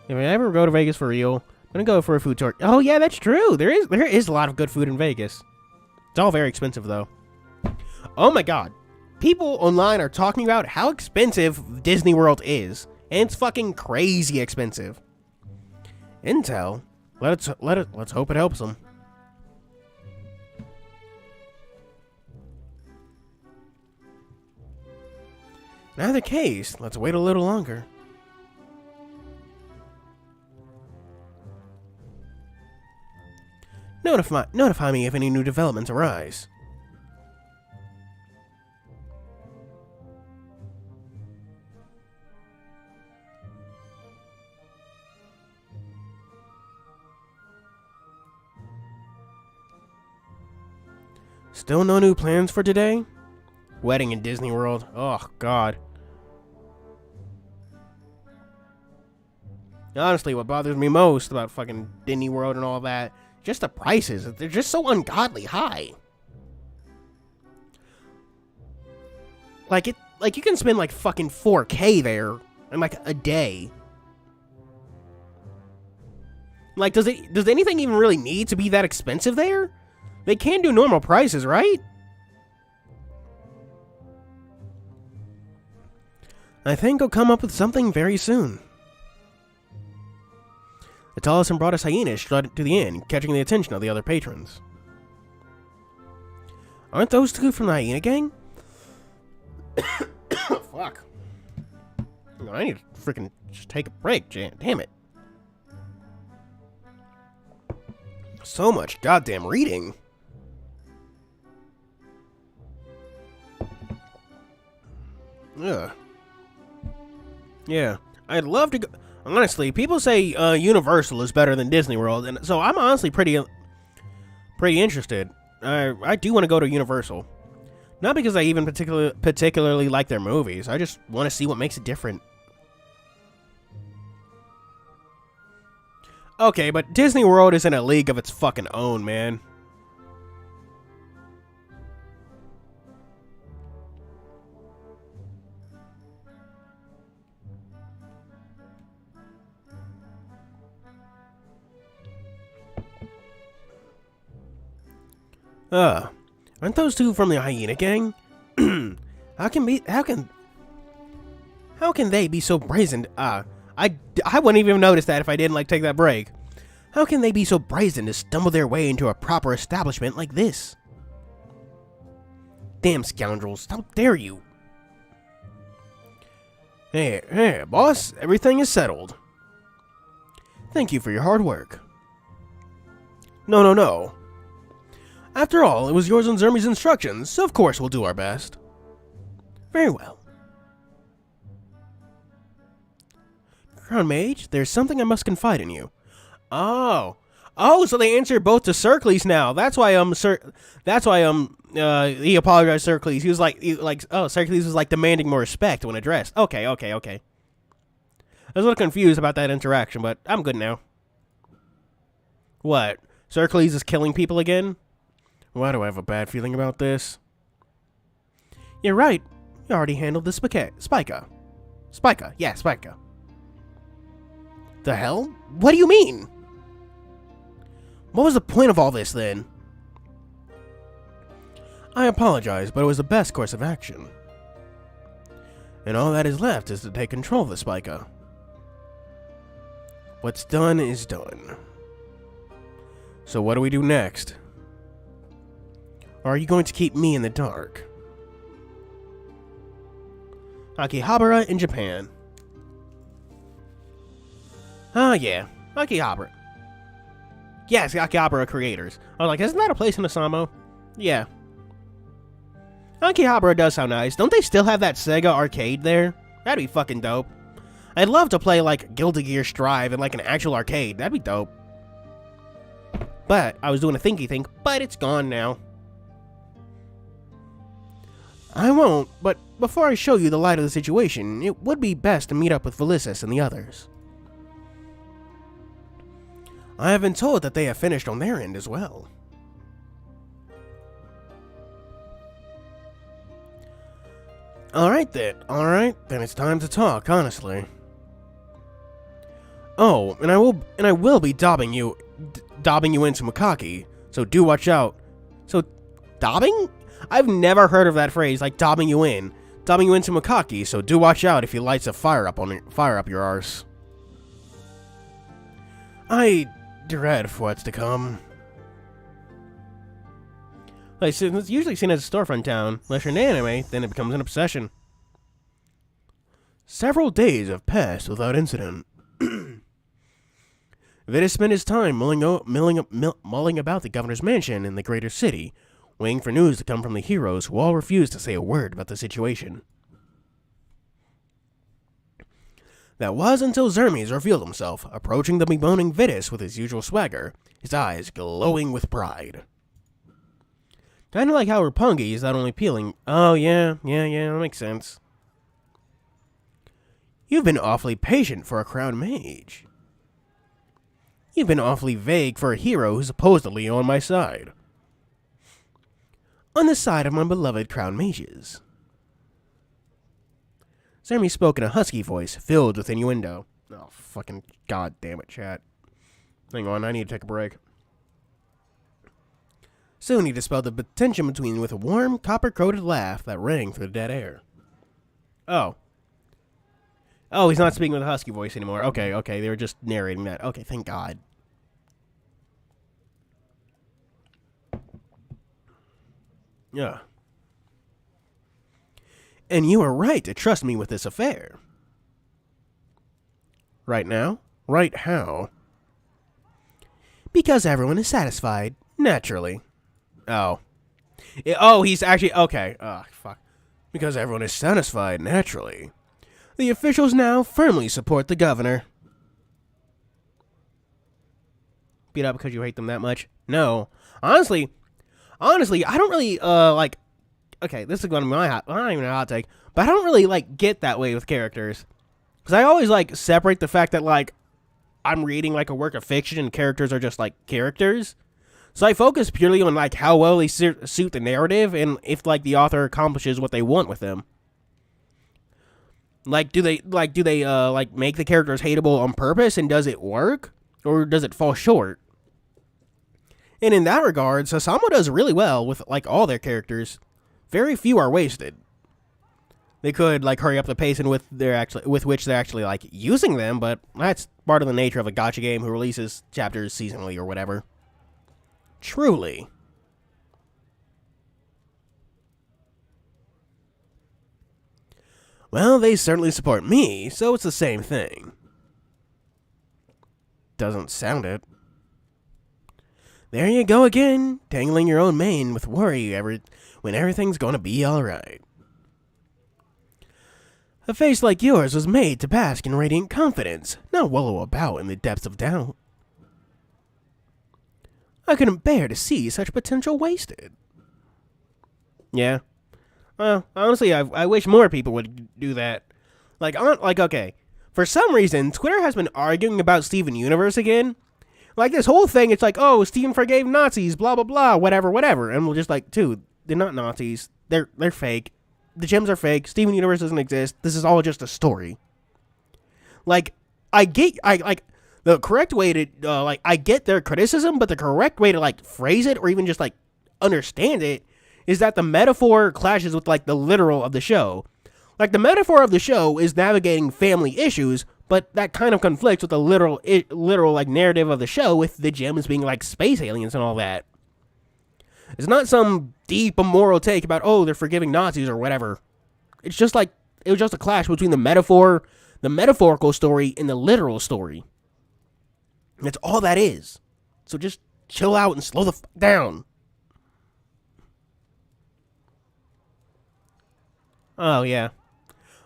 If I ever go to Vegas for real, I'm gonna go for a food tour. Oh yeah, that's true. There is a lot of good food in Vegas. It's all very expensive though. Oh my God. People online are talking about how expensive Disney World is. And it's fucking crazy expensive. Intel? Let's hope it helps them. In either case, let's wait a little longer. Notify me if any new developments arise. Still no new plans for today? Wedding in Disney World. Oh, God. Honestly, what bothers me most about fucking Disney World and all that, just the prices. They're just so ungodly high. Like you can spend like fucking 4K there in like a day. Like, does anything even really need to be that expensive there? They can do normal prices, right? I think I'll come up with something very soon. The tallest and broadest hyena strutted to the inn, catching the attention of the other patrons. Aren't those two from the hyena gang? Fuck. I need to freaking just take a break, Jan. Damn it. So much goddamn reading. Ugh. Yeah, I'd love to go. Honestly, people say Universal is better than Disney World, and so I'm honestly pretty interested. I do want to go to Universal. Not because I even particularly like their movies. I just want to see what makes it different. Okay, but Disney World is in a league of its fucking own, man. Aren't those two from the hyena gang? How can they be so brazen? I wouldn't even notice that if I didn't like take that break. How can they be so brazen to stumble their way into a proper establishment like this? Damn scoundrels, how dare you? Hey, boss, everything is settled. Thank you for your hard work. No. After all, it was yours and Zermi's instructions, so of course we'll do our best. Very well. Crown Mage, there's something I must confide in you. Oh, Oh, so they answer both to Circles now. That's why he apologized to Circles. He was oh, Circles was like demanding more respect when addressed. Okay. I was a little confused about that interaction, but I'm good now. What? Circles is killing people again? Why do I have a bad feeling about this? You're right. You already handled the Spica. Yeah, Spica. The hell? What do you mean? What was the point of all this, then? I apologize, but it was the best course of action. And all that is left is to take control of the Spica. What's done is done. So what do we do next? Or are you going to keep me in the dark? Akihabara in Japan. Yeah. Akihabara. Yes, Akihabara creators. I was like, isn't that a place in Osamo? Yeah. Akihabara does sound nice. Don't they still have that Sega arcade there? That'd be fucking dope. I'd love to play, like, Guilty Gear Strive in, like, an actual arcade. That'd be dope. But I was doing a thinky think, but it's gone now. I won't, but before I show you the light of the situation, it would be best to meet up with Felicis and the others. I have been told that they have finished on their end as well. Alright then, it's time to talk, honestly. Oh, and I will be dobbing you into Makaki, so do watch out. So, dobbing? I've never heard of that phrase, like dobbing you into Makaki, so do watch out if he lights a fire up your arse. I dread for what's to come. Like, it's usually seen as a storefront town. Unless you're an anime, then it becomes an obsession. Several days have passed without incident. Vidus spent his time mulling about the governor's mansion in the greater city, waiting for news to come from the heroes who all refused to say a word about the situation. That was until Xermes revealed himself, approaching the bemoaning Vidus with his usual swagger, his eyes glowing with pride. Kinda like how Roppongi is not only appealing. Oh, yeah, that makes sense. You've been awfully patient for a crown mage. You've been awfully vague for a hero who's supposedly on my side. On the side of my beloved crown mages. Xermes spoke in a husky voice, filled with innuendo. Oh, fucking goddamn it, chat. Hang on, I need to take a break. Soon he dispelled the tension between with a warm, copper-coated laugh that rang through the dead air. Oh, he's not speaking with a husky voice anymore. Okay, they were just narrating that. Okay, thank God. Yeah. And you are right to trust me with this affair. Right now? Right how? Because everyone is satisfied, naturally. Oh, he's actually... Okay. Oh, fuck. Because everyone is satisfied, naturally. The officials now firmly support the governor. Beat up because you hate them that much? No. Honestly, I don't really, like... Okay, this is going to be my not even a hot take, but I don't really, like, get that way with characters. Because I always, like, separate the fact that, like, I'm reading, like, a work of fiction and characters are just, like, characters. So I focus purely on, like, how well they suit the narrative and if, like, the author accomplishes what they want with them. Like, do they make the characters hateable on purpose and does it work? Or does it fall short? And in that regard, Sasamo does really well with, like, all their characters. Very few are wasted. They could, like, hurry up the pace and with which they're actually, like, using them, but that's part of the nature of a gacha game who releases chapters seasonally or whatever. Truly. Well, they certainly support me, so it's the same thing. Doesn't sound it. There you go again, tangling your own mane with worry when everything's gonna be alright. A face like yours was made to bask in radiant confidence, not wallow about in the depths of doubt. I couldn't bear to see such potential wasted. Yeah. Well, honestly, I wish more people would do that. Okay. For some reason, Twitter has been arguing about Steven Universe again. Like, this whole thing, it's like, oh, Steven forgave Nazis, blah, blah, blah, whatever, whatever. And we're just like, dude, they're not Nazis. They're fake. The gems are fake. Steven Universe doesn't exist. This is all just a story. Like, I get their criticism, but the correct way to, like, phrase it or even just, like, understand it is that the metaphor clashes with, like, the literal of the show. Like, the metaphor of the show is navigating family issues, but that kind of conflicts with the literal like, narrative of the show with the gems being, like, space aliens and all that. It's not some deep immoral take about, oh, they're forgiving Nazis or whatever. It's just like, it was just a clash between the metaphorical story, and the literal story. That's all that is. So just chill out and slow the fuck down. Oh, yeah.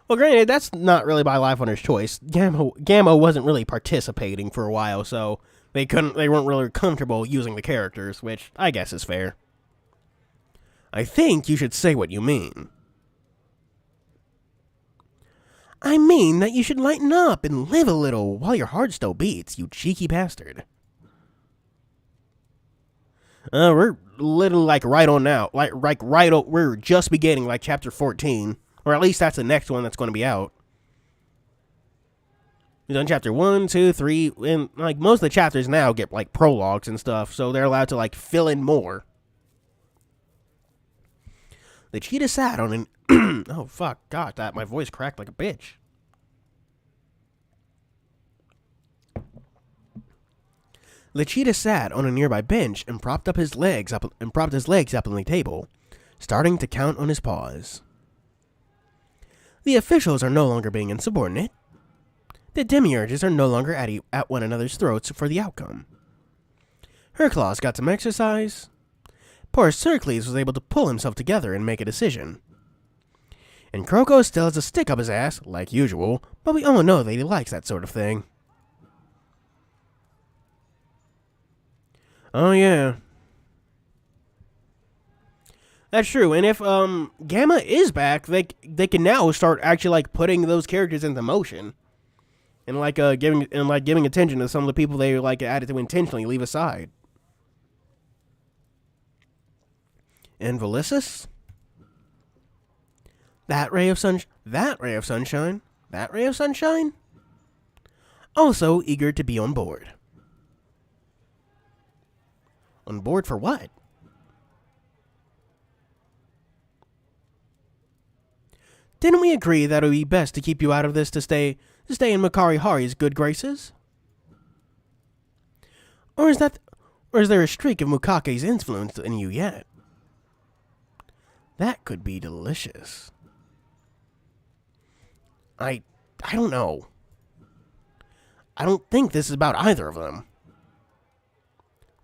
Well, granted, that's not really by Life Runner's choice. Gamma wasn't really participating for a while, so they weren't really comfortable using the characters, which I guess is fair. I think you should say what you mean. I mean that you should lighten up and live a little while your heart still beats, you cheeky bastard. We're literally, like, right on now. We're just beginning, like, chapter 14. Or at least that's the next one that's going to be out. We've done chapter 1, 2, 3, and, like, most of the chapters now get, like, prologues and stuff, so they're allowed to, like, fill in more. The cheetah sat on an... oh, fuck. God, my voice cracked like a bitch. The cheetah sat on a nearby bench and propped his legs up on the table, starting to count on his paws. The officials are no longer being insubordinate. The demiurges are no longer at one another's throats for the outcome. Herclaus got some exercise. Poor Circles was able to pull himself together and make a decision. And Kroko still has a stick up his ass, like usual, but we all know that he likes that sort of thing. Oh, yeah. That's true, and if Gamma is back, they can now start actually, like, putting those characters into motion, and giving attention to some of the people they, like, added to intentionally leave aside. And Velissus? That ray of sunshine? Also eager to be on board. On board for what? Didn't we agree that it would be best to keep you out of this to stay in Makari Hari's good graces? Or is there a streak of Mukake's influence in you yet? That could be delicious. I don't know. I don't think this is about either of them.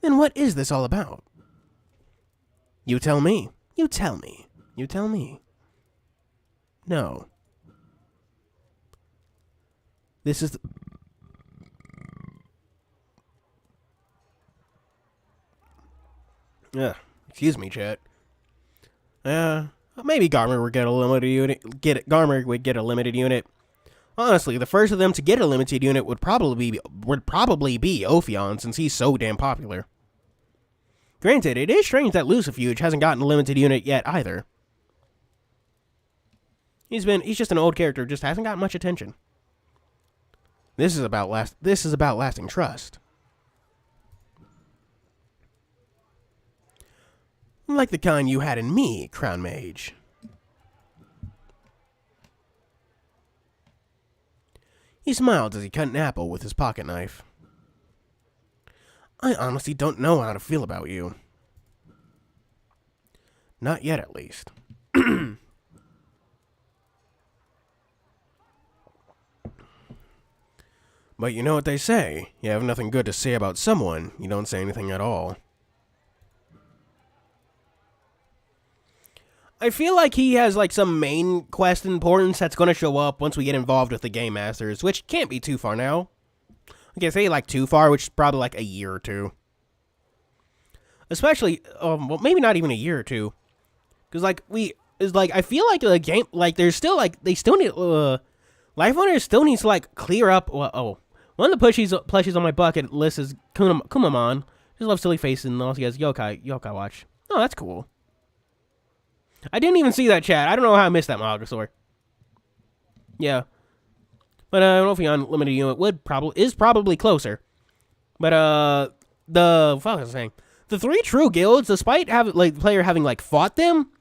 Then what is this all about? You tell me. No. This is... excuse me, chat. Maybe Garmer would get a limited unit. Garmer would get a limited unit. Honestly, the first of them to get a limited unit would probably be Ophion, since he's so damn popular. Granted, it is strange that Lucifuge hasn't gotten a limited unit yet either. He's just an old character, just hasn't got much attention. This is about lasting trust. Like the kind you had in me, Crown Mage. He smiled as he cut an apple with his pocket knife. I honestly don't know how to feel about you. Not yet, at least. But you know what they say. You have nothing good to say about someone, you don't say anything at all. I feel like he has, like, some main quest importance that's going to show up once we get involved with the Game Masters, which can't be too far now. I can say, like, too far, which is probably, like, a year or two. especially well, maybe not even a year or two, because like I feel like the game, like there's still like they still need Life Runner still needs to like clear up. Well, one of the plushies on my bucket list is Kumamon. Just love silly faces and also he has Yokai Watch. Oh, that's cool. I didn't even see that chat. I don't know how I missed that Mogosaur. Yeah. But I don't know if Beyond Limited Unit is probably closer. But what was I saying? The 3 true guilds, despite player having like fought them,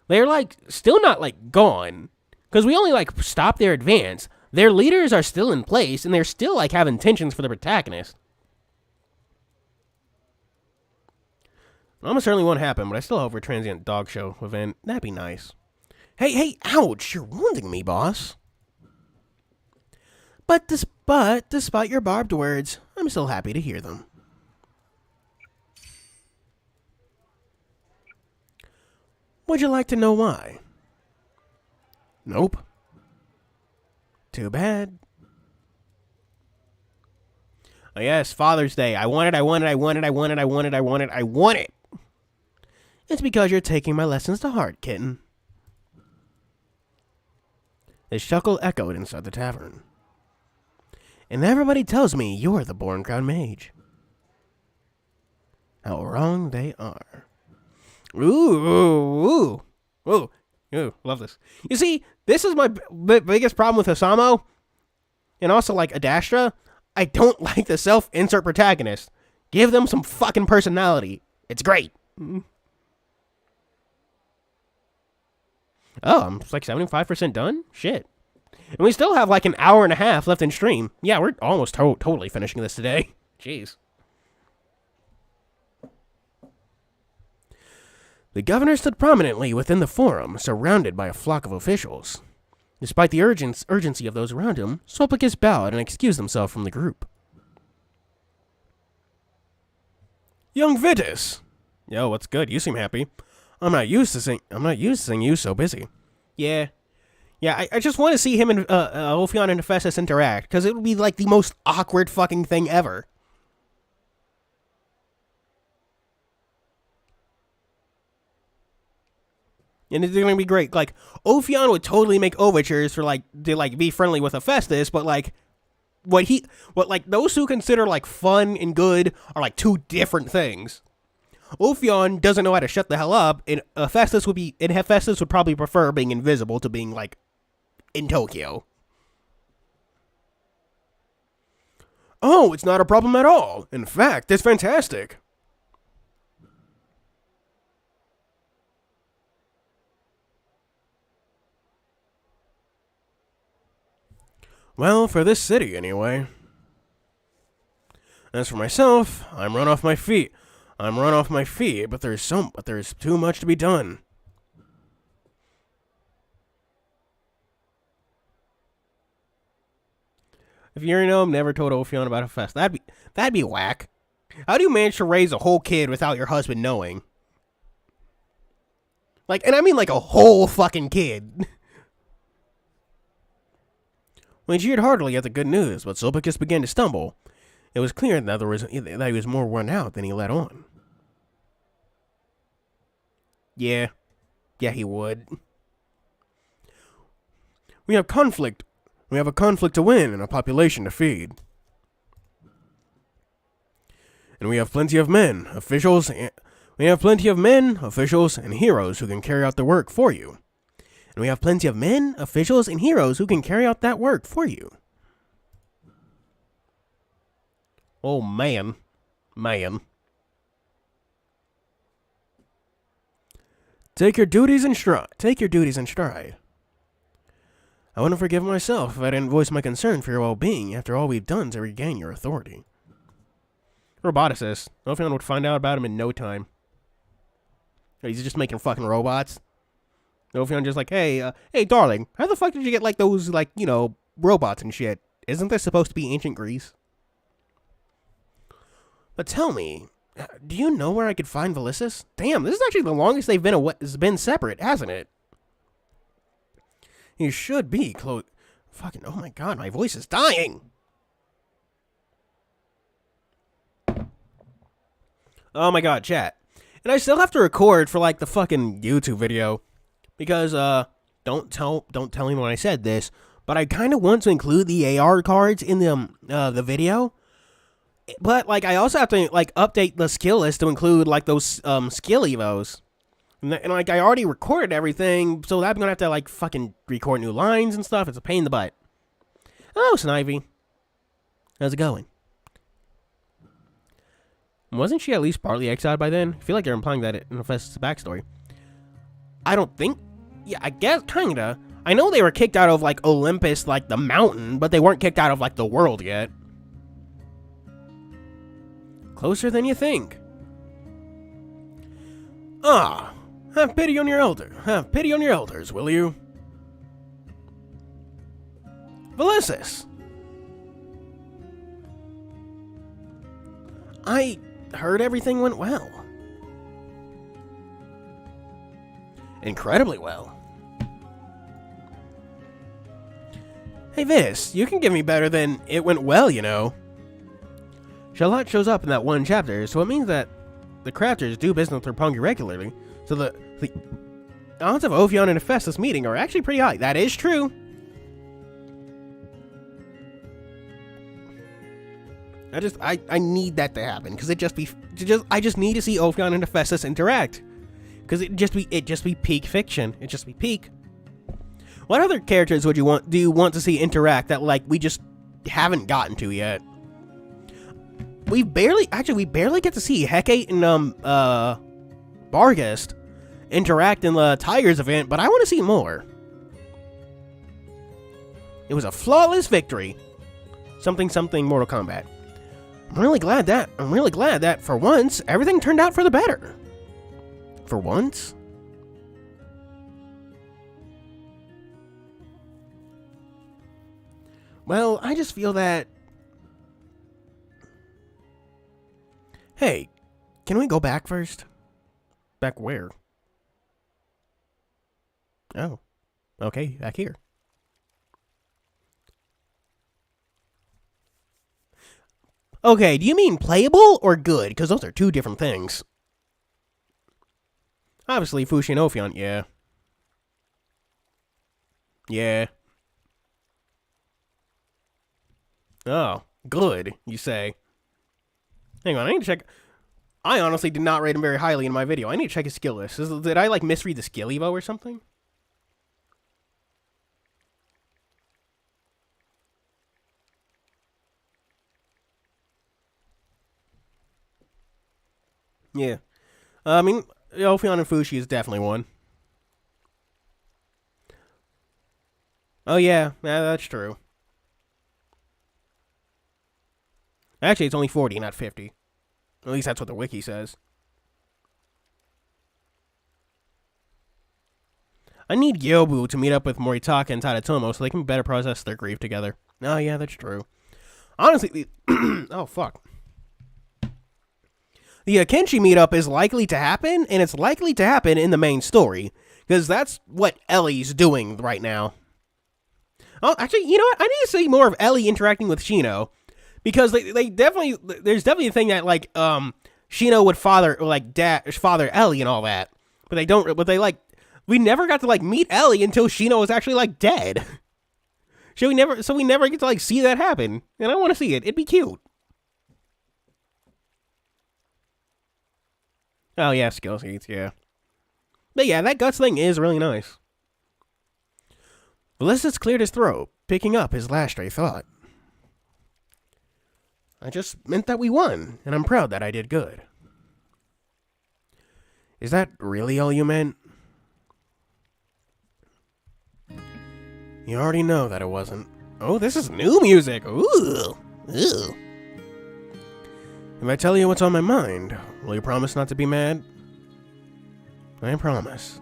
they're like still not like gone. Because we only like stopped their advance. Their leaders are still in place and they're still like have intentions for the protagonist. Almost certainly won't happen, but I still hope for a transient dog show event. That'd be nice. Hey, ouch! You're wounding me, boss. But despite your barbed words, I'm still happy to hear them. Would you like to know why? Nope. Too bad. Oh yes, Father's Day. I want it. It's because you're taking my lessons to heart, kitten. His chuckle echoed inside the tavern. And everybody tells me you're the born crown mage. How wrong they are. Ooh, love this. You see, this is my biggest problem with Osamo, and also like Adastra. I don't like the self-insert protagonist. Give them some fucking personality. It's great. Oh, I'm like 75% done? Shit. And we still have like an hour and a half left in stream. Yeah, we're almost totally finishing this today. Jeez. The governor stood prominently within the forum, surrounded by a flock of officials. Despite the urgency of those around him, Sulpicus bowed and excused himself from the group. Young Vitus! Yo, what's good? You seem happy. I'm not used to seeing you so busy. Yeah, I just want to see him and Ophion and Hephaestus interact, because it would be like the most awkward fucking thing ever. And it's gonna be great. Like, Ophion would totally make overtures for to be friendly with Hephaestus, but like what those who consider like fun and good are like two different things. Ophion doesn't know how to shut the hell up, and Hephaestus would probably prefer being invisible to being like in Tokyo. Oh, it's not a problem at all. In fact, it's fantastic. Well, for this city, anyway. As for myself, I'm run off my feet, but there's too much to be done. If you know, never told Ophion about a fest. That'd be whack. How do you manage to raise a whole kid without your husband knowing? Like, and I mean like a whole fucking kid. When he cheered heartily at the good news, but Sulpicus began to stumble. It was clear that he was more worn out than he let on. Yeah, he would. We have conflict. We have a conflict to win and a population to feed. And we have plenty of men, officials, and heroes who can carry out the work for you. And we have plenty of men, officials, and heroes who can carry out that work for you. Oh, man. Take your duties in stride. I wouldn't forgive myself if I didn't voice my concern for your well-being after all we've done to regain your authority. Roboticist. Ophion would find out about him in no time. He's just making fucking robots. Ophion just like, hey, darling, how the fuck did you get like those, like, you know, robots and shit? Isn't this supposed to be ancient Greece? But tell me, do you know where I could find Valisis? Damn, this is actually the longest they've been separate, hasn't it? You should be close. Fucking, oh my god, my voice is dying. Oh my god, chat. And I still have to record for like the fucking YouTube video. Because, don't tell anyone I said this, but I kind of want to include the AR cards in the video. But, like, I also have to, like, update the skill list to include, like, those, skill evos. And, like, I already recorded everything, so I'm gonna have to, like, fucking record new lines and stuff. It's a pain in the butt. Oh, Snivy. How's it going? Wasn't she at least partly exiled by then? I feel like they're implying that in Hephaestus' backstory. I don't think... Yeah, I guess, kinda. I know they were kicked out of, like, Olympus, like, the mountain, but they weren't kicked out of, like, the world yet. Closer than you think. Ah, have pity on your elders, will you? Valisis. I heard everything went well. Incredibly well. Hey, Vis, you can give me better than it went well, you know. Charlotte shows up in that one chapter, so it means that the crafters do business with Roppongi regularly. So the odds of Ophion and Hephaestus meeting are actually pretty high. That is true. I need that to happen because I just need to see Ophion and Hephaestus interact because it just be peak fiction. It just be peak. What other characters do you want to see interact that like we just haven't gotten to yet? We barely get to see Hecate and Barghest interact in the Tigers event, but I want to see more. It was a flawless victory. Something Mortal Kombat. I'm really glad that for once everything turned out for the better. For once. Well, I just feel that... Hey, can we go back first? Back where? Oh, okay, back here. Okay, do you mean playable or good? Because those are two different things. Obviously, Fushi and Ophion, yeah. Yeah. Oh, good, you say. Hang on, I need to check. I honestly did not rate him very highly in my video. I need to check his skill list. Did I, like, misread the skill evo or something? Yeah. I mean, Ophion and Fushi is definitely one. Oh, yeah, that's true. Actually, it's only 40, not 50. At least that's what the wiki says. I need Gyobu to meet up with Moritaka and Tadatomo so they can better process their grief together. Oh, yeah, that's true. Honestly, oh, fuck. The Akenshi meetup is likely to happen, and it's likely to happen in the main story, because that's what Ellie's doing right now. Oh, actually, you know what? I need to see more of Ellie interacting with Shino. Because they definitely, there's definitely a thing that, like, Shino would father Ellie and all that. But they don't, we never got to, like, meet Ellie until Shino was actually, like, dead. So we never get to, like, see that happen. And I want to see it. It'd be cute. Oh, yeah, skill seats, yeah. But yeah, that guts thing is really nice. Valisis cleared his throat, picking up his last stray thought. I just meant that we won, and I'm proud that I did good. Is that really all you meant? You already know that it wasn't. Oh, this is new music. Ooh. Ooh. If I tell you what's on my mind, will you promise not to be mad? I promise.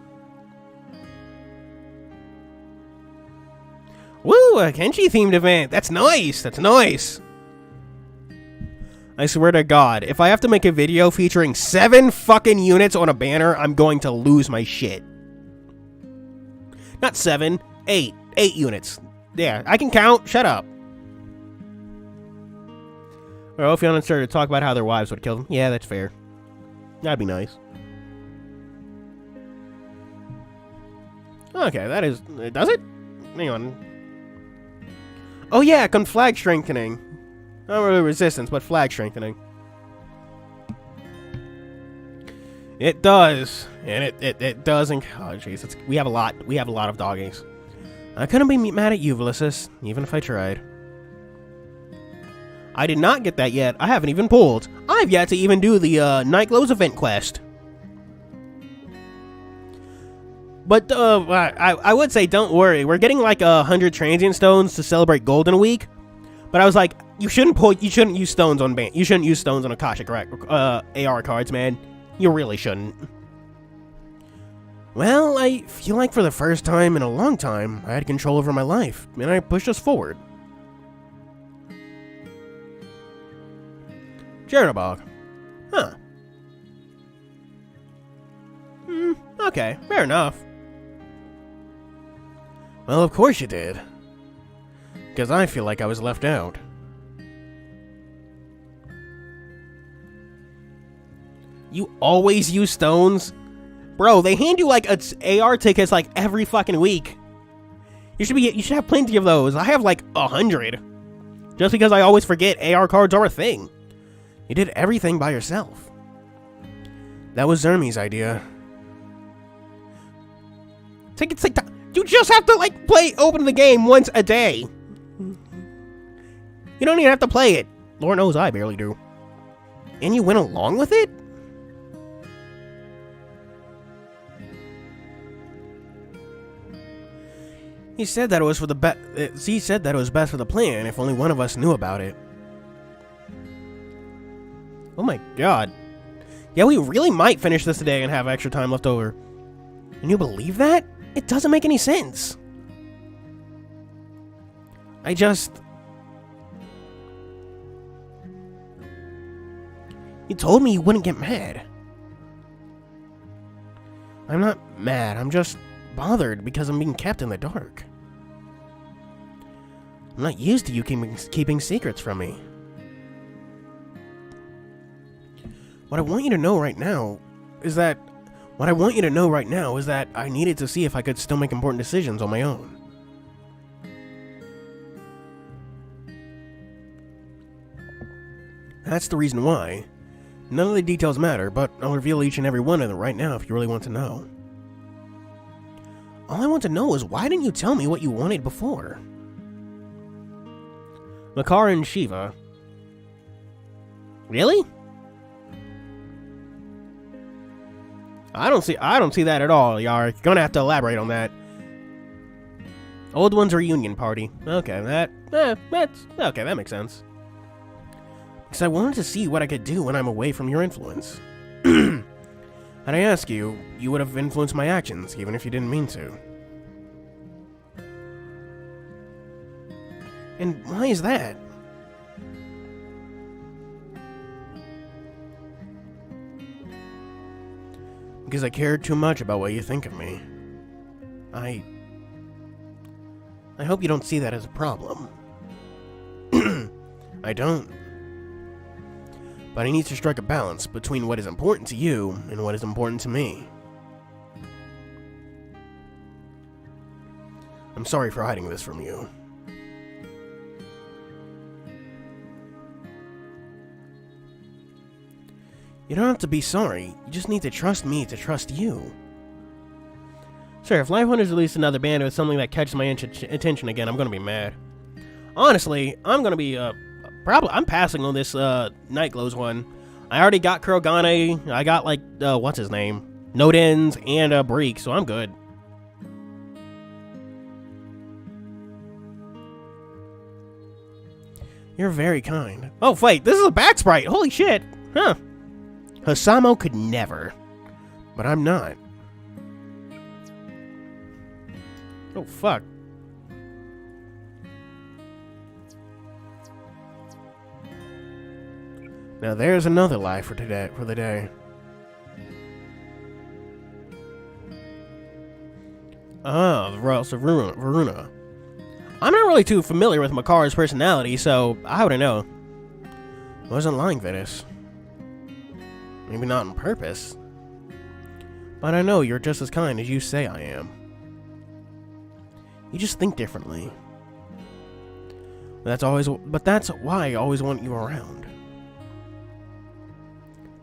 Woo, a Kenshi-themed event. That's nice. That's nice. I swear to God, if I have to make a video featuring 7 fucking units on a banner, I'm going to lose my shit. Not 7, 8. 8 units. Yeah, I can count. Shut up. Or Ophion started to talk about how their wives would kill them. Yeah, that's fair. That'd be nice. Okay, that is... Does it? Hang on. Oh yeah, flag strengthening. Not really resistance, but flag strengthening. It does. And it doesn't... Oh, jeez. We have a lot. We have a lot of doggies. I couldn't be mad at you, Ulysses, even if I tried. I did not get that yet. I haven't even pulled. I've yet to even do the Nightglow's event quest. But I would say don't worry. We're getting like 100 transient stones to celebrate Golden Week. But I was like, you shouldn't use stones on you shouldn't use stones on Akashic AR cards, man. You really shouldn't. Well, I feel like for the first time in a long time, I had control over my life, and I pushed us forward. Jernabog. Huh. Okay, fair enough. Well, of course you did. Because I feel like I was left out. You always use stones? Bro, they hand you like AR tickets like every fucking week. You should have plenty of those. I have like 100. Just because I always forget AR cards are a thing. You did everything by yourself. That was Zermi's idea. Take time. You just have to like open the game once a day. You don't even have to play it. Lord knows I barely do. And you went along with it? He said that it was for the best. He said that it was best for the plan if only one of us knew about it. Oh my god. Yeah, we really might finish this today and have extra time left over. Can you believe that? It doesn't make any sense. You told me you wouldn't get mad. I'm not mad, I'm just bothered because I'm being kept in the dark. I'm not used to you keeping secrets from me. What I want you to know right now is that I needed to see if I could still make important decisions on my own. That's the reason why. None of the details matter, but I'll reveal each and every one of them right now if you really want to know. All I want to know is why didn't you tell me what you wanted before? Makar and Shiva. Really? I don't see that at all, Yar. You're gonna have to elaborate on that. Old One's reunion party. Okay, that makes sense. Because I wanted to see what I could do when I'm away from your influence. And I ask you, you would have influenced my actions, even if you didn't mean to. And why is that? Because I cared too much about what you think of me. I hope you don't see that as a problem. I don't. But I need to strike a balance between what is important to you and what is important to me. I'm sorry for hiding this from you. You don't have to be sorry, you just need to trust me to trust you. Sure, if Life Hunters release another band with something that catches my attention again, I'm gonna be mad. Honestly, I'm gonna be, I'm passing on this, Nightglow's one. I already got Kurogane, I got, like, what's his name? Nodens and, Breek, so I'm good. You're very kind. Oh, wait, this is a back sprite, holy shit! Huh. Hasamo could never. But I'm not. Oh, fuck. Now there's another lie for the day. Ah, the Royals of Varuna. I'm not really too familiar with Makar's personality, so I wouldn't know. I wasn't lying, Venus. Maybe not on purpose. But I know you're just as kind as you say I am. You just think differently. That's why I always want you around.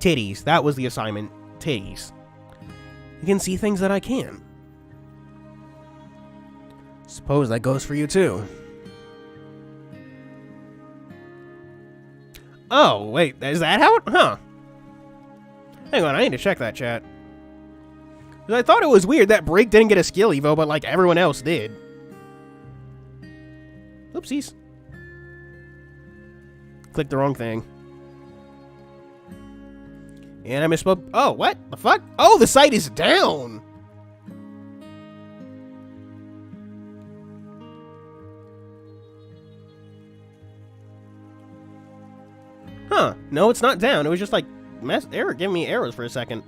Titties. That was the assignment. Titties. You can see things that I can't. Suppose that goes for you too. Oh, wait. Is that how it... Huh. Hang on, I need to check that chat. 'Cause I thought it was weird that Break didn't get a skill evo, but like everyone else did. Oopsies. Clicked the wrong thing. And I misspoke. Oh, what the fuck? Oh, the site is down. Huh. No, it's not down. It was just like error. Give me errors for a second.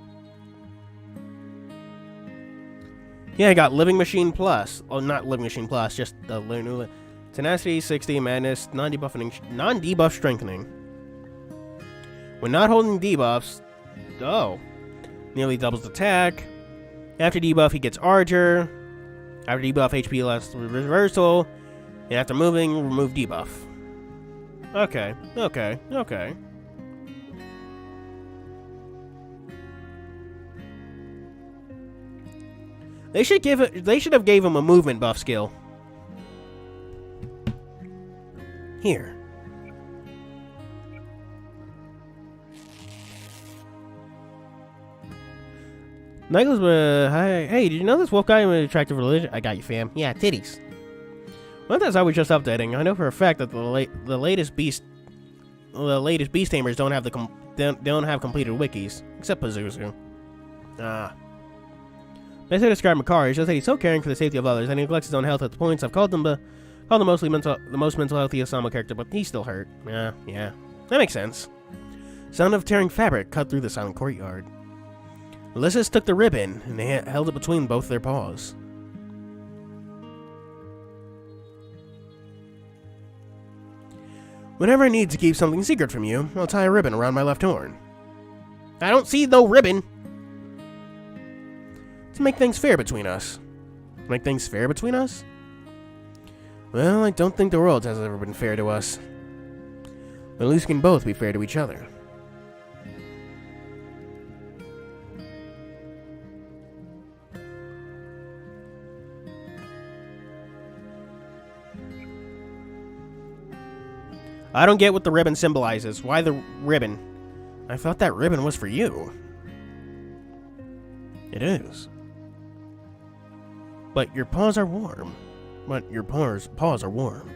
Yeah, I got Living Machine Plus. Oh, not Living Machine Plus, just the new Tenacity, 60, Madness, non-debuff Strengthening. When not holding debuffs, nearly doubles attack. After debuff, he gets Archer. After debuff, HP less reversal. And after moving, remove debuff. Okay. They should have gave him a movement buff skill. Here. Nicholas, hey, did you know this wolf guy with attractive religion? I got you, fam. Yeah, titties. Well, that's how we just updating. I know for a fact that the latest beast tamers don't have completed wikis, except Pazuzu. Best way to describe Makari is just that he's so caring for the safety of others and he neglects his own health at the points. I've called him the most mental healthy Osama character, but he's still hurt. Yeah, that makes sense. Sound of tearing fabric cut through the silent courtyard. Ulysses took the ribbon and they held it between both their paws. Whenever I need to keep something secret from you, I'll tie a ribbon around my left horn. I don't see no ribbon. To make things fair between us. Make things fair between us? Well, I don't think the world has ever been fair to us. But at least we can both be fair to each other. I don't get what the ribbon symbolizes. Why the ribbon? I thought that ribbon was for you. It is. But your paws are warm. Paws are warm.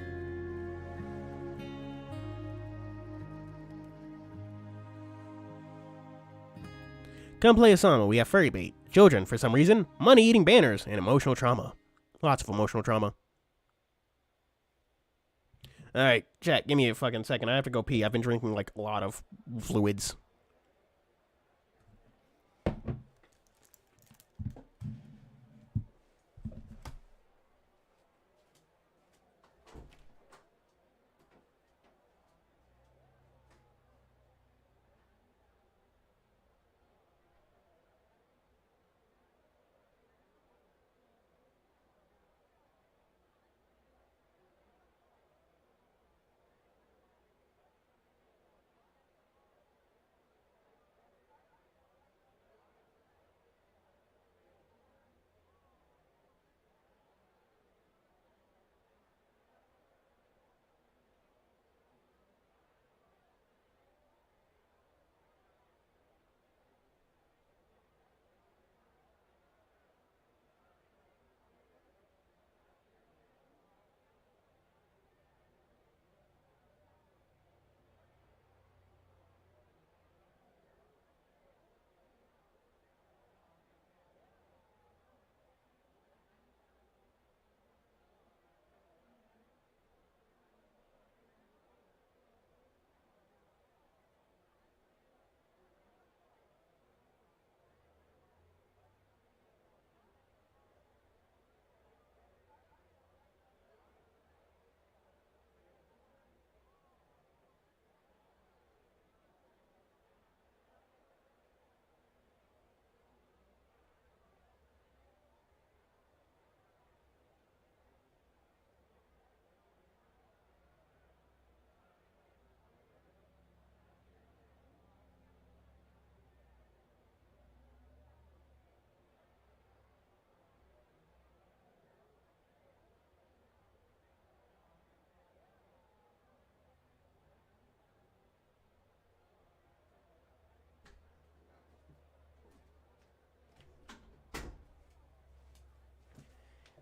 Come play Osama. We have furry bait. Children, for some reason, money-eating banners, and emotional trauma. Lots of emotional trauma. Alright, chat, give me a fucking second. I have to go pee. I've been drinking, like, a lot of fluids.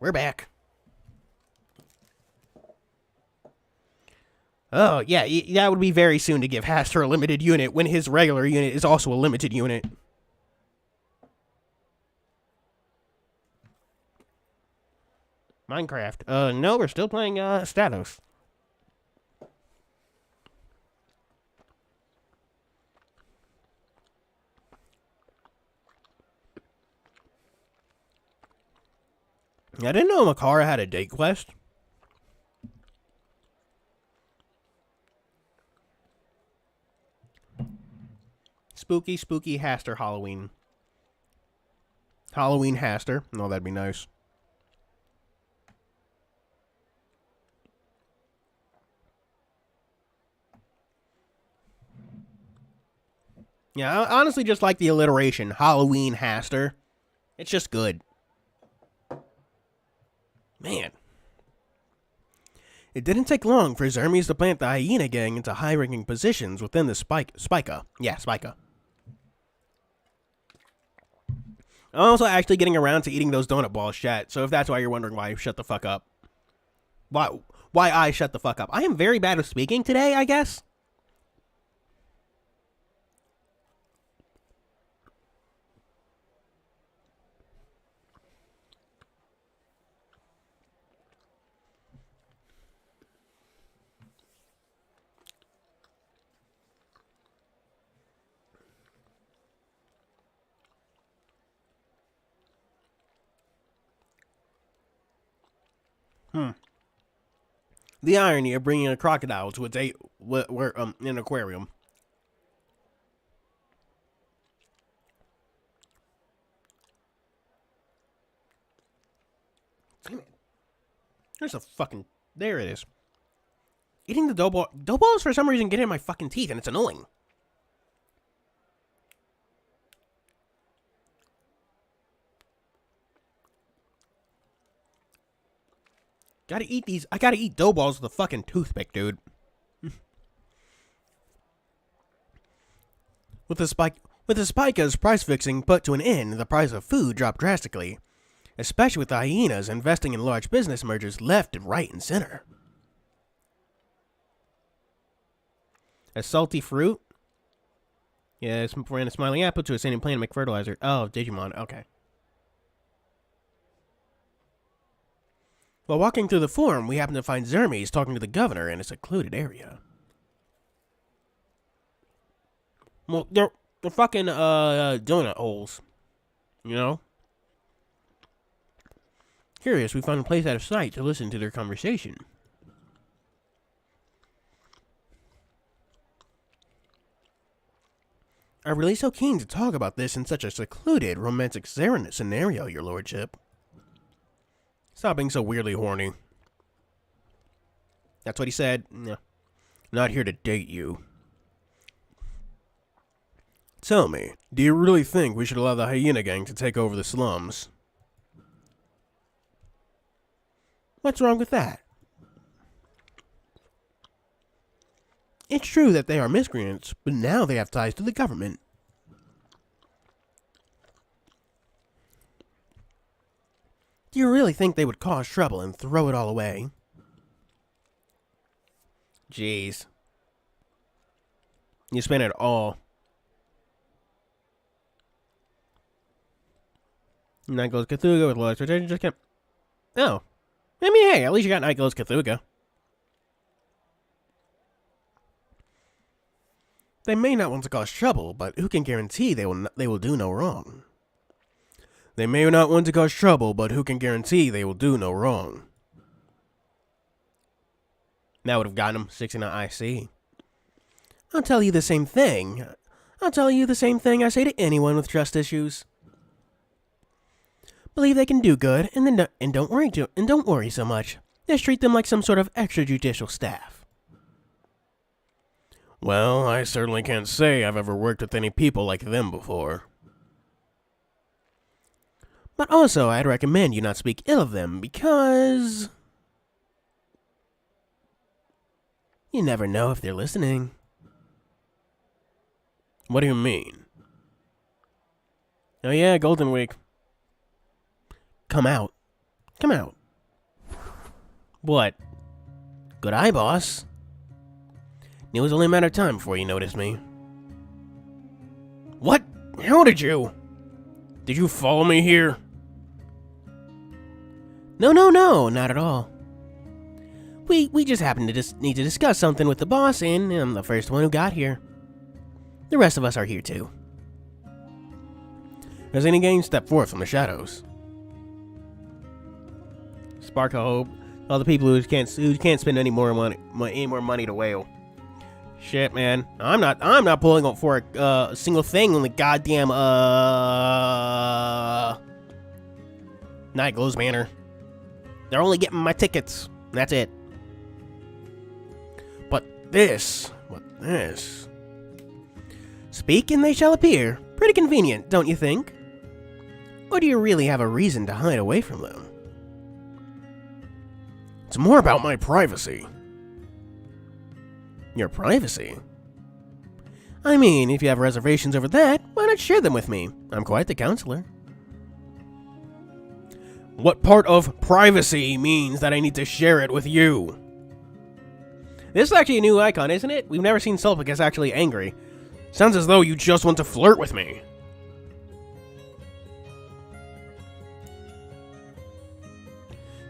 We're back. Oh, yeah, that would be very soon to give Haster a limited unit when his regular unit is also a limited unit. Minecraft. No, we're still playing, Astatos. I didn't know Makara had a date quest. Spooky, spooky Haster Halloween. Halloween Haster. No, that'd be nice. Yeah, I honestly just like the alliteration. Halloween Haster. It's just good. Man. It didn't take long for Zermes to plant the hyena gang into high-ranking positions within the Spica. Yeah, Spica. I'm also actually getting around to eating those donut balls, chat. So if that's why you're wondering why I shut the fuck up. Why I shut the fuck up. I am very bad at speaking today, I guess. The irony of bringing a crocodile to an aquarium. Damn it. There's a fucking... There it is. Eating the dough ball... Dough balls for some reason get in my fucking teeth and it's annoying. Gotta eat these... I gotta eat dough balls with a fucking toothpick, dude. With the Spica's price fixing put to an end, the price of food dropped drastically. Especially with the hyenas investing in large business mergers left and right and center. A salty fruit? Yeah, it's ran a smiling apple to a sanding plant to make fertilizer. Oh, Digimon, okay. While walking through the forum, we happen to find Zermes talking to the governor in a secluded area. Well, they're fucking, donut holes. You know? Curious, we found a place out of sight to listen to their conversation. Are really so keen to talk about this in such a secluded, romantic scenario, your lordship? Stop being so weirdly horny. That's what he said. No. Not here to date you. Tell me, do you really think we should allow the hyena gang to take over the slums? What's wrong with that? It's true that they are miscreants, but now they have ties to the government. Do you really think they would cause trouble and throw it all away? Jeez. You spent it all. Night Goes Cthulhu with Lois, which I just kept... Oh. I mean, hey, at least you got Night Goes Cthulhu. They may not want to cause trouble, but who can guarantee they will do no wrong? They may not want to cause trouble, but who can guarantee they will do no wrong? That would have gotten him 69 IC. I'll tell you the same thing. I'll tell you the same thing I say to anyone with trust issues. Believe they can do good, and don't worry so much. Just treat them like some sort of extrajudicial staff. Well, I certainly can't say I've ever worked with any people like them before. But also, I'd recommend you not speak ill of them, because... you never know if they're listening. What do you mean? Oh yeah, Golden Week. Come out. Come out. What? Good eye, boss. It was only a matter of time before you noticed me. What? How did you? Did you follow me here? No, not at all. We just happened to just need to discuss something with the boss, and I'm the first one who got here. The rest of us are here too. Has any game stepped forth from the shadows? Spark of hope. All the people who can't spend any more money to whale. Shit, man. I'm not pulling up for a single thing on the goddamn Night Glows banner. They're only getting my tickets. That's it. But this. Speak and they shall appear. Pretty convenient, don't you think? Or do you really have a reason to hide away from them? It's more about my privacy. Your privacy? I mean, if you have reservations over that, why not share them with me? I'm quite the counselor. What part of privacy means that I need to share it with you? This is actually a new icon, isn't it? We've never seen Sulpicus actually angry. Sounds as though you just want to flirt with me.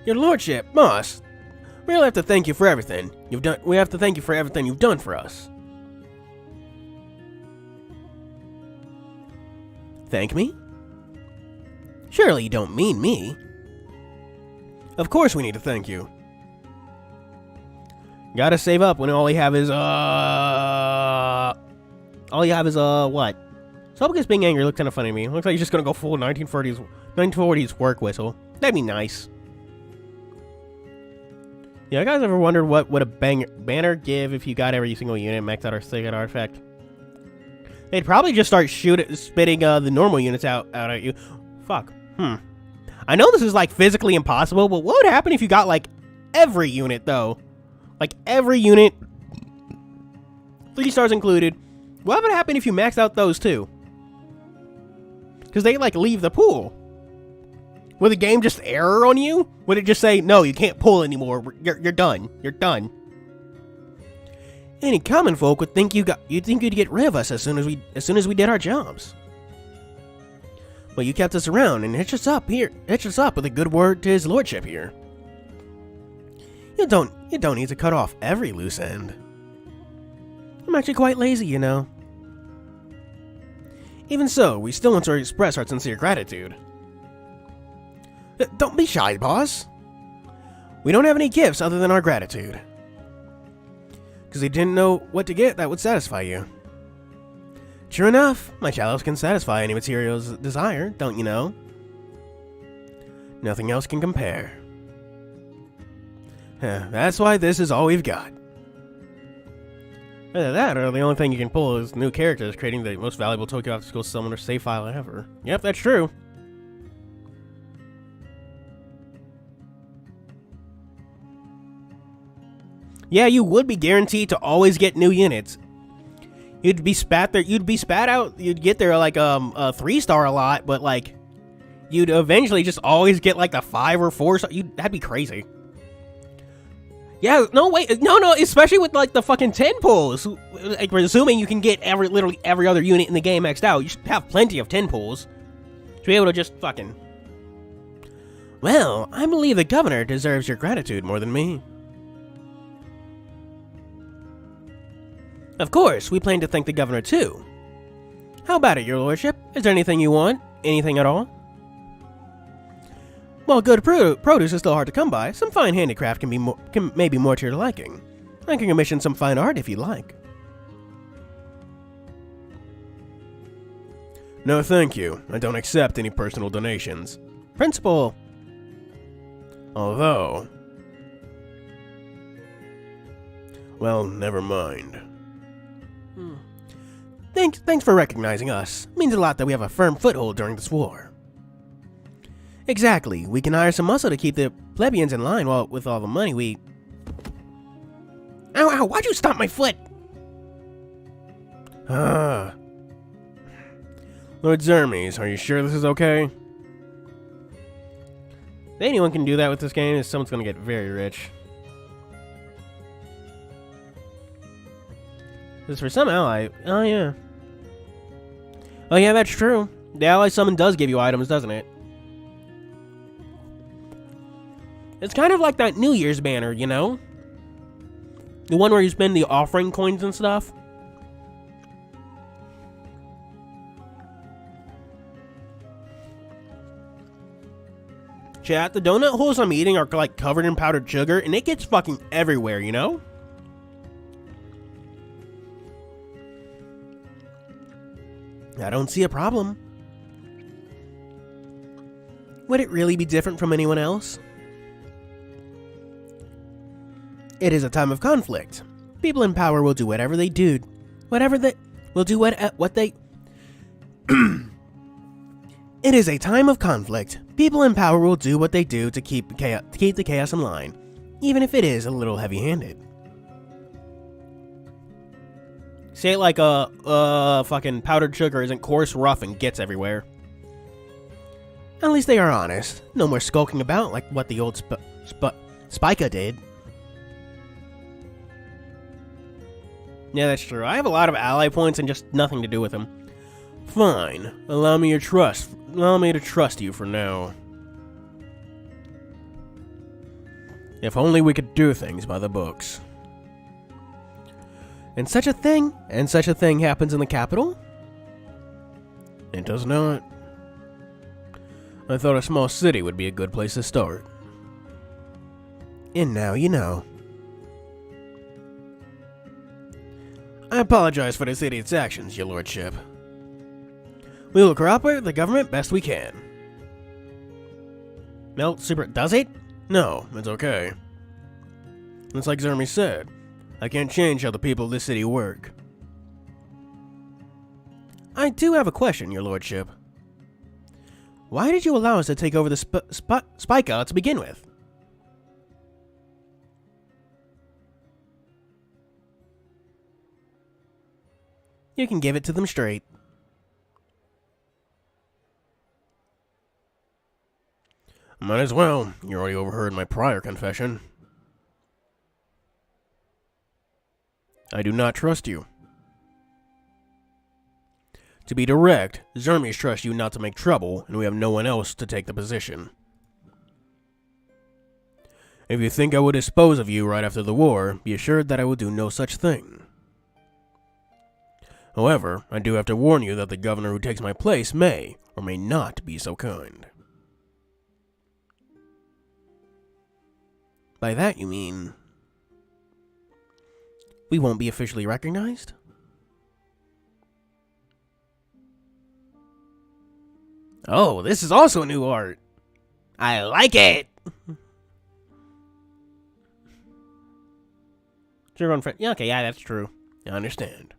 Your lordship, boss, we really have to thank you for everything you've done. We have to thank you for everything you've done for us. Thank me? Surely you don't mean me. Of course we need to thank you. Gotta save up when all you have is, what? Sulpicus being angry looked kind of funny to me. Looks like he's just gonna go full 1940s work whistle. That'd be nice. Yeah, you guys ever wondered what would a banner give if you got every single unit maxed out or second artifact? They'd probably just start spitting the normal units out at you. Fuck. I know this is like physically impossible, but what would happen if you got like every unit though? Like every unit, 3 stars included. What would happen if you maxed out those too? Because they like leave the pool. Would the game just error on you? Would it just say, no, you can't pull anymore, you're done, you're done? Any common folk would think you'd get rid of us as soon as we did our jobs. But you kept us around and hitched us up with a good word to his lordship here. You don't need to cut off every loose end. I'm actually quite lazy, you know. Even so, we still want to express our sincere gratitude. Don't be shy, boss. We don't have any gifts other than our gratitude. Because we didn't know what to get that would satisfy you. Sure enough, my chalice can satisfy any material's desire, don't you know? Nothing else can compare. That's why this is all we've got. Either that, or the only thing you can pull is new characters, creating the most valuable Tokyo After School Summoner save file ever. Yep, that's true. Yeah, you would be guaranteed to always get new units. You'd be spat out, you'd get there like a 3-star a lot, but like you'd eventually just always get like the 5 or 4-star. That'd be crazy. Yeah, no wait, no, especially with like the fucking 10 pulls. Like we're assuming you can get literally every other unit in the game maxed out. You should have plenty of 10 pulls to be able to just fucking. Well, I believe the governor deserves your gratitude more than me. Of course, we plan to thank the governor too. How about it, your lordship? Is there anything you want? Anything at all? While good produce is still hard to come by, some fine handicraft can maybe more to your liking. I can commission some fine art if you like. No, thank you. I don't accept any personal donations. Principal. Although... Well, never mind. Thanks for recognizing us. Means a lot that we have a firm foothold during this war. Exactly. We can hire some muscle to keep the plebeians in line with all the money we... Ow, why'd you stomp my foot? Lord Zermes, are you sure this is okay? anyone can do that with this game, is someone's gonna get very rich. Because for some ally... Oh, yeah. Oh, yeah, that's true. The ally summon does give you items, doesn't it? It's kind of like that New Year's banner, you know? The one where you spend the offering coins and stuff. Chat, the donut holes I'm eating are like covered in powdered sugar, and it gets fucking everywhere, you know? I don't see a problem. Would it really be different from anyone else? It is a time of conflict. People in power will do whatever they do. Whatever they... will do what they... It is a time of conflict. People in power will do what they do to keep the chaos in line, even if it is a little heavy-handed. Say it like fucking powdered sugar isn't coarse, rough, and gets everywhere. At least they are honest. No more skulking about like what the old Spica did. Yeah, that's true. I have a lot of ally points and just nothing to do with them. Fine. Allow me to trust you for now. If only we could do things by the books. And such a thing happens in the capital? It does not. I thought a small city would be a good place to start. And now you know. I apologize for this idiot's actions, your lordship. We will cooperate with the government best we can. No, super... Does it? No, it's okay. It's like Zermi said. I can't change how the people of this city work. I do have a question, your lordship. Why did you allow us to take over the Spica to begin with? You can give it to them straight. Might as well. You already overheard my prior confession. I do not trust you. To be direct, Zermies trust you not to make trouble, and we have no one else to take the position. If you think I would dispose of you right after the war, be assured that I will do no such thing. However, I do have to warn you that the governor who takes my place may, or may not, be so kind. By that you mean... we won't be officially recognized? Oh, this is also new art. I like it! Yeah, okay, yeah, that's true. I understand.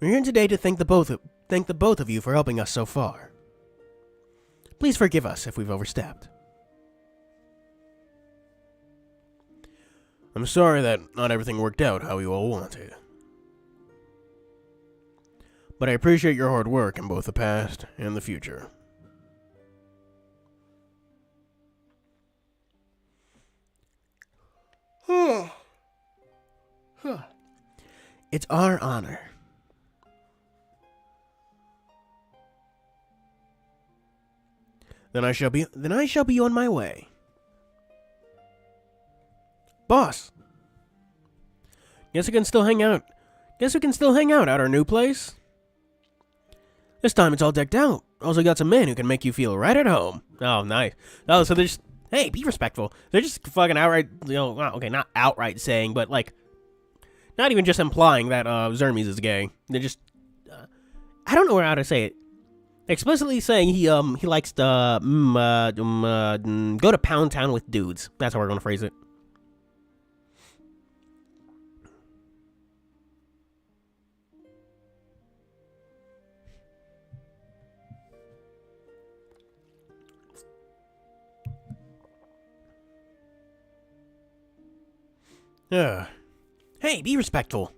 We're here today to thank the both of you for helping us so far. Please forgive us if we've overstepped. I'm sorry that not everything worked out how you all wanted. But I appreciate your hard work in both the past and the future. It's our honor. Then I shall be on my way. Boss. Guess we can still hang out at our new place. This time it's all decked out. Also got some men who can make you feel right at home. Oh, nice. Oh, so they're just, hey, be respectful. They're just fucking outright, well, okay, not outright saying, but like, not even just implying that Zermies is gay. They're just, I don't know how to say it. Explicitly saying he likes to go to Pound Town with dudes. That's how we're gonna phrase it. Hey, be respectful.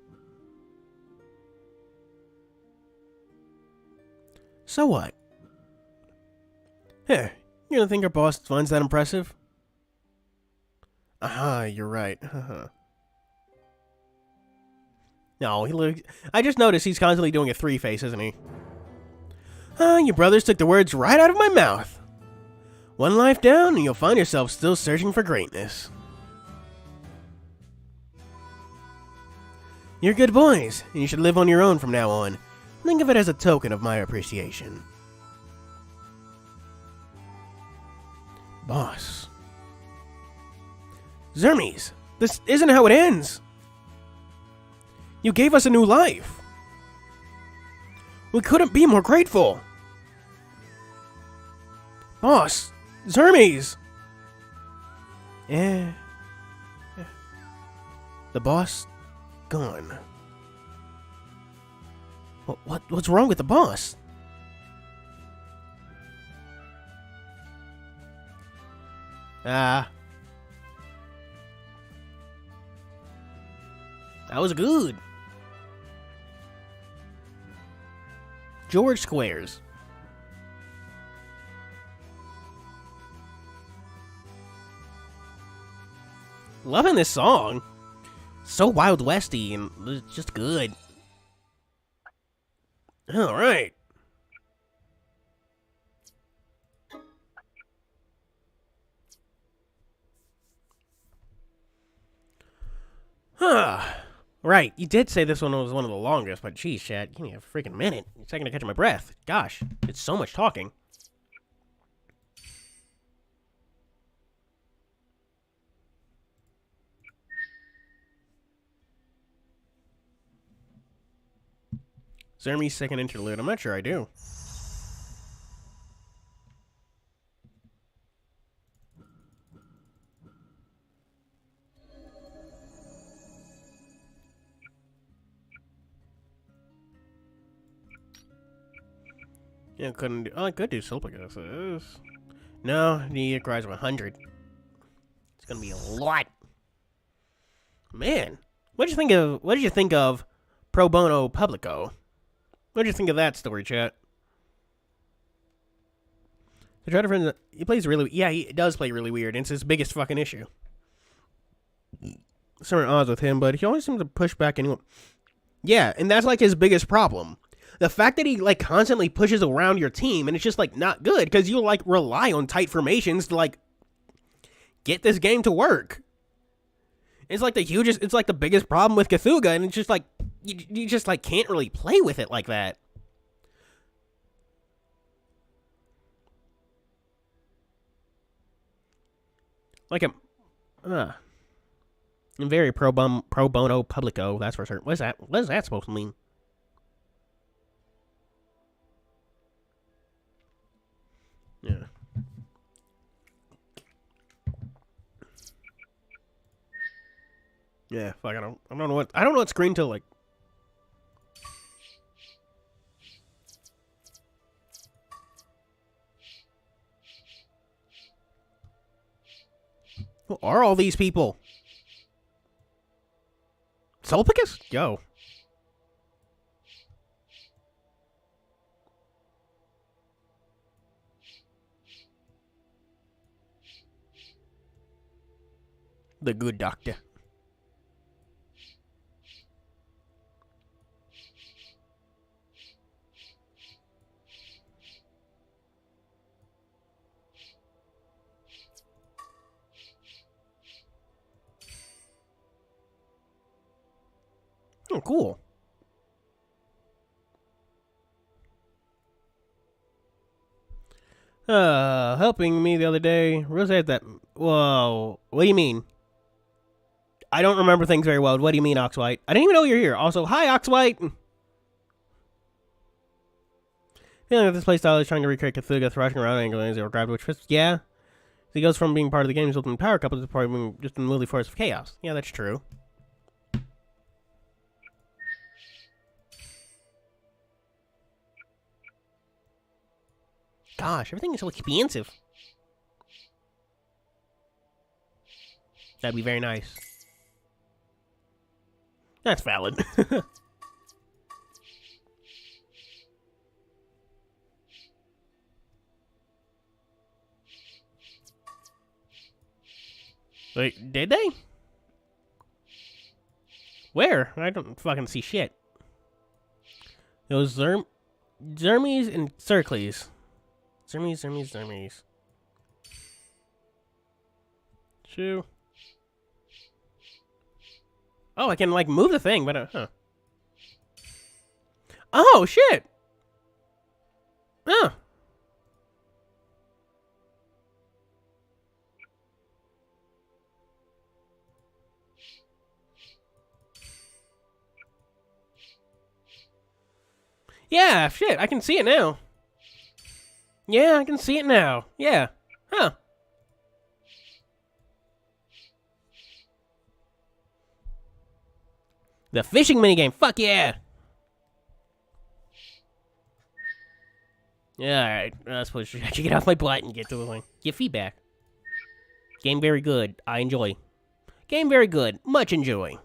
So what? You don't think our boss finds that impressive? Aha, you're right. No, he looks. I just noticed he's constantly doing a three face, isn't he? Your brothers took the words right out of my mouth. One life down, and you'll find yourself still searching for greatness. You're good boys, and you should live on your own from now on. Think of it as a token of my appreciation. Boss. Zermes, this isn't how it ends. You gave us a new life. We couldn't be more grateful. Boss, Zermes. The boss gone. What's wrong with the boss? That was good. George Squares. Loving this song. So Wild Westy and it's just good. Alright. Right, you did say this one was one of the longest, but geez, Chad, give me a freaking minute. It's taking to catch my breath. Gosh, it's so much talking. Zermie's second interlude. I'm not sure I do. Yeah, couldn't do. Oh, I could do Sulpicus. No, the cries of 100. It's gonna be a lot. Man, what did you think of Pro Bono Publico? What did you think of that story, chat? The try to friend, he plays really. Yeah, he does play really weird. And it's his biggest fucking issue. Some are odds with him, but he always seems to push back anyone. Yeah, and that's like his biggest problem. The fact that he like constantly pushes around your team, and it's just like not good because you like rely on tight formations to like get this game to work. It's like the hugest. It's like the biggest problem with Cthulhu, and it's just like you just like can't really play with it like that. Like I'm very pro bono publico. That's for certain. What is that? What is that supposed to mean? Yeah. Yeah. Fuck. I don't know what screen to like. Who are all these people? Sulpicus? Yo. The good doctor. Oh, cool. Helping me the other day. Rose had that. Whoa. What do you mean? I don't remember things very well. What do you mean, Oxwhite? I didn't even know you're here. Also, hi, Oxwhite. Feeling that this playstyle is trying to recreate Cthulhu, thrashing around angles or grabbed which fists. Yeah. He goes from being part of the game's ultimate power couple to part of being just in the force of chaos. Yeah, that's true. Gosh, everything is so expensive. That'd be very nice. That's valid. Wait, did they? Where? I don't fucking see shit. It was Zermes and Circles. Zermes. Shoo. Oh, I can, like, move the thing, but, huh. Oh, shit! Oh. Yeah, shit, I can see it now. Yeah, I can see it now. Yeah. Huh. The fishing minigame, fuck yeah! Yeah, alright. I suppose I should get off my butt and get to the thing. Get feedback. Game very good. I enjoy. Game very good. Much enjoy.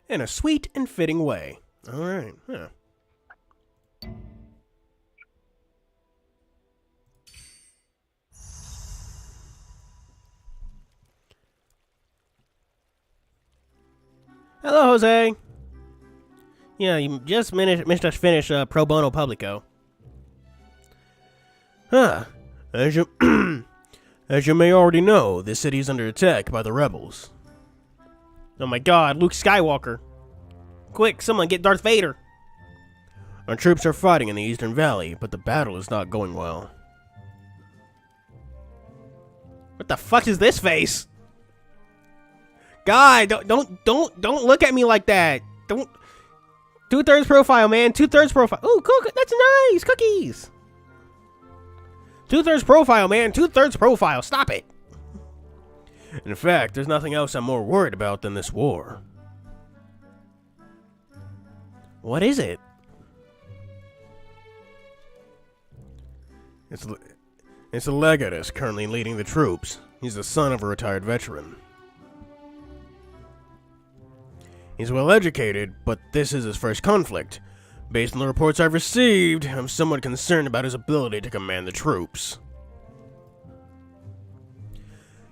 In a sweet and fitting way. Alright, huh. Hello, Jose. Yeah, you just managed to finish Pro Bono Publico. Huh. As you, as you may already know, this city is under attack by the rebels. Oh my god, Luke Skywalker. Quick, someone get Darth Vader. Our troops are fighting in the Eastern Valley, but the battle is not going well. What the fuck is this face? God, don't look at me like that. Don't. 2/3 profile, man. 2/3 profile. Ooh, cool. That's nice. Cookies. 2/3 profile, man. 2/3 profile. Stop it. In fact, there's nothing else I'm more worried about than this war. What is it? It's a Legatus currently leading the troops. He's the son of a retired veteran. He's well educated, but this is his first conflict. Based on the reports I've received, I'm somewhat concerned about his ability to command the troops.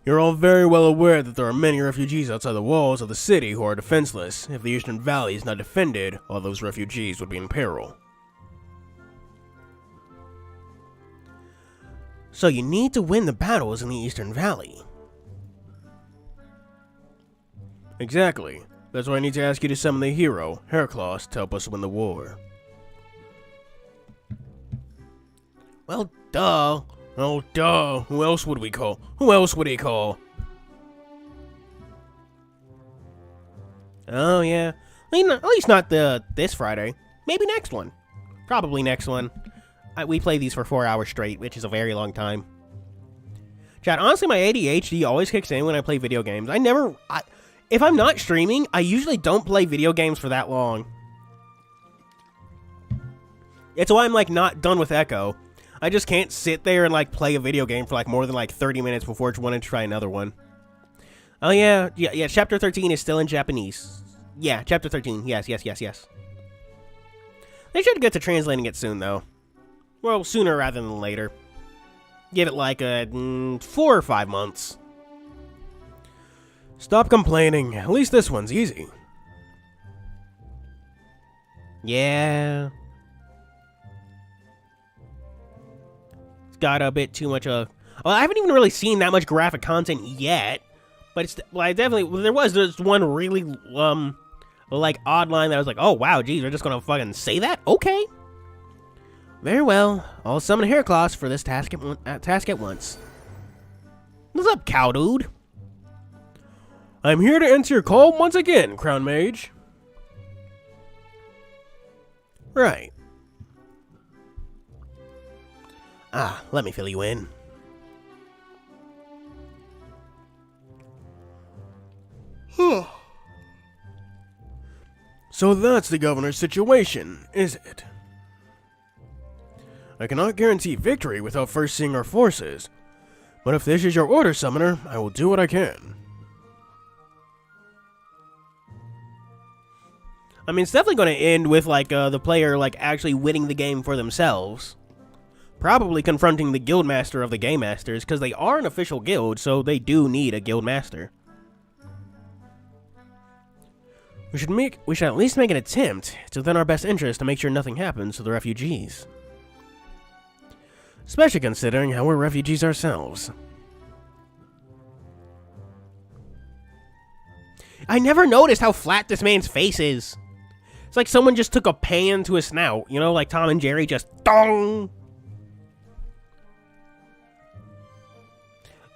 You're all very well aware that there are many refugees outside the walls of the city who are defenseless. If the Eastern Valley is not defended, all those refugees would be in peril. So you need to win the battles in the Eastern Valley. Exactly. That's why I need to ask you to summon the hero, Heracross, to help us win the war. Well, duh. Oh, duh. Who else would we call? Who else would he call? Oh, yeah. At least not this Friday. Maybe next one. Probably next one. We play these for 4 hours straight, which is a very long time. Chad, honestly, my ADHD always kicks in when I play video games. If I'm not streaming, I usually don't play video games for that long. It's why I'm, like, not done with Echo. I just can't sit there and, like, play a video game for, like, more than, like, 30 minutes before wanting to try another one. Oh, yeah, Chapter 13 is still in Japanese. Yeah, Chapter 13, yes. They should get to translating it soon, though. Well, sooner rather than later. Give it, like, 4 or 5 months. Stop complaining. At least this one's easy. Yeah. It's got a bit too much of... Well, I haven't even really seen that much graphic content yet. But it's... Well, there was just one really, like, odd line that I was like, oh, wow, geez, they're just gonna fucking say that? Okay. Very well. I'll summon Heracross for this task at once. What's up, cow dude? I'm here to answer your call once again, Crown Mage. Right. Let me fill you in. So that's the governor's situation, is it? I cannot guarantee victory without first seeing our forces, but if this is your order, Summoner, I will do what I can. I mean, it's definitely going to end with, like, the player, like, actually winning the game for themselves. Probably confronting the guild master of the game masters, because they are an official guild, so they do need a guild master. We should at least make an attempt. It's within our best interest to make sure nothing happens to the refugees. Especially considering how we're refugees ourselves. I never noticed how flat this man's face is. It's like someone just took a pan to his snout, you know, like Tom and Jerry, just dong.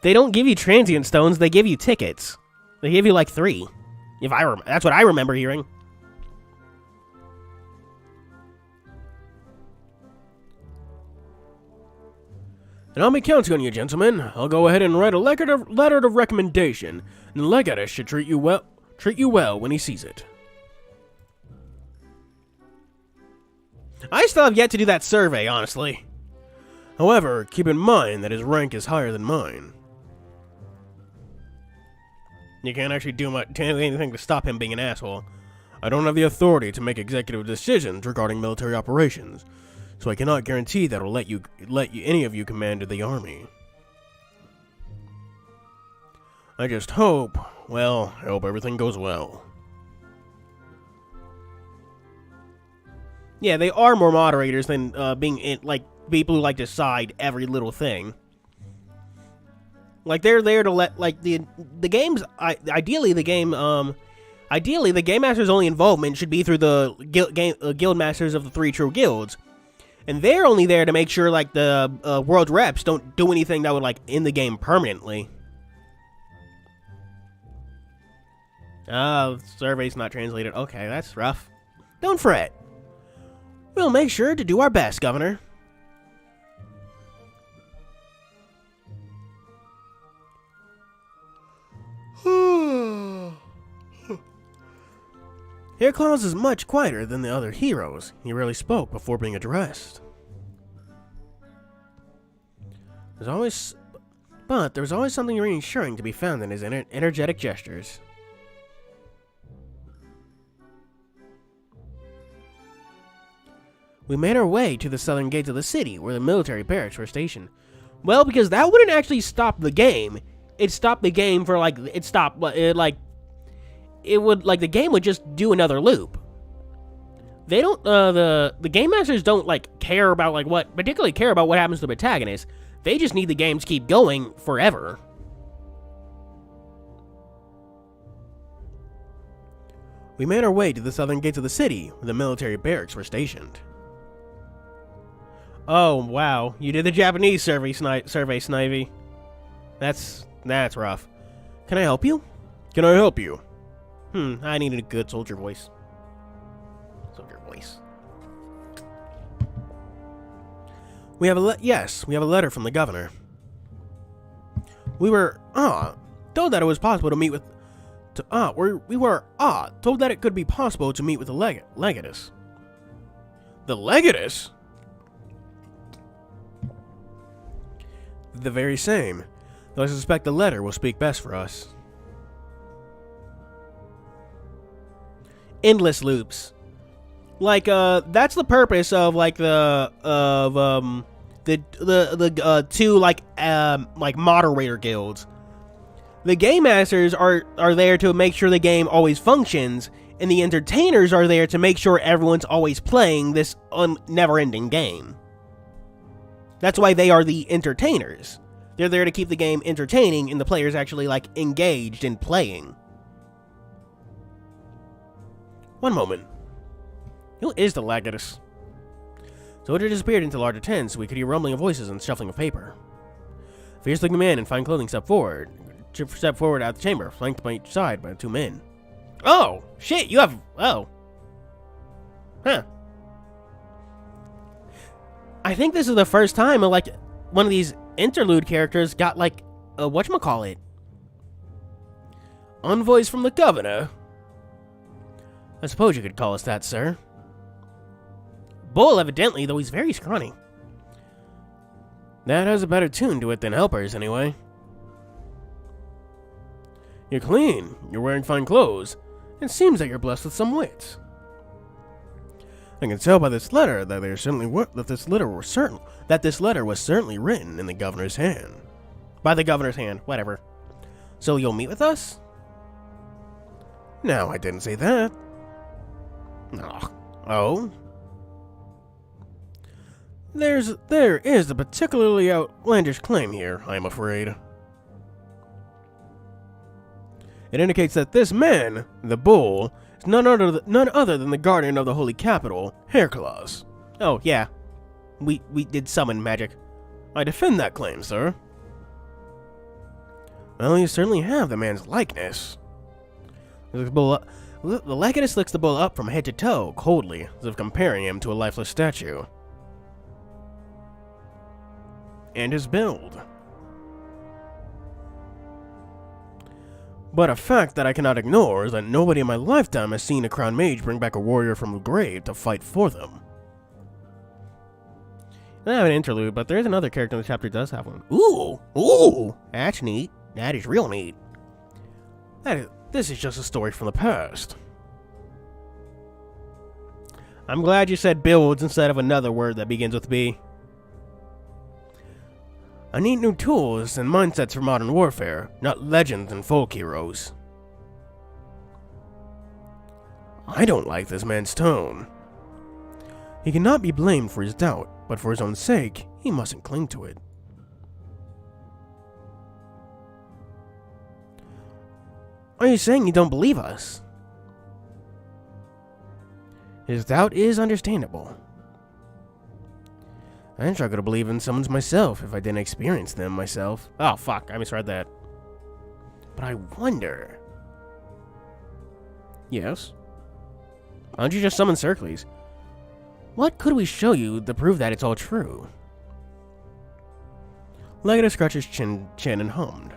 They don't give you transient stones, they give you tickets. They give you like 3. That's what I remember hearing. And I'll be counting on you, gentlemen. I'll go ahead and write a letter of recommendation, and Legatus should treat you well when he sees it. I still have yet to do that survey, honestly. However, keep in mind that his rank is higher than mine. You can't actually do anything to stop him being an asshole. I don't have the authority to make executive decisions regarding military operations, so I cannot guarantee that I'll let any of you command the army. I just hope, well, I hope everything goes well. Yeah, they are more moderators than like people who like decide every little thing. Like they're there to let the games. Ideally, the game master's only involvement should be through the guild masters of the 3 true guilds, and they're only there to make sure like the world reps don't do anything that would like end the game permanently. Survey's not translated. Okay, that's rough. Don't fret. We'll make sure to do our best, Governor. Hairclaws is much quieter than the other heroes. He rarely spoke before being addressed. There was always something reassuring to be found in his energetic gestures. We made our way to the southern gates of the city, where the military barracks were stationed. Well, because that wouldn't actually stop the game. It stopped the game for like the game would just do another loop. They don't the game masters don't care about what happens to the protagonist. They just need the game to keep going forever. We made our way to the southern gates of the city, where the military barracks were stationed. Oh, wow. You did the Japanese survey, Snivy. That's rough. Can I help you? Can I help you? I needed a good soldier voice. Soldier voice. We have a letter from the governor. We were told that it was possible to meet with told that it could be possible to meet with the legatus. The legatus? The very same. Though I suspect the letter will speak best for us. Endless loops. That's the purpose of the two moderator guilds. The game masters are there to make sure the game always functions, and the entertainers are there to make sure everyone's always playing this never-ending game. That's why they are the entertainers. They're there to keep the game entertaining and the players actually engaged in playing. One moment. Who is the legatus? Soldier disappeared into larger tents. We could hear rumbling of voices and shuffling of paper. A fierce-looking man in fine clothing stepped forward out the chamber, flanked by each side by 2 men. Oh, shit, you have... Oh. Huh. I think this is the first time one of these interlude characters got a whatchamacallit. Envoys from the governor? I suppose you could call us that, sir. Bull, evidently, though he's very scrawny. That has a better tune to it than helpers, anyway. You're clean. You're wearing fine clothes. It seems that you're blessed with some wits. I can tell by this letter that this letter was certainly written in the governor's hand. By the governor's hand, whatever. So you'll meet with us? No, I didn't say that. Oh? There is a particularly outlandish claim here, I am afraid. It indicates that this man, the bull, is none other than the guardian of the holy capital, Hercules. Oh, yeah. We did summon magic. I defend that claim, sir. Well, you certainly have the man's likeness. The Legatus looks the bull up from head to toe, coldly, as if comparing him to a lifeless statue. And his build. But a fact that I cannot ignore is that nobody in my lifetime has seen a crowned mage bring back a warrior from the grave to fight for them. I have an interlude, but there is another character in the chapter that does have one. Ooh! That's neat. That is real neat. This is just a story from the past. I'm glad you said builds instead of another word that begins with B. I need new tools and mindsets for modern warfare, not legends and folk heroes. I don't like this man's tone. He cannot be blamed for his doubt, but for his own sake, he mustn't cling to it. Are you saying you don't believe us? His doubt is understandable. I'd struggle to believe in summons myself if I didn't experience them myself. Oh, fuck. I misread that. But I wonder... Yes? Why don't you just summon Circles? What could we show you to prove that it's all true? Legatus scratched his chin and hummed.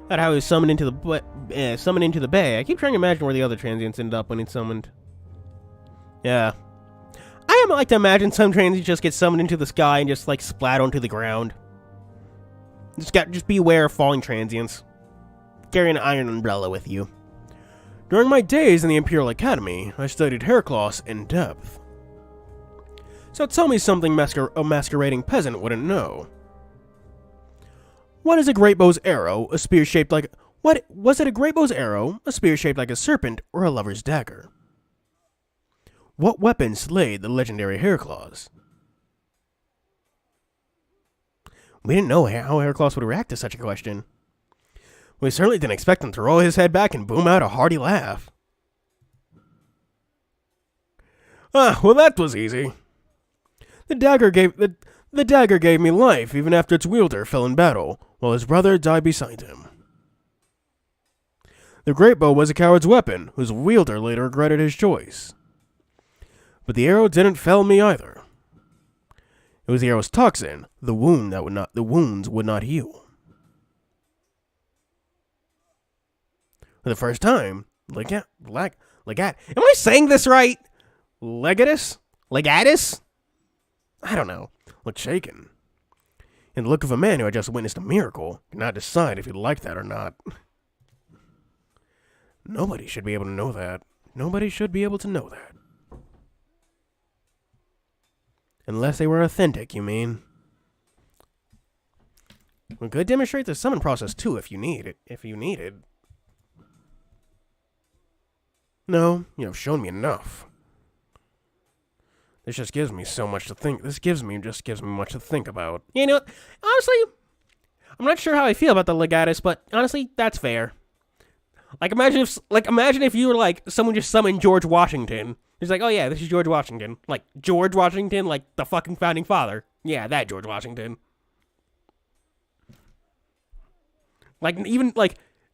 That's how he was summoned into the bay. I keep trying to imagine where the other transients ended up when he's summoned. Yeah. I like to imagine some transients just get summoned into the sky and just like splat onto the ground. Just be aware of falling transients. Carry an iron umbrella with you. During my days in the Imperial Academy, I studied Hercules in depth. So tell me something a masquerading peasant wouldn't know. What is a great bow's arrow, a spear shaped like... What was it a great bow's arrow, a spear shaped like a serpent, or a lover's dagger? What weapon slayed the legendary Hercules? We didn't know how Hercules would react to such a question. We certainly didn't expect him to roll his head back and boom out a hearty laugh. Ah, well that was easy. The dagger gave me life even after its wielder fell in battle, while his brother died beside him. The great bow was a coward's weapon, whose wielder later regretted his choice. But the arrow didn't fell me either. It was the arrow's toxin, the wounds would not heal. For the first time, am I saying this right? Legatus? Legatus? I don't know. Looked shaken. In the look of a man who had just witnessed a miracle, could not decide if he liked that or not. Nobody should be able to know that. Nobody should be able to know that. Unless they were authentic, you mean? We could demonstrate the summon process too if you needed. No, you have shown me enough. This just gives me so much to think. This gives me much to think about. You know, honestly, I'm not sure how I feel about the Legatus, but honestly, that's fair. Imagine if you were like someone just summoned George Washington. He's like, oh yeah, this is George Washington. Like George Washington, like the fucking founding father. Yeah, that George Washington. Even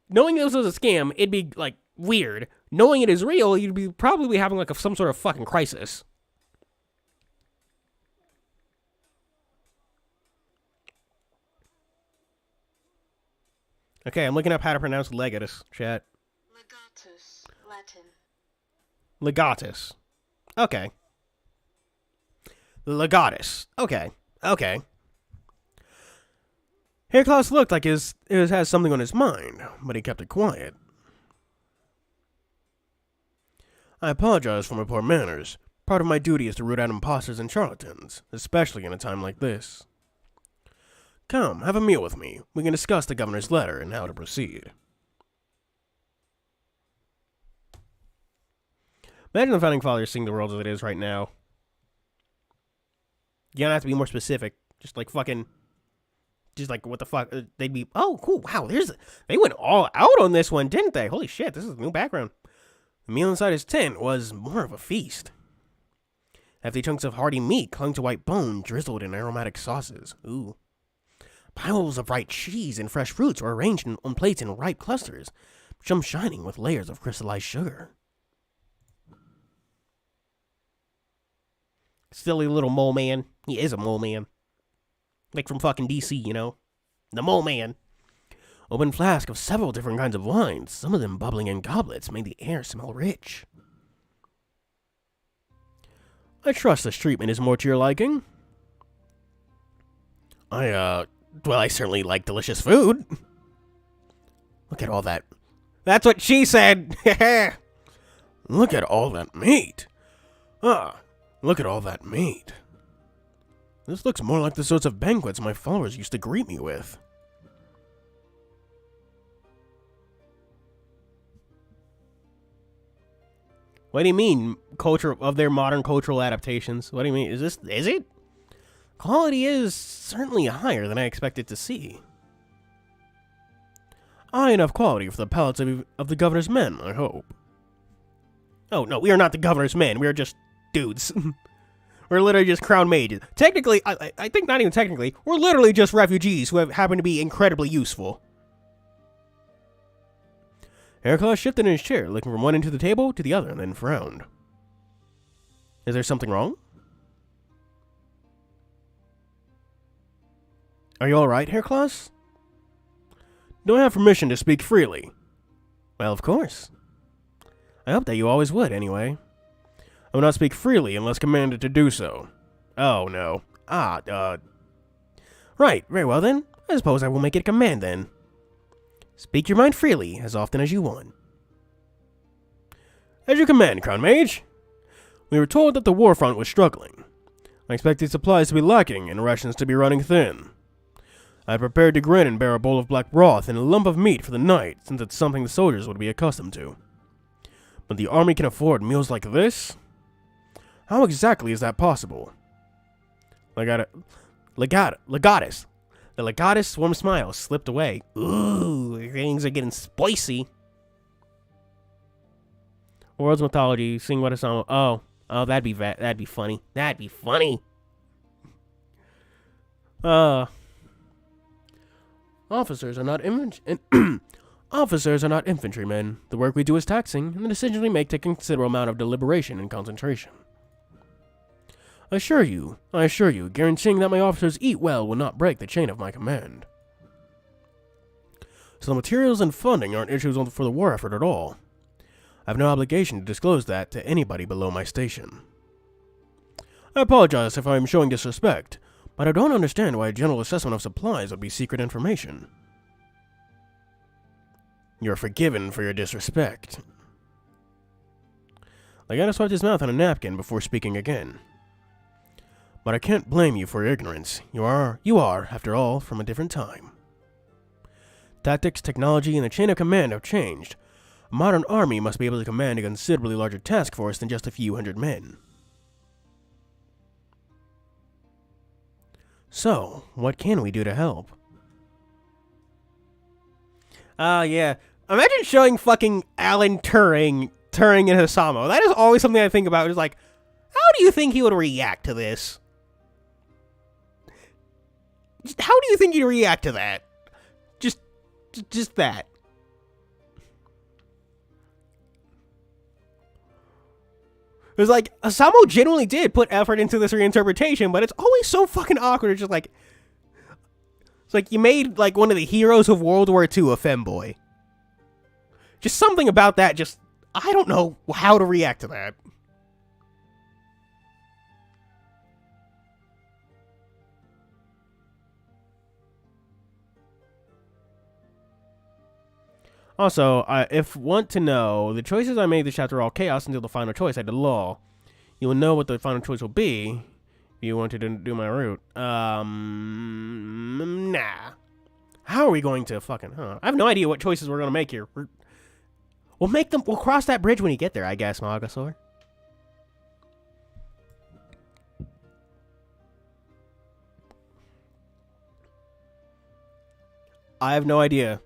knowing this was a scam, it'd be weird. Knowing it is real, you'd be probably having some sort of fucking crisis. Okay, I'm looking up how to pronounce Legatus, chat. Legatus, Latin. Legatus. Okay. Legatus. Okay. Hercules looked like he has something on his mind, but he kept it quiet. I apologize for my poor manners. Part of my duty is to root out imposters and charlatans, especially in a time like this. Come, have a meal with me. We can discuss the governor's letter and how to proceed. Imagine the founding fathers seeing the world as it is right now. You don't have to be more specific. Just like fucking. Just like what the fuck? They'd be. Oh, cool. Wow. They went all out on this one, didn't they? Holy shit. This is a new background. The meal inside his tent was more of a feast. Hefty chunks of hearty meat clung to white bone, drizzled in aromatic sauces. Ooh. Piles of bright cheese and fresh fruits were arranged on plates in ripe clusters, some shining with layers of crystallized sugar. Silly little mole man. He is a mole man. Like from fucking DC, you know? The mole man. Open flask of several different kinds of wines, some of them bubbling in goblets, made the air smell rich. I trust this treatment is more to your liking. Well, I certainly like delicious food. Look at all that. That's what she said. Look at all that meat. Look at all that meat. This looks more like the sorts of banquets my followers used to greet me with. What do you mean, culture of their modern cultural adaptations? What do you mean? Is it? Quality is certainly higher than I expected to see. High enough quality for the palates of the governor's men, I hope. Oh, no, we are not the governor's men. We are just dudes. We're literally just crown mages. Technically, I think not even technically, we're literally just refugees who happen to be incredibly useful. Heracles shifted in his chair, looking from one end of the table to the other, and then frowned. Is there something wrong? Are you alright, Heracles? Do I have permission to speak freely? Well, of course. I hope that you always would, anyway. I will not speak freely unless commanded to do so. Oh, no. Right, very well then. I suppose I will make it a command then. Speak your mind freely, as often as you want. As you command, Crown Mage. We were told that the war front was struggling. I expected supplies to be lacking and rations to be running thin. I prepared to grin and bear a bowl of black broth and a lump of meat for the night, since it's something the soldiers would be accustomed to. But the army can afford meals like this? How exactly is that possible? Legatus. The legatus' warm smile slipped away. Ooh, things are getting spicy. World's mythology, seeing what it's on. Oh, that'd be funny. That'd be funny. Officers are not infantrymen. The work we do is taxing, and the decisions we make take a considerable amount of deliberation and concentration. I assure you, guaranteeing that my officers eat well will not break the chain of my command. So the materials and funding aren't issues for the war effort at all. I have no obligation to disclose that to anybody below my station. I apologize if I am showing disrespect, but I don't understand why a general assessment of supplies would be secret information. You're forgiven for your disrespect. Legatus wiped his mouth on a napkin before speaking again. But I can't blame you for your ignorance. You are, after all, from a different time. Tactics, technology, and the chain of command have changed. A modern army must be able to command a considerably larger task force than just a few hundred men. So, what can we do to help? Yeah. Imagine showing fucking Alan Turing in Hisamo. That is always something I think about. It's like, how do you think he would react to this? How do you think he'd react to that? Just that. It was like, Asamo genuinely did put effort into this reinterpretation, but it's always so fucking awkward. It's just like, it's like you made like one of the heroes of World War II a femboy. Just something about that, just, I don't know how to react to that. Also, if want to know, the choices I made this chapter are all chaos until the final choice I did law. You will know what the final choice will be if you want to do my route. Nah. How are we going to fucking, I have no idea what choices we're going to make here. We'll cross that bridge when you get there, I guess, Magasaur. I have no idea.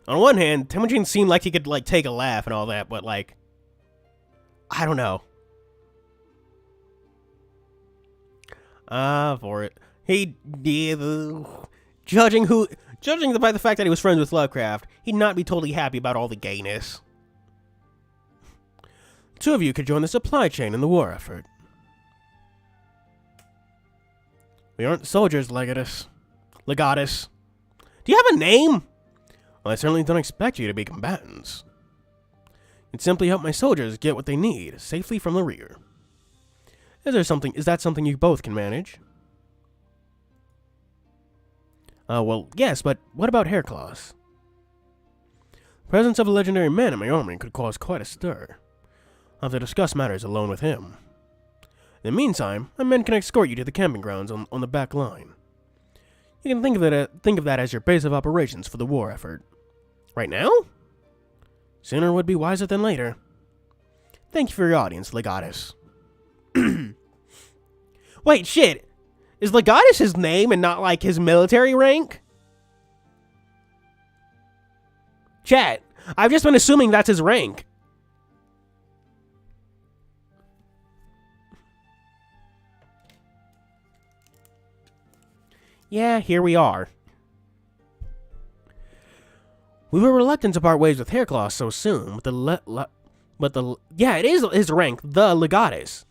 On one hand, Temujin seemed like he could, like, take a laugh and all that, but, like, I don't know. For it. Judging by the fact that he was friends with Lovecraft, he'd not be totally happy about all the gayness. Two of you could join the supply chain in the war effort. We aren't soldiers, Legatus. Do you have a name? Well, I certainly don't expect you to be combatants. You'd simply help my soldiers get what they need, safely from the rear. Is that something you both can manage? Well, yes, but what about Hairclaws? The presence of a legendary man in my army could cause quite a stir. I'll have to discuss matters alone with him. In the meantime, my men can escort you to the camping grounds on the back line. You can think of that as your base of operations for the war effort. Right now? Sooner would be wiser than later. Thank you for your audience, Legatus. Wait, shit. Is Legatus his name and not, like, his military rank? Chat, I've just been assuming that's his rank. Yeah, here we are. We were reluctant to part ways with Hairclaw so soon, yeah, it is his rank, the Legatus.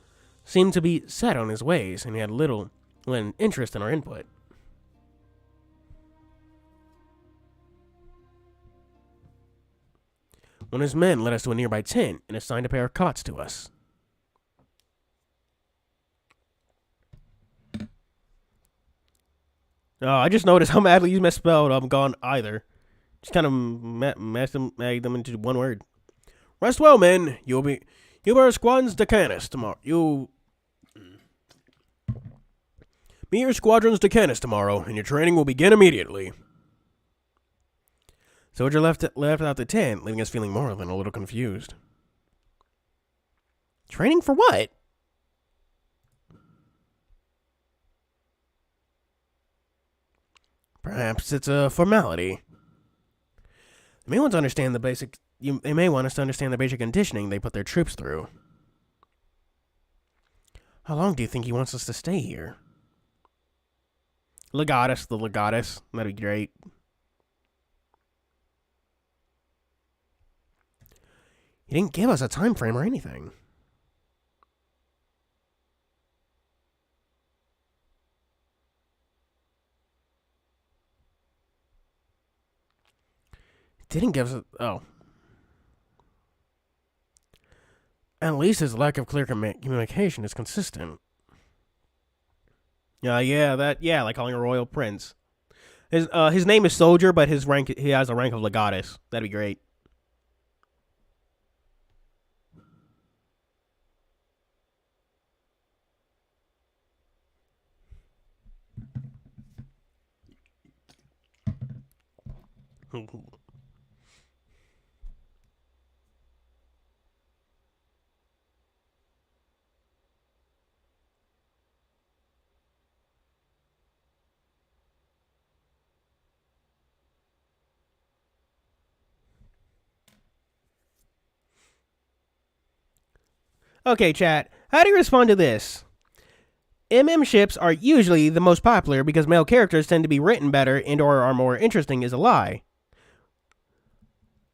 Seemed to be set on his ways, and he had little interest in our input. One of his men led us to a nearby tent and assigned a pair of cots to us. Oh, I just noticed how badly you misspelled gone either. Just kind of made them into one word. Rest well, men. You are squadron's decanus tomorrow. Meet your squadron's decanus tomorrow, and your training will begin immediately. Soldier left out the tent, leaving us feeling more than a little confused. Training for what? Perhaps it's a formality. They may want us to understand the basic conditioning they put their troops through. How long do you think he wants us to stay here? The Legatus. That'd be great. He didn't give us a time frame or anything. Didn't give us At least his lack of clear communication is consistent. Like calling a royal prince. His name is Soldier, but he has a rank of Legatus. That'd be great. Okay, chat. How do you respond to this? MM ships are usually the most popular because male characters tend to be written better and or are more interesting is a lie.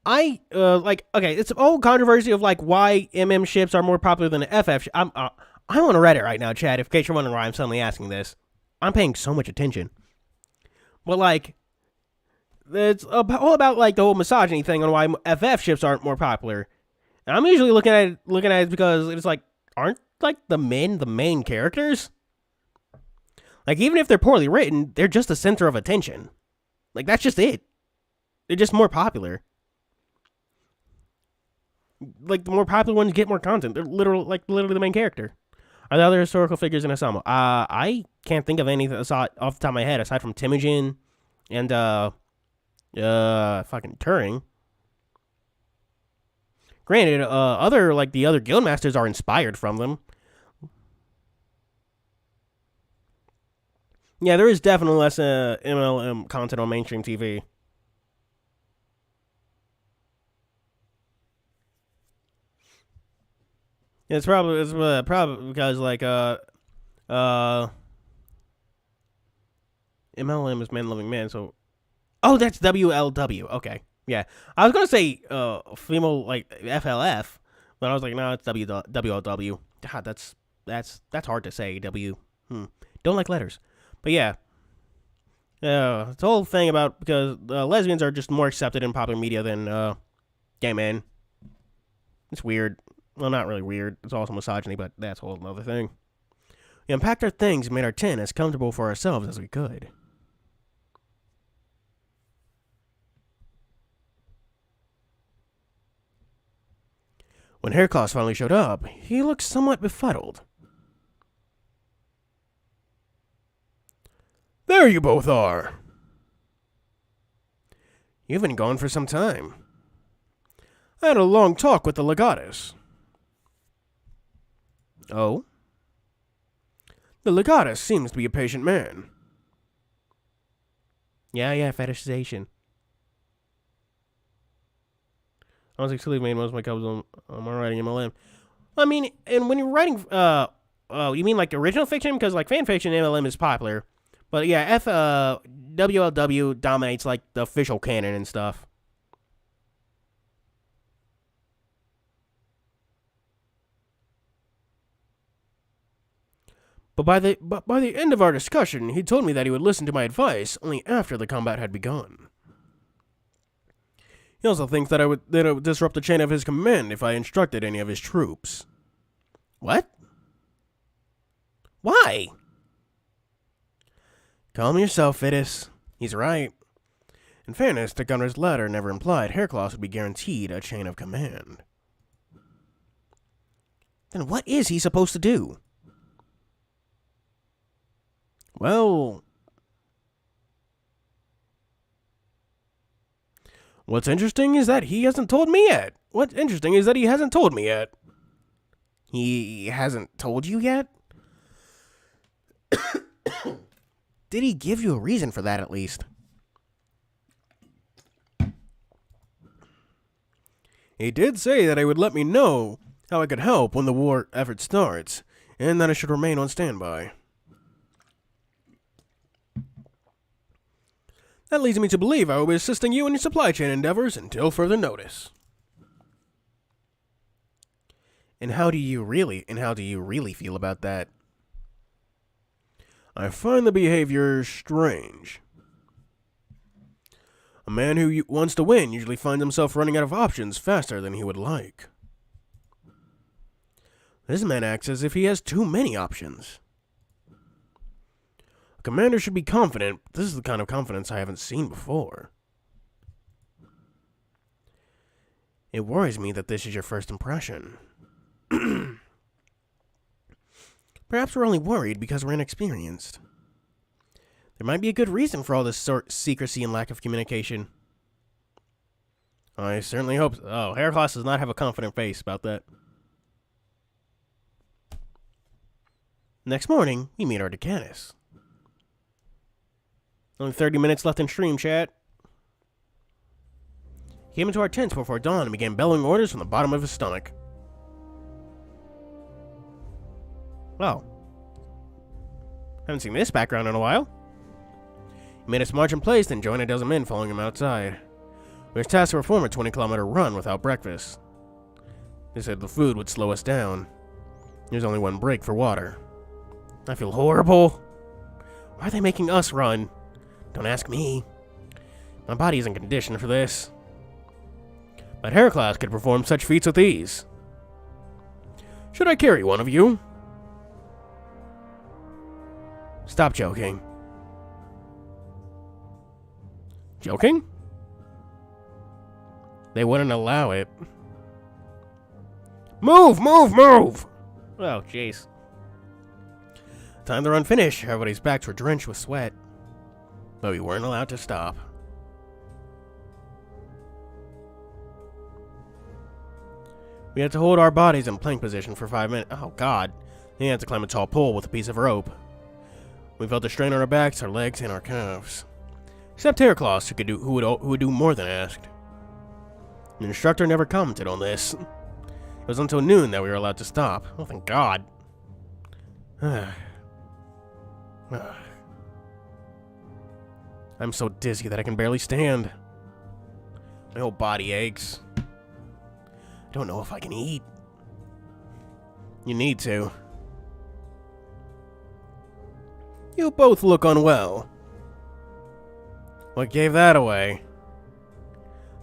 It's an old controversy of like why MM ships are more popular than the FF. I'm on Reddit right now, chat. In case you're wondering why I'm suddenly asking this, I'm paying so much attention. But like, it's all about like the whole misogyny thing on why FF ships aren't more popular. And I'm usually looking at it because it's like, aren't like the men the main characters? Like even if they're poorly written, they're just the center of attention. Like that's just it. They're just more popular. like the more popular ones get more content. They're literally the main character. Are there other historical figures in Asamo? I can't think of anything off the top of my head aside from Temujin and fucking Turing. Granted, the other guildmasters are inspired from them. Yeah, there is definitely less MLM content on mainstream TV. It's probably because MLM is man loving man. So that's WLW. Okay, yeah, I was gonna say female like FLF, but I was like no, it's WLW. God, that's hard to say. Don't like letters, but yeah. It's the whole thing about because lesbians are just more accepted in popular media than gay men. It's weird. Well, not really weird. It's also misogyny, but that's a whole other thing. We unpacked our things and made our tent as comfortable for ourselves as we could. When Haircloth finally showed up, he looked somewhat befuddled. There you both are. You've been gone for some time. I had a long talk with the legatus. Oh? The legatus seems to be a patient man. Yeah, fetishization. I was excluded made most of my copies on my writing MLM. I mean, and when you're writing, you mean like original fiction? Because like fan fiction, MLM is popular. But yeah, WLW dominates like the official canon and stuff. But by the end of our discussion, he told me that he would listen to my advice only after the combat had begun. He also thinks that it would disrupt the chain of his command if I instructed any of his troops. What? Why? Calm yourself, Fidus. He's right. In fairness, the gunner's letter never implied Haircloth would be guaranteed a chain of command. Then what is he supposed to do? Well, what's interesting is that he hasn't told me yet. He hasn't told you yet? Did he give you a reason for that at least? He did say that he would let me know how I could help when the war effort starts, and that I should remain on standby. That leads me to believe I will be assisting you in your supply chain endeavors until further notice. And how do you really feel about that? I find the behavior strange. A man who wants to win usually finds himself running out of options faster than he would like. This man acts as if he has too many options. A commander should be confident, but this is the kind of confidence I haven't seen before. It worries me that this is your first impression. Perhaps we're only worried because we're inexperienced. There might be a good reason for all this secrecy and lack of communication. I certainly hope so. Oh, Haircloth does not have a confident face about that. Next morning, we meet our Decanus. Only 30 minutes left in stream, chat. He came into our tents before dawn and began bellowing orders from the bottom of his stomach. Well, haven't seen this background in a while. He made us march in place, then joined a dozen men following him outside. We were tasked to perform a 20-kilometer run without breakfast. They said the food would slow us down. There's only one break for water. I feel horrible. Why are they making us run? Don't ask me. My body isn't conditioned for this. But Haircloth could perform such feats with ease. Should I carry one of you? Stop joking. Joking? They wouldn't allow it. Move, move, move! Oh, jeez. Time to run finish. Everybody's backs were drenched with sweat. But we weren't allowed to stop. We had to hold our bodies in plank position for 5 minutes. Oh, God. Then we had to climb a tall pole with a piece of rope. We felt the strain on our backs, our legs, and our calves. Except Haircloths, who would do more than asked. The instructor never commented on this. It was until noon that we were allowed to stop. Oh, thank God. I'm so dizzy that I can barely stand. My whole body aches. I don't know if I can eat. You need to. You both look unwell. What gave that away?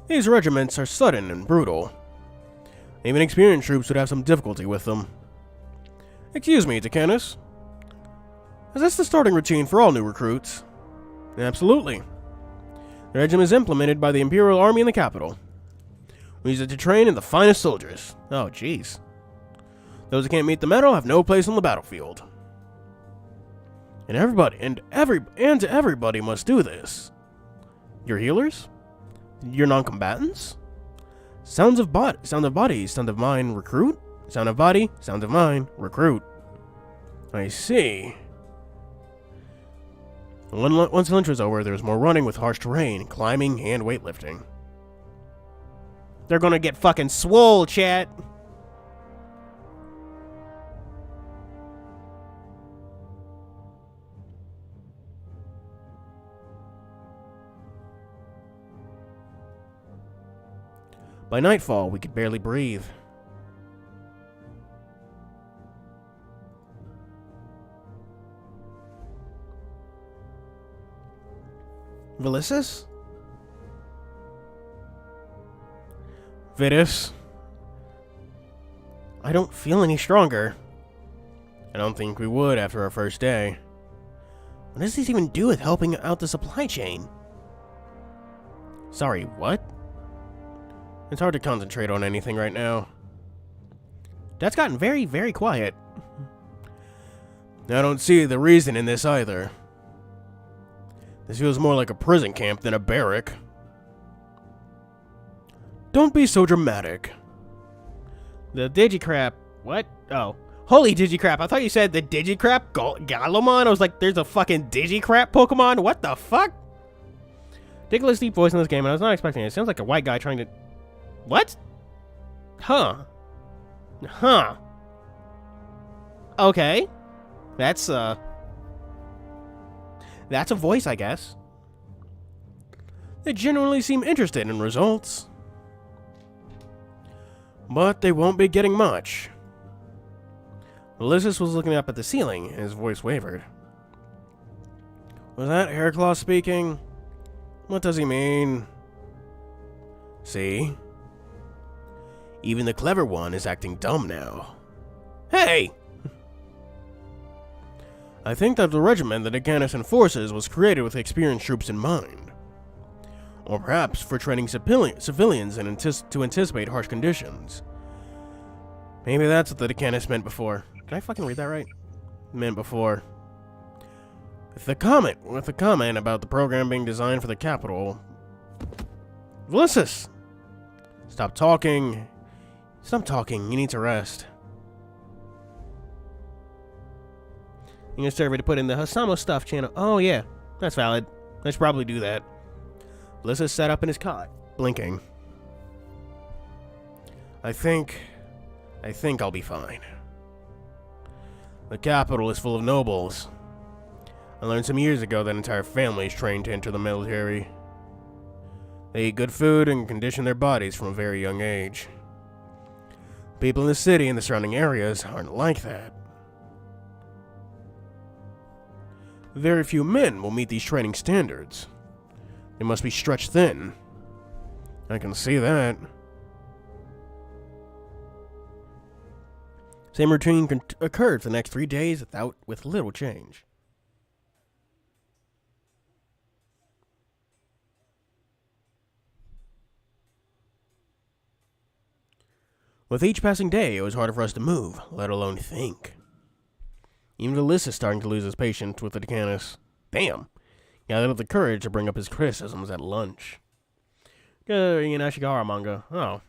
These regiments are sudden and brutal. Even experienced troops would have some difficulty with them. Excuse me, Decanus. Is this the starting routine for all new recruits? Absolutely. The regiment is implemented by the Imperial Army in the capital. We use it to train in the finest soldiers. Oh, jeez. Those who can't meet the medal have no place on the battlefield. And everybody must do this. Your healers? Your non-combatants? Sound of body, sound of mind, recruit? Sound of body, sound of mind, recruit. I see. Once lunch was over, there was more running with harsh terrain, climbing, and weightlifting. They're gonna get fucking swole, chat. By nightfall, we could barely breathe. Velissus? Vitus? I don't feel any stronger. I don't think we would after our first day. What does this even do with helping out the supply chain? Sorry, what? It's hard to concentrate on anything right now. That's gotten very, very quiet. I don't see the reason in this either. This feels more like a prison camp than a barrack. Don't be so dramatic. The Digicrap. What? Oh. Holy Digicrap. I thought you said the Digicrap Galomon. I was like, there's a fucking Digicrap Pokemon? What the fuck? Ridiculous deep voice in this game, and I was not expecting it. It sounds like a white guy trying to... What? Huh. Huh. Okay. That's a voice, I guess. They genuinely seem interested in results. But they won't be getting much. Ulysses was looking up at the ceiling, and his voice wavered. Was that Hairclaw speaking? What does he mean? See? Even the clever one is acting dumb now. Hey! I think that the regiment that Decanus enforces was created with experienced troops in mind. Or perhaps for training civilians and to anticipate harsh conditions. Maybe that's what the Decanus meant before. Did I fucking read that right? Meant before. With the comment about the program being designed for the capital. Ulysses! Stop talking. Stop talking. You need to rest. You need a survey to put in the Hasamo stuff channel. Oh, yeah. That's valid. I should probably do that. Ulysses sat up in his cot, blinking. I think I'll be fine. The capital is full of nobles. I learned some years ago that entire families trained to enter the military. They eat good food and condition their bodies from a very young age. People in the city and the surrounding areas aren't like that. Very few men will meet these training standards. They must be stretched thin. I can see that. Same routine occurred for the next 3 days with little change. With each passing day, it was harder for us to move, let alone think. Even Ulysses is starting to lose his patience with the Decanus. Damn. He gathered up the courage to bring up his criticisms at lunch. In Ashigara manga. Oh.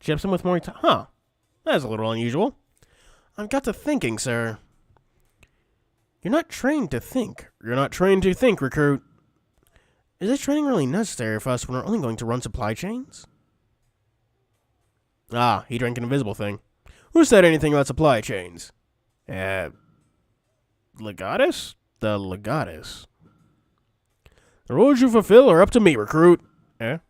Chips him with more time. Huh. That's a little unusual. I've got to thinking, sir. You're not trained to think. You're not trained to think, recruit. Is this training really necessary for us when we're only going to run supply chains? Ah, he drank an invisible thing. Who said anything about supply chains? Legatus? The Legatus. The rules you fulfill are up to me, recruit. And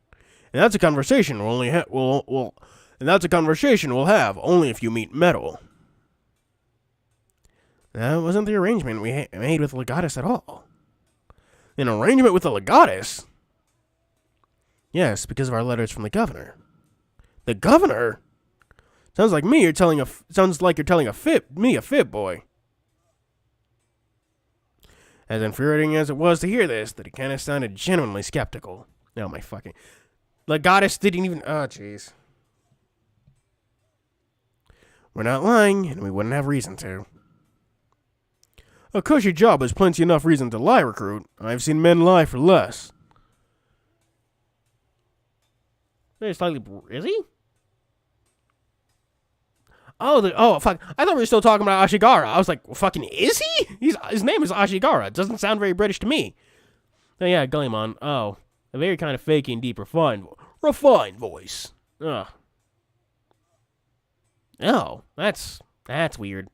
that's a conversation we'll only and that's a conversation we'll have only if you meet metal. That wasn't the arrangement we made with Legatus at all. An arrangement with the Legatus? Yes, because of our letters from the governor. The governor? Sounds like you're telling a fib, boy. As infuriating as it was to hear this, the Decanus sounded genuinely skeptical. Oh my fucking... Legatus didn't even... Oh, jeez. We're not lying, and we wouldn't have reason to. A cushy job is plenty enough reason to lie, recruit. I've seen men lie for less. Is he? Oh, fuck. I thought we were still talking about Ashigara. I was like, well, fucking, is he? His name is Ashigara. It doesn't sound very British to me. Oh, yeah, Guillemon. Oh, a very kind of fakey and deep refined voice. Ugh. Oh, that's weird.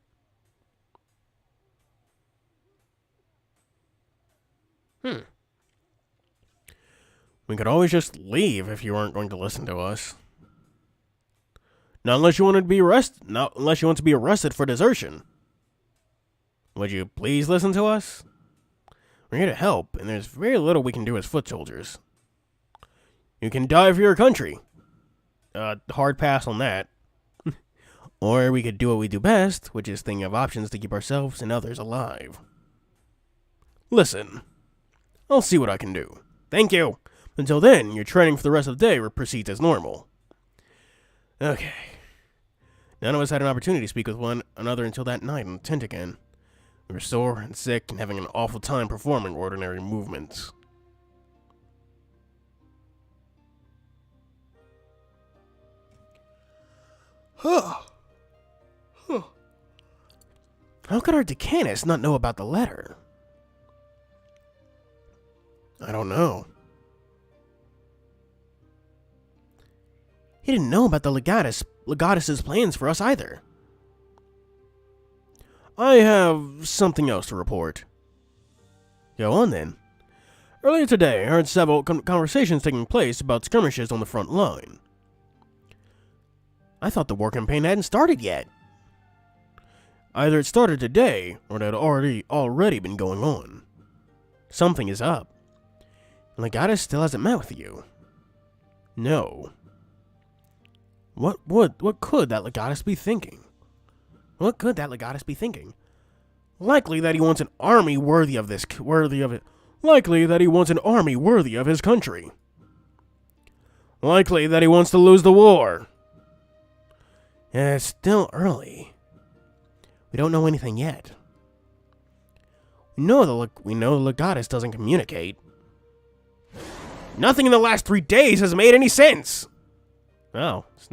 We could always just leave if you weren't going to listen to us. Not unless you want to be arrested. Not unless you want to be arrested for desertion. Would you please listen to us? We're here to help, and there's very little we can do as foot soldiers. You can die for your country. Hard pass on that. Or we could do what we do best, which is thinking of options to keep ourselves and others alive. Listen, I'll see what I can do. Thank you. Until then, your training for the rest of the day proceeds as normal. Okay. None of us had an opportunity to speak with one another until that night in the tent again. We were sore and sick and having an awful time performing ordinary movements. How could our Decanus not know about the letter? I don't know. He didn't know about the Legatus's plans for us either. I have something else to report. Go on then. Earlier today, I heard several conversations taking place about skirmishes on the front line. I thought the war campaign hadn't started yet. Either it started today, or it had already been going on. Something is up. Legatus still hasn't met with you. No. What could that Legatus be thinking? What could that Legatus be thinking? Likely that he wants an army worthy of it. Likely that he wants an army worthy of his country. Likely that he wants to lose the war. It's still early. We don't know anything yet. We know Legatus doesn't communicate. Nothing in the last 3 days has made any sense. Oh, it's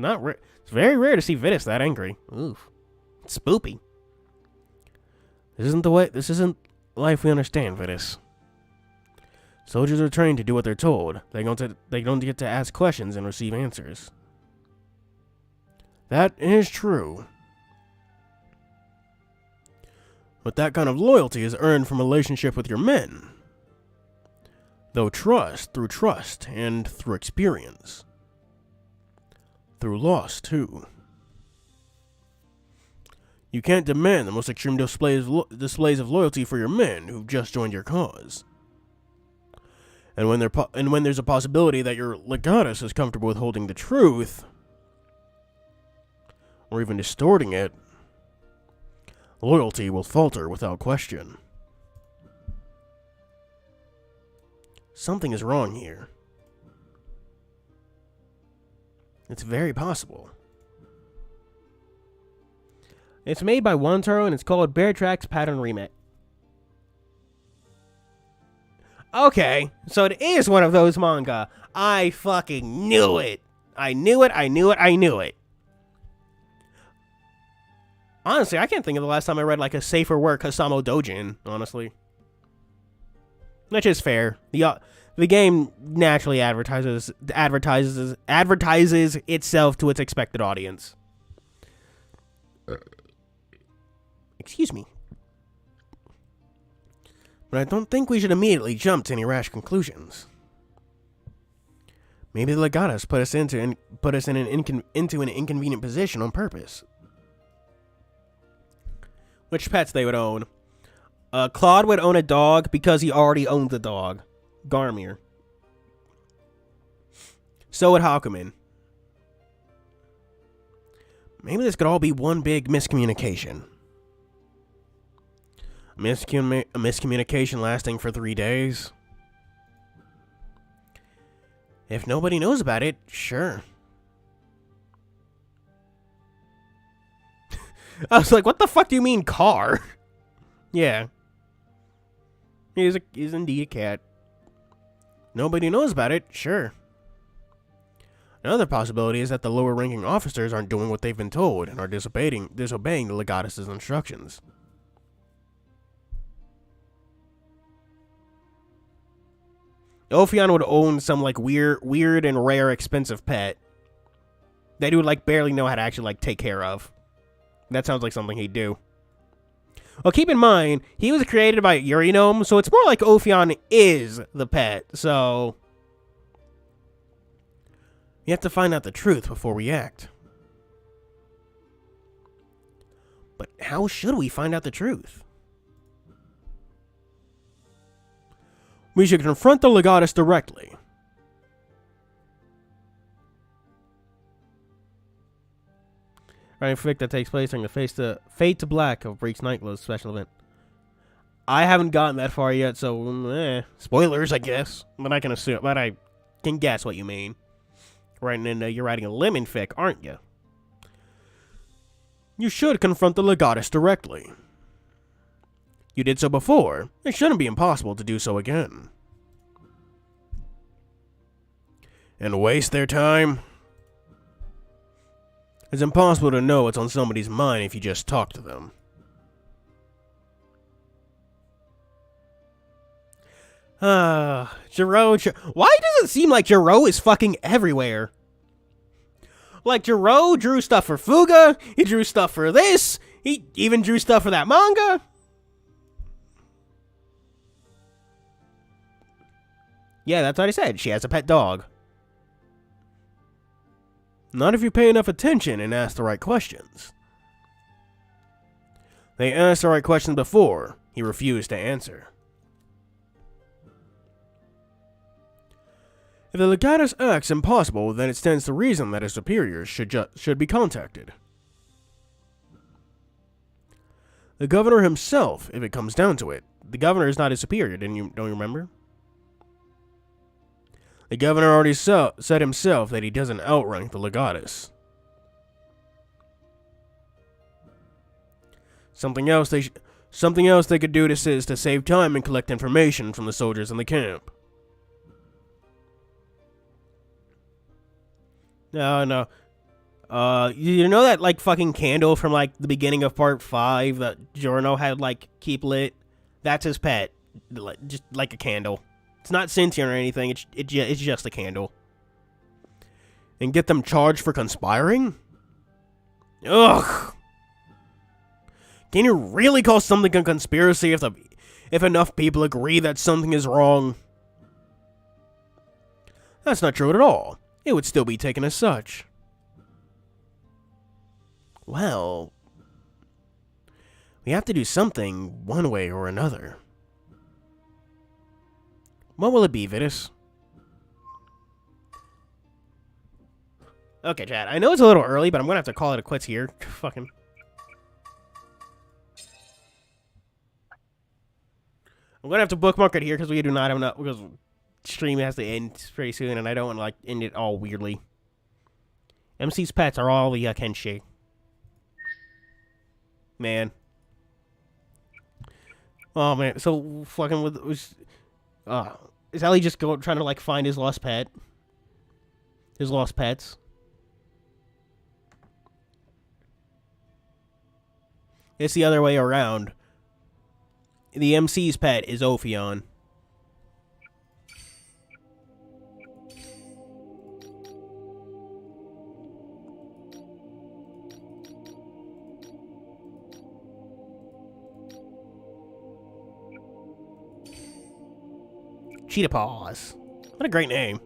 very rare to see Vitus that angry. Oof. It's spoopy. This isn't life we understand, Vitus. Soldiers are trained to do what they're told. They don't get to ask questions and receive answers. That is true. But that kind of loyalty is earned from a relationship with your men. Through trust, and through experience. Through loss, too. You can't demand the most extreme displays of loyalty for your men who've just joined your cause. And when there's a possibility that your Legatus is comfortable with holding the truth, or even distorting it, loyalty will falter without question. Something is wrong here. It's very possible. It's made by Wantaro and it's called Bear Tracks Pattern Remake. Okay, so it is one of those manga. I fucking knew it. I knew it. Honestly, I can't think of the last time I read like a safer work Kasamo Dojin, honestly. Which is fair. The game naturally advertises itself to its expected audience. Excuse me. But I don't think we should immediately jump to any rash conclusions. Maybe the Legatus put us into an inconvenient position on purpose. Which pets they would own? Claude would own a dog because he already owns a dog. Garmir. So would Hakumen. Maybe this could all be one big miscommunication. A miscommunication lasting for 3 days. If nobody knows about it, sure. I was like, what the fuck do you mean car? Yeah. He's indeed a cat. Nobody knows about it, sure. Another possibility is that the lower ranking officers aren't doing what they've been told and are disobeying the Legatus' instructions. Ophion would own some like weird and rare expensive pet that he would like barely know how to actually like take care of. That sounds like something he'd do. Well, keep in mind, he was created by Urinome, so it's more like Ophion is the pet, so you have to find out the truth before we act. But how should we find out the truth? We should confront the Legatus directly. Right, fic that takes place during the Fade to Black of Break's Nightclub's special event. I haven't gotten that far yet, so spoilers, I guess. But I can guess what you mean. Right, and you're writing a lemon fic, aren't you? You should confront the Legatus directly. You did so before. It shouldn't be impossible to do so again. And waste their time? It's impossible to know what's on somebody's mind if you just talk to them. Jiro. Why does it seem like Jiro is fucking everywhere? Like, Jiro drew stuff for Fuga, he drew stuff for this, he even drew stuff for that manga. Yeah, that's what I said. She has a pet dog. Not if you pay enough attention and ask the right questions. They asked the right questions before. He refused to answer. If the Legatus acts impossible, then it stands to reason that his superiors should be contacted. The governor himself, if it comes down to it. The governor is not his superior, don't you remember? The governor already said himself that he doesn't outrank the Legatus. Something else they could do is to save time and collect information from the soldiers in the camp. No. You know that like fucking candle from like the beginning of part 5 that Giorno had like keep lit? That's his pet, just like a candle. It's not sentient or anything. It's just a candle. And get them charged for conspiring? Ugh. Can you really call something a conspiracy if enough people agree that something is wrong? That's not true at all. It would still be taken as such. Well, we have to do something one way or another. What will it be, Vitus? Okay, Chad. I know it's a little early, but I'm gonna have to call it a quits here. Fucking. I'm gonna have to bookmark it here because we do not have enough. Because stream has to end pretty soon, and I don't want to like end it all weirdly. MC's pets are all the Kenshi. Man. Oh man. So fucking with is Ellie just trying to like find his lost pet? His lost pets? It's the other way around. The MC's pet is Ophion. Cheetah Paws. What a great name.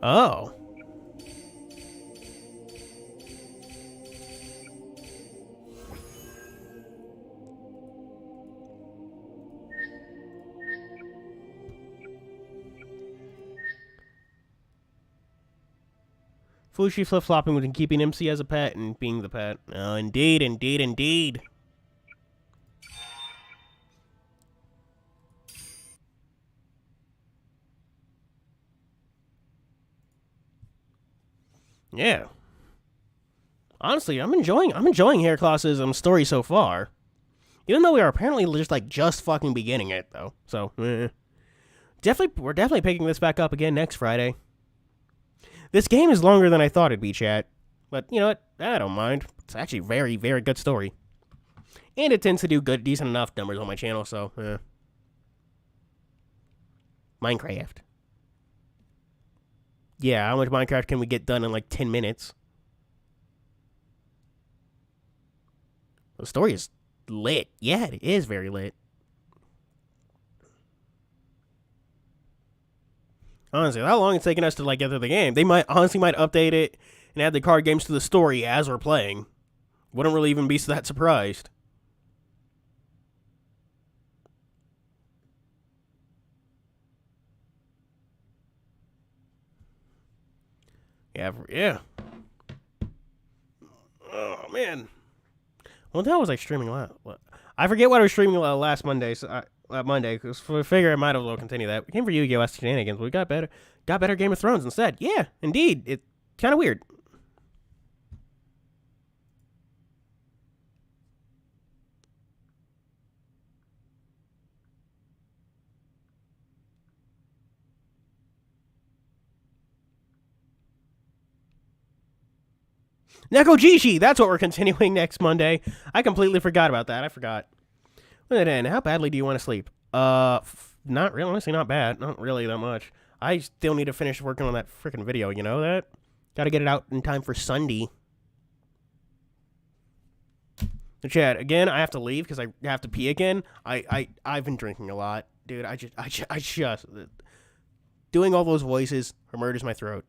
Oh. Foolishly flip-flopping between keeping MC as a pet and being the pet. Oh, indeed, indeed, indeed. Yeah. Honestly, I'm enjoying Hair Class's story so far. Even though we are apparently just fucking beginning it though. So, we're definitely picking this back up again next Friday. This game is longer than I thought it'd be, chat. But you know what? I don't mind. It's actually a very, very good story. And it tends to do decent enough numbers on my channel, so, Minecraft. Yeah, how much Minecraft can we get done in like 10 minutes? The story is lit. Yeah, it is very lit. Honestly, how long it's taking us to like get through the game? They might update it and add the card games to the story as we're playing. Wouldn't really even be that surprised. Yeah. Oh man. What the hell was I streaming last? I forget what I was streaming last Monday. So Monday, because I figure I might as well continue that. We came for Yu-Gi-Oh! Shenanigans. We got better Game of Thrones instead. Yeah, indeed. It's kind of weird. Nekojishi! That's what we're continuing next Monday. I completely forgot about that. I forgot. And how badly do you want to sleep? Not really. Honestly, not bad. Not really that much. I still need to finish working on that freaking video. You know that? Got to get it out in time for Sunday. So Chad, again, I have to leave because I have to pee again. I've been drinking a lot, dude. I just doing all those voices murders my throat.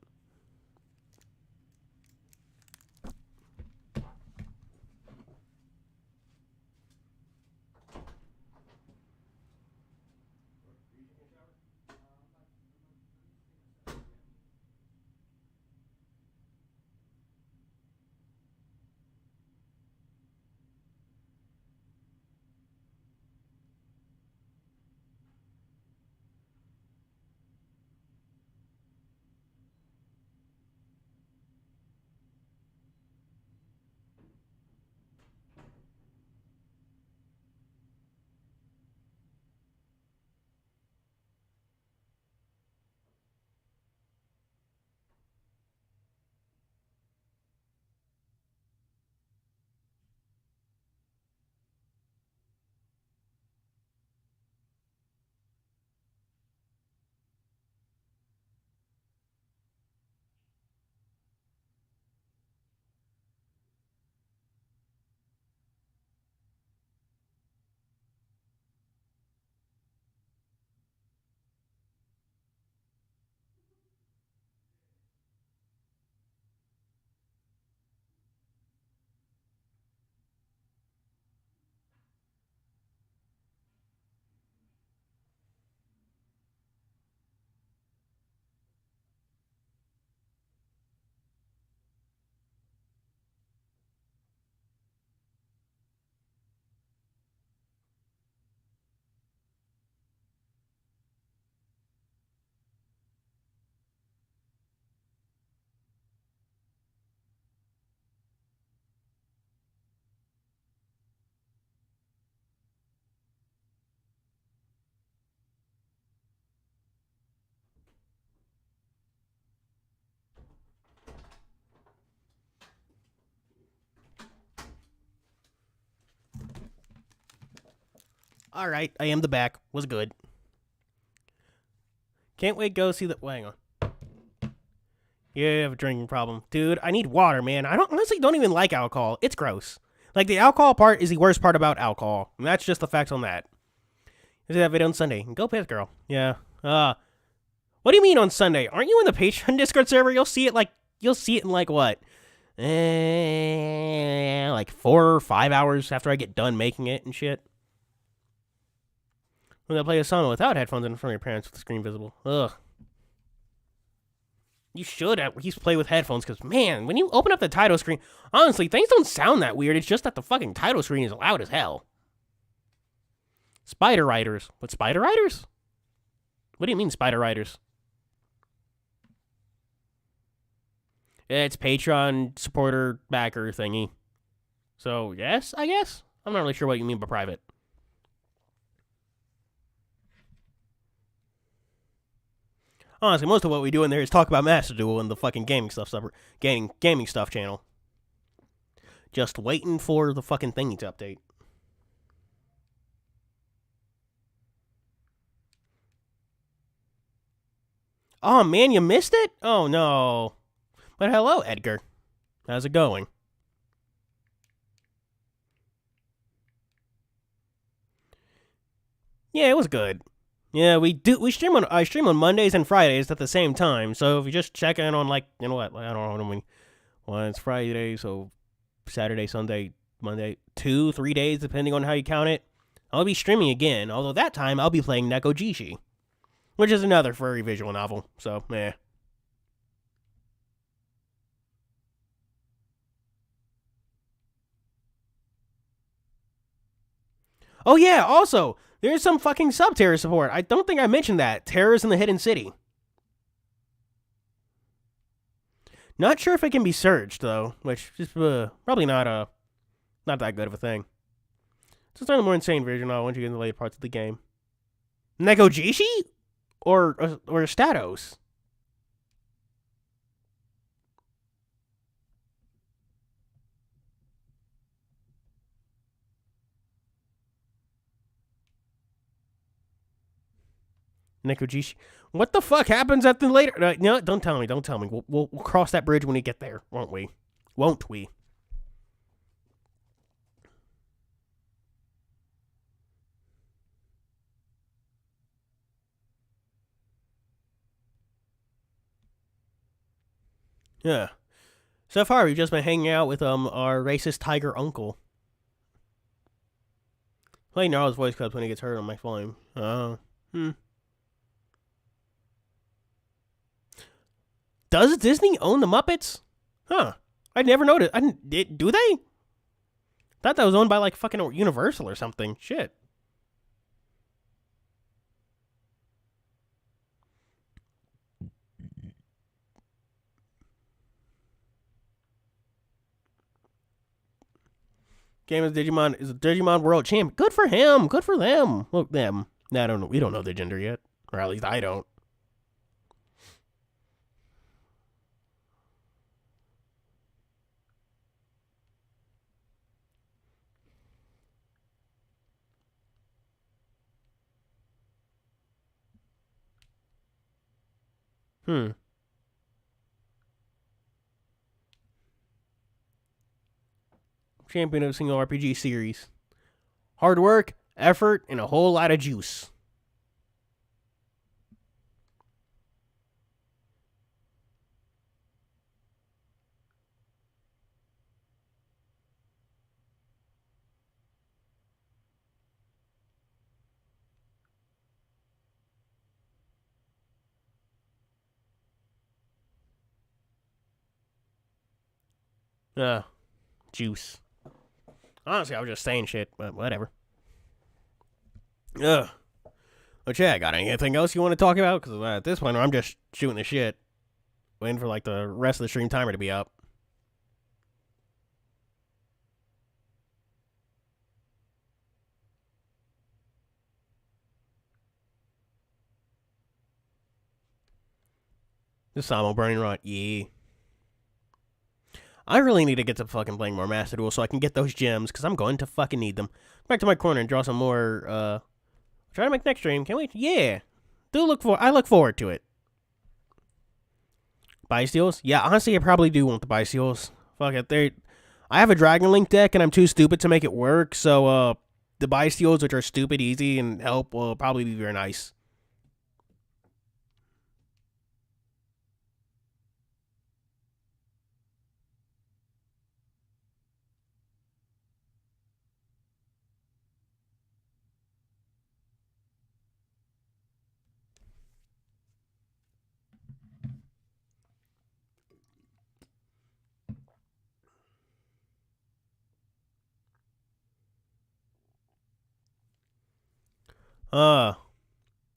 All right, I am the back. Was good. Can't wait. Go see the. Well, hang on. Yeah, I have a drinking problem, dude. I need water, man. I don't even like alcohol. It's gross. Like the alcohol part is the worst part about alcohol, and that's just the facts on that. Is that video on Sunday? Go piss, girl. Yeah. What do you mean on Sunday? Aren't you in the Patreon Discord server? You'll see it in like what? Like 4 or 5 hours after I get done making it and shit. When I play a song without headphones in front of your parents with the screen visible. Ugh. You should at least play with headphones, because, man, when you open up the title screen, honestly, things don't sound that weird. It's just that the fucking title screen is loud as hell. Spider Riders. What, Spider Riders? What do you mean, Spider Riders? It's Patreon supporter backer thingy. So, yes, I guess? I'm not really sure what you mean by private. Honestly, most of what we do in there is talk about Master Duel and the fucking gaming stuff channel. Just waiting for the fucking thingy to update. Oh man, you missed it? Oh no. But hello, Edgar. How's it going? Yeah, it was good. Yeah, I stream on Mondays and Fridays at the same time. So if you just check in on like, you know what? I don't know when it's Friday, so Saturday, Sunday, Monday, 2-3 days depending on how you count it. I'll be streaming again, although that time I'll be playing Neko Jishi, which is another furry visual novel. So, meh. Oh yeah, also, there's some fucking sub-terror support. I don't think I mentioned that. Terrors in the Hidden City. Not sure if it can be surged, though, which is probably not that good of a thing. It's not a more insane version once you get in the later parts of the game. Nekojishi? Or Astatos? Nekojishi. What the fuck happens at the later? No, don't tell me. Don't tell me. We'll cross that bridge when we get there, won't we? Won't we? Yeah. So far, we've just been hanging out with our racist tiger uncle. Playing Gnarl's voice clips when he gets hurt on my phone. Oh. Does Disney own the Muppets? Huh. I never noticed. Do they? Thought that was owned by like fucking Universal or something. Shit. Game is a Digimon World Champ. Good for him. Good for them. Look, them. I don't know. We don't know their gender yet, or at least I don't. Champion of a single RPG series. Hard work, effort, and a whole lot of juice. Juice. Honestly, I was just saying shit, but whatever. Ugh. But yeah, got anything else you want to talk about? Because at this point, I'm just shooting the shit. Waiting for like the rest of the stream timer to be up. The Samo burning rot, yeah. I really need to get to fucking playing more Master Duel so I can get those gems, because I'm going to fucking need them. Back to my corner and draw some more, try to make next stream. Can't wait. Yeah. I look forward to it. Bystials? Yeah, honestly, I probably do want the Bystials. Fuck it. I have a Dragon Link deck, and I'm too stupid to make it work, so, the Bystials, which are stupid, easy, and help, will probably be very nice.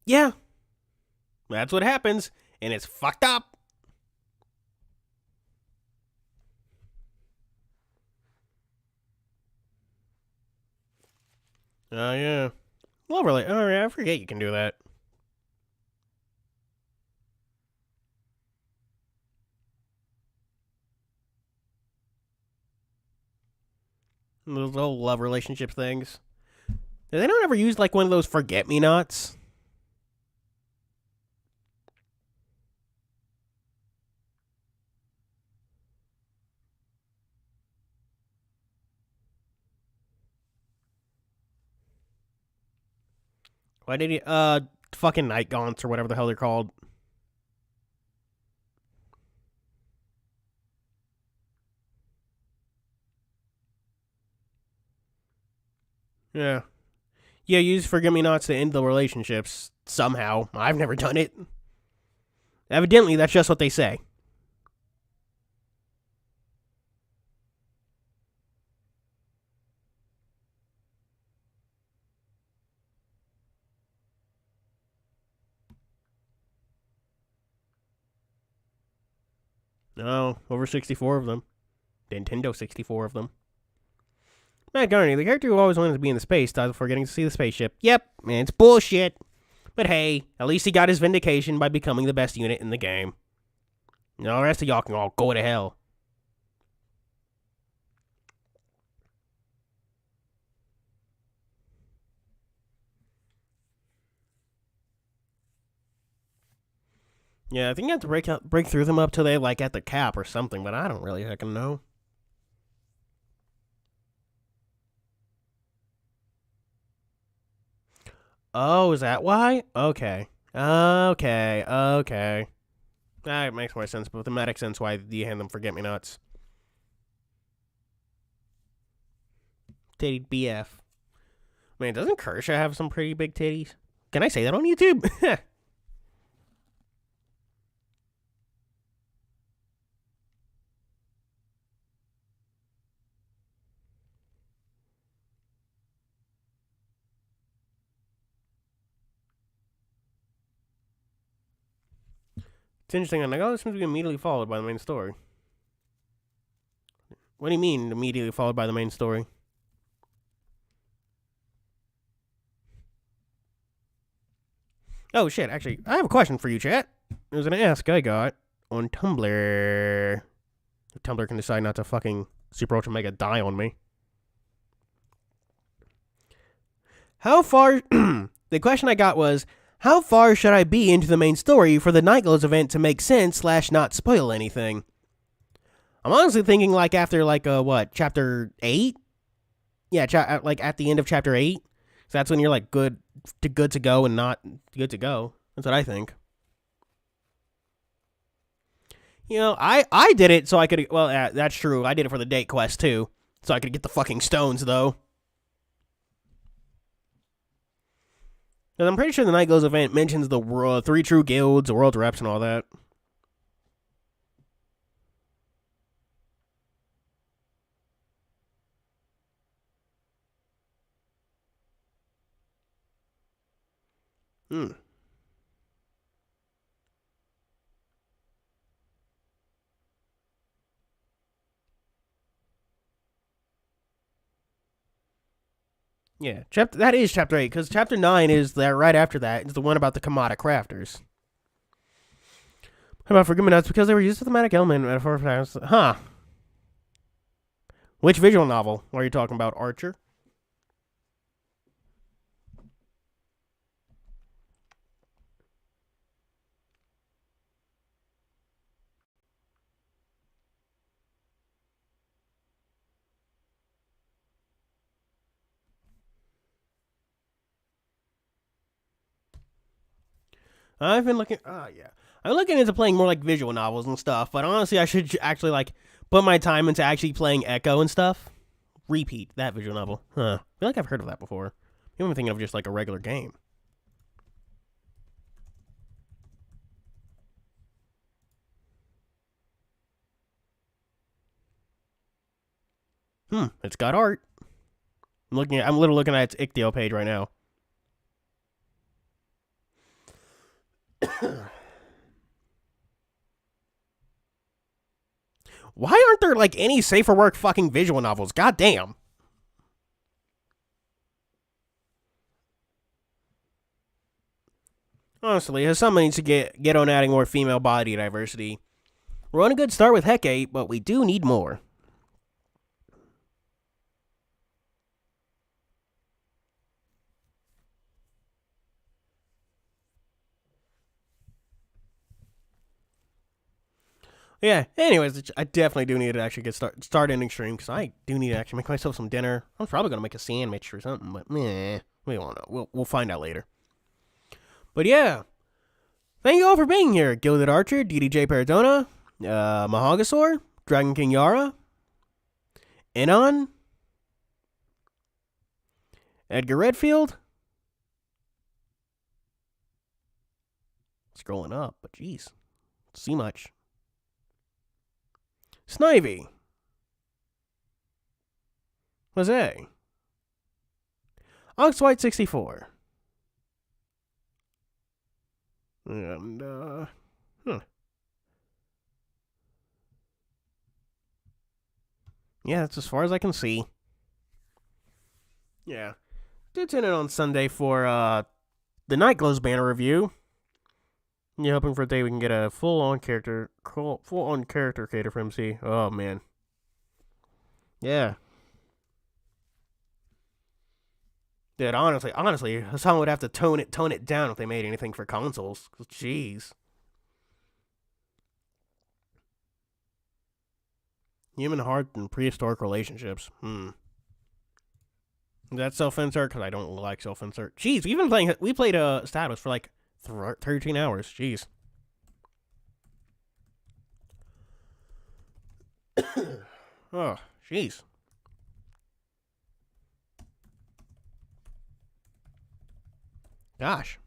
Yeah. That's what happens, and it's fucked up. Oh, yeah. Well, really, oh, yeah, I forget you can do that. Those little love relationship things. They don't ever use, like, one of those forget-me-nots. Why did he, fucking Night Gaunts or whatever the hell they're called. Yeah. Yeah, use forget-me-nots to end the relationships. Somehow. I've never done it. Evidently, that's just what they say. No, over 64 of them. Nintendo 64 of them. Matt Garney, the character who always wanted to be in the space, died before getting to see the spaceship. Yep, man, it's bullshit. But hey, at least he got his vindication by becoming the best unit in the game. Now the rest of y'all can all go to hell. Yeah, I think you have to break through them up till they like at the cap or something, but I don't really fucking know. Oh, is that why? Okay. Okay. That makes more sense, but with thematic sense, why do you hand them forget-me-nots? Titty BF. Man, doesn't Kershaw have some pretty big titties? Can I say that on YouTube? It's interesting. I'm like, oh, this seems to be immediately followed by the main story. What do you mean, immediately followed by the main story? Oh, shit. Actually, I have a question for you, chat. It was an ask I got on Tumblr. Tumblr can decide not to fucking super ultra mega die on me. How far... the question I got was, how far should I be into the main story for the Nightglows event to make sense / not spoil anything? I'm honestly thinking like after chapter 8? Yeah, like at the end of chapter 8. So that's when you're like good to go and not good to go. That's what I think. You know, I did it so I could, well, that's true. I did it for the date quest too. So I could get the fucking stones though. Because I'm pretty sure the Nightglows event mentions the 3 true guilds, the world reps, and all that. Yeah, that is chapter 8, because chapter 9 is there right after that. It's the one about the Kamada crafters. How about forgive-me-nots? Because they were used as a thematic element metaphor for... Huh. Which visual novel are you talking about, Archer? I've been looking. Yeah. I'm looking into playing more like visual novels and stuff, but honestly, I should actually like put my time into actually playing Echo and stuff. Repeat that visual novel. Huh. I feel like I've heard of that before. Maybe I'm thinking of just like a regular game. It's got art. I'm literally looking at its Ictio page right now. Why aren't there like any safer work fucking visual novels? God damn. Honestly, somebody needs to get on adding more female body diversity. We're on a good start with Hecate, but we do need more. Yeah, anyways, I definitely do need to actually start ending stream because I do need to actually make myself some dinner. I'm probably going to make a sandwich or something, but we won't know. We'll find out later. But yeah, thank you all for being here. Gilded Archer, DDJ Paradona, Mahagasaur, Dragon King Yara, Enon, Edgar Redfield. Scrolling up, but jeez, see much. Snivy, Jose, Oxwhite 64, and yeah, that's as far as I can see. Yeah, do tune in on Sunday for the Nightglows banner review. Yeah, hoping for a day we can get a full-on character cater for MC. Oh man, yeah. Dude, honestly, someone would have to tone it down if they made anything for consoles. Jeez. Human heart and prehistoric relationships. Is that self-insert? Because I don't like self-insert. Jeez, we played Astatos for like 13 hours. Jeez. Oh, jeez. Gosh.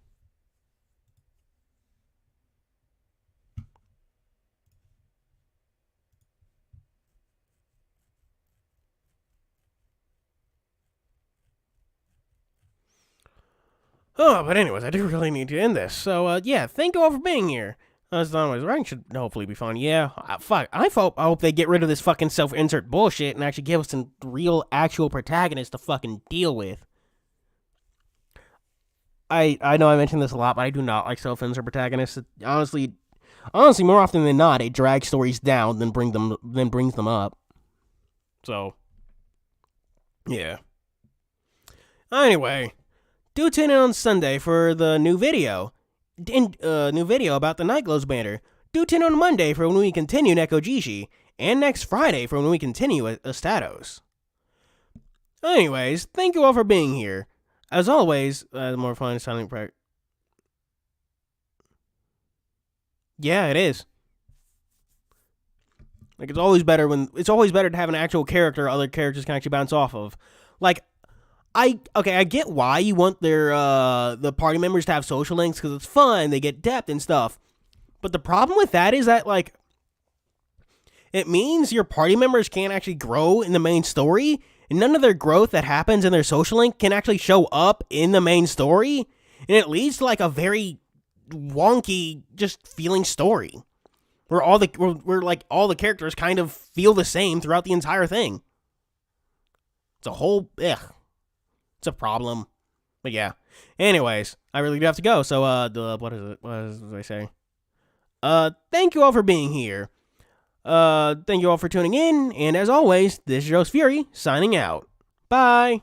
Oh, but anyways, I do really need to end this. So, yeah, thank you all for being here. As always, rank should hopefully be fun. Yeah, fuck. I hope they get rid of this fucking self-insert bullshit and actually give us some real, actual protagonists to fucking deal with. I know I mentioned this a lot, but I do not like self-insert protagonists. Honestly, more often than not, it drags stories down than brings them up. So, yeah. Anyway, do tune in on Sunday for the new video. New video about the Nightglows banner. Do tune in on Monday for when we continue Neko Jishi, and next Friday for when we continue Astatos. Anyways, thank you all for being here. As always, the more fun sounding part. Yeah, it is. Like it's always better to have an actual character other characters can actually bounce off of. Like I get why you want the party members to have social links because it's fun, they get depth and stuff. But the problem with that is that like it means your party members can't actually grow in the main story, and none of their growth that happens in their social link can actually show up in the main story, and it leads to like a very wonky just feeling story where all the characters kind of feel the same throughout the entire thing. It's a whole it's a problem. But yeah. Anyways, I really do have to go. So what is it? What did I say? Thank you all for being here. Thank you all for tuning in, and as always, this is Joe's Fury signing out. Bye.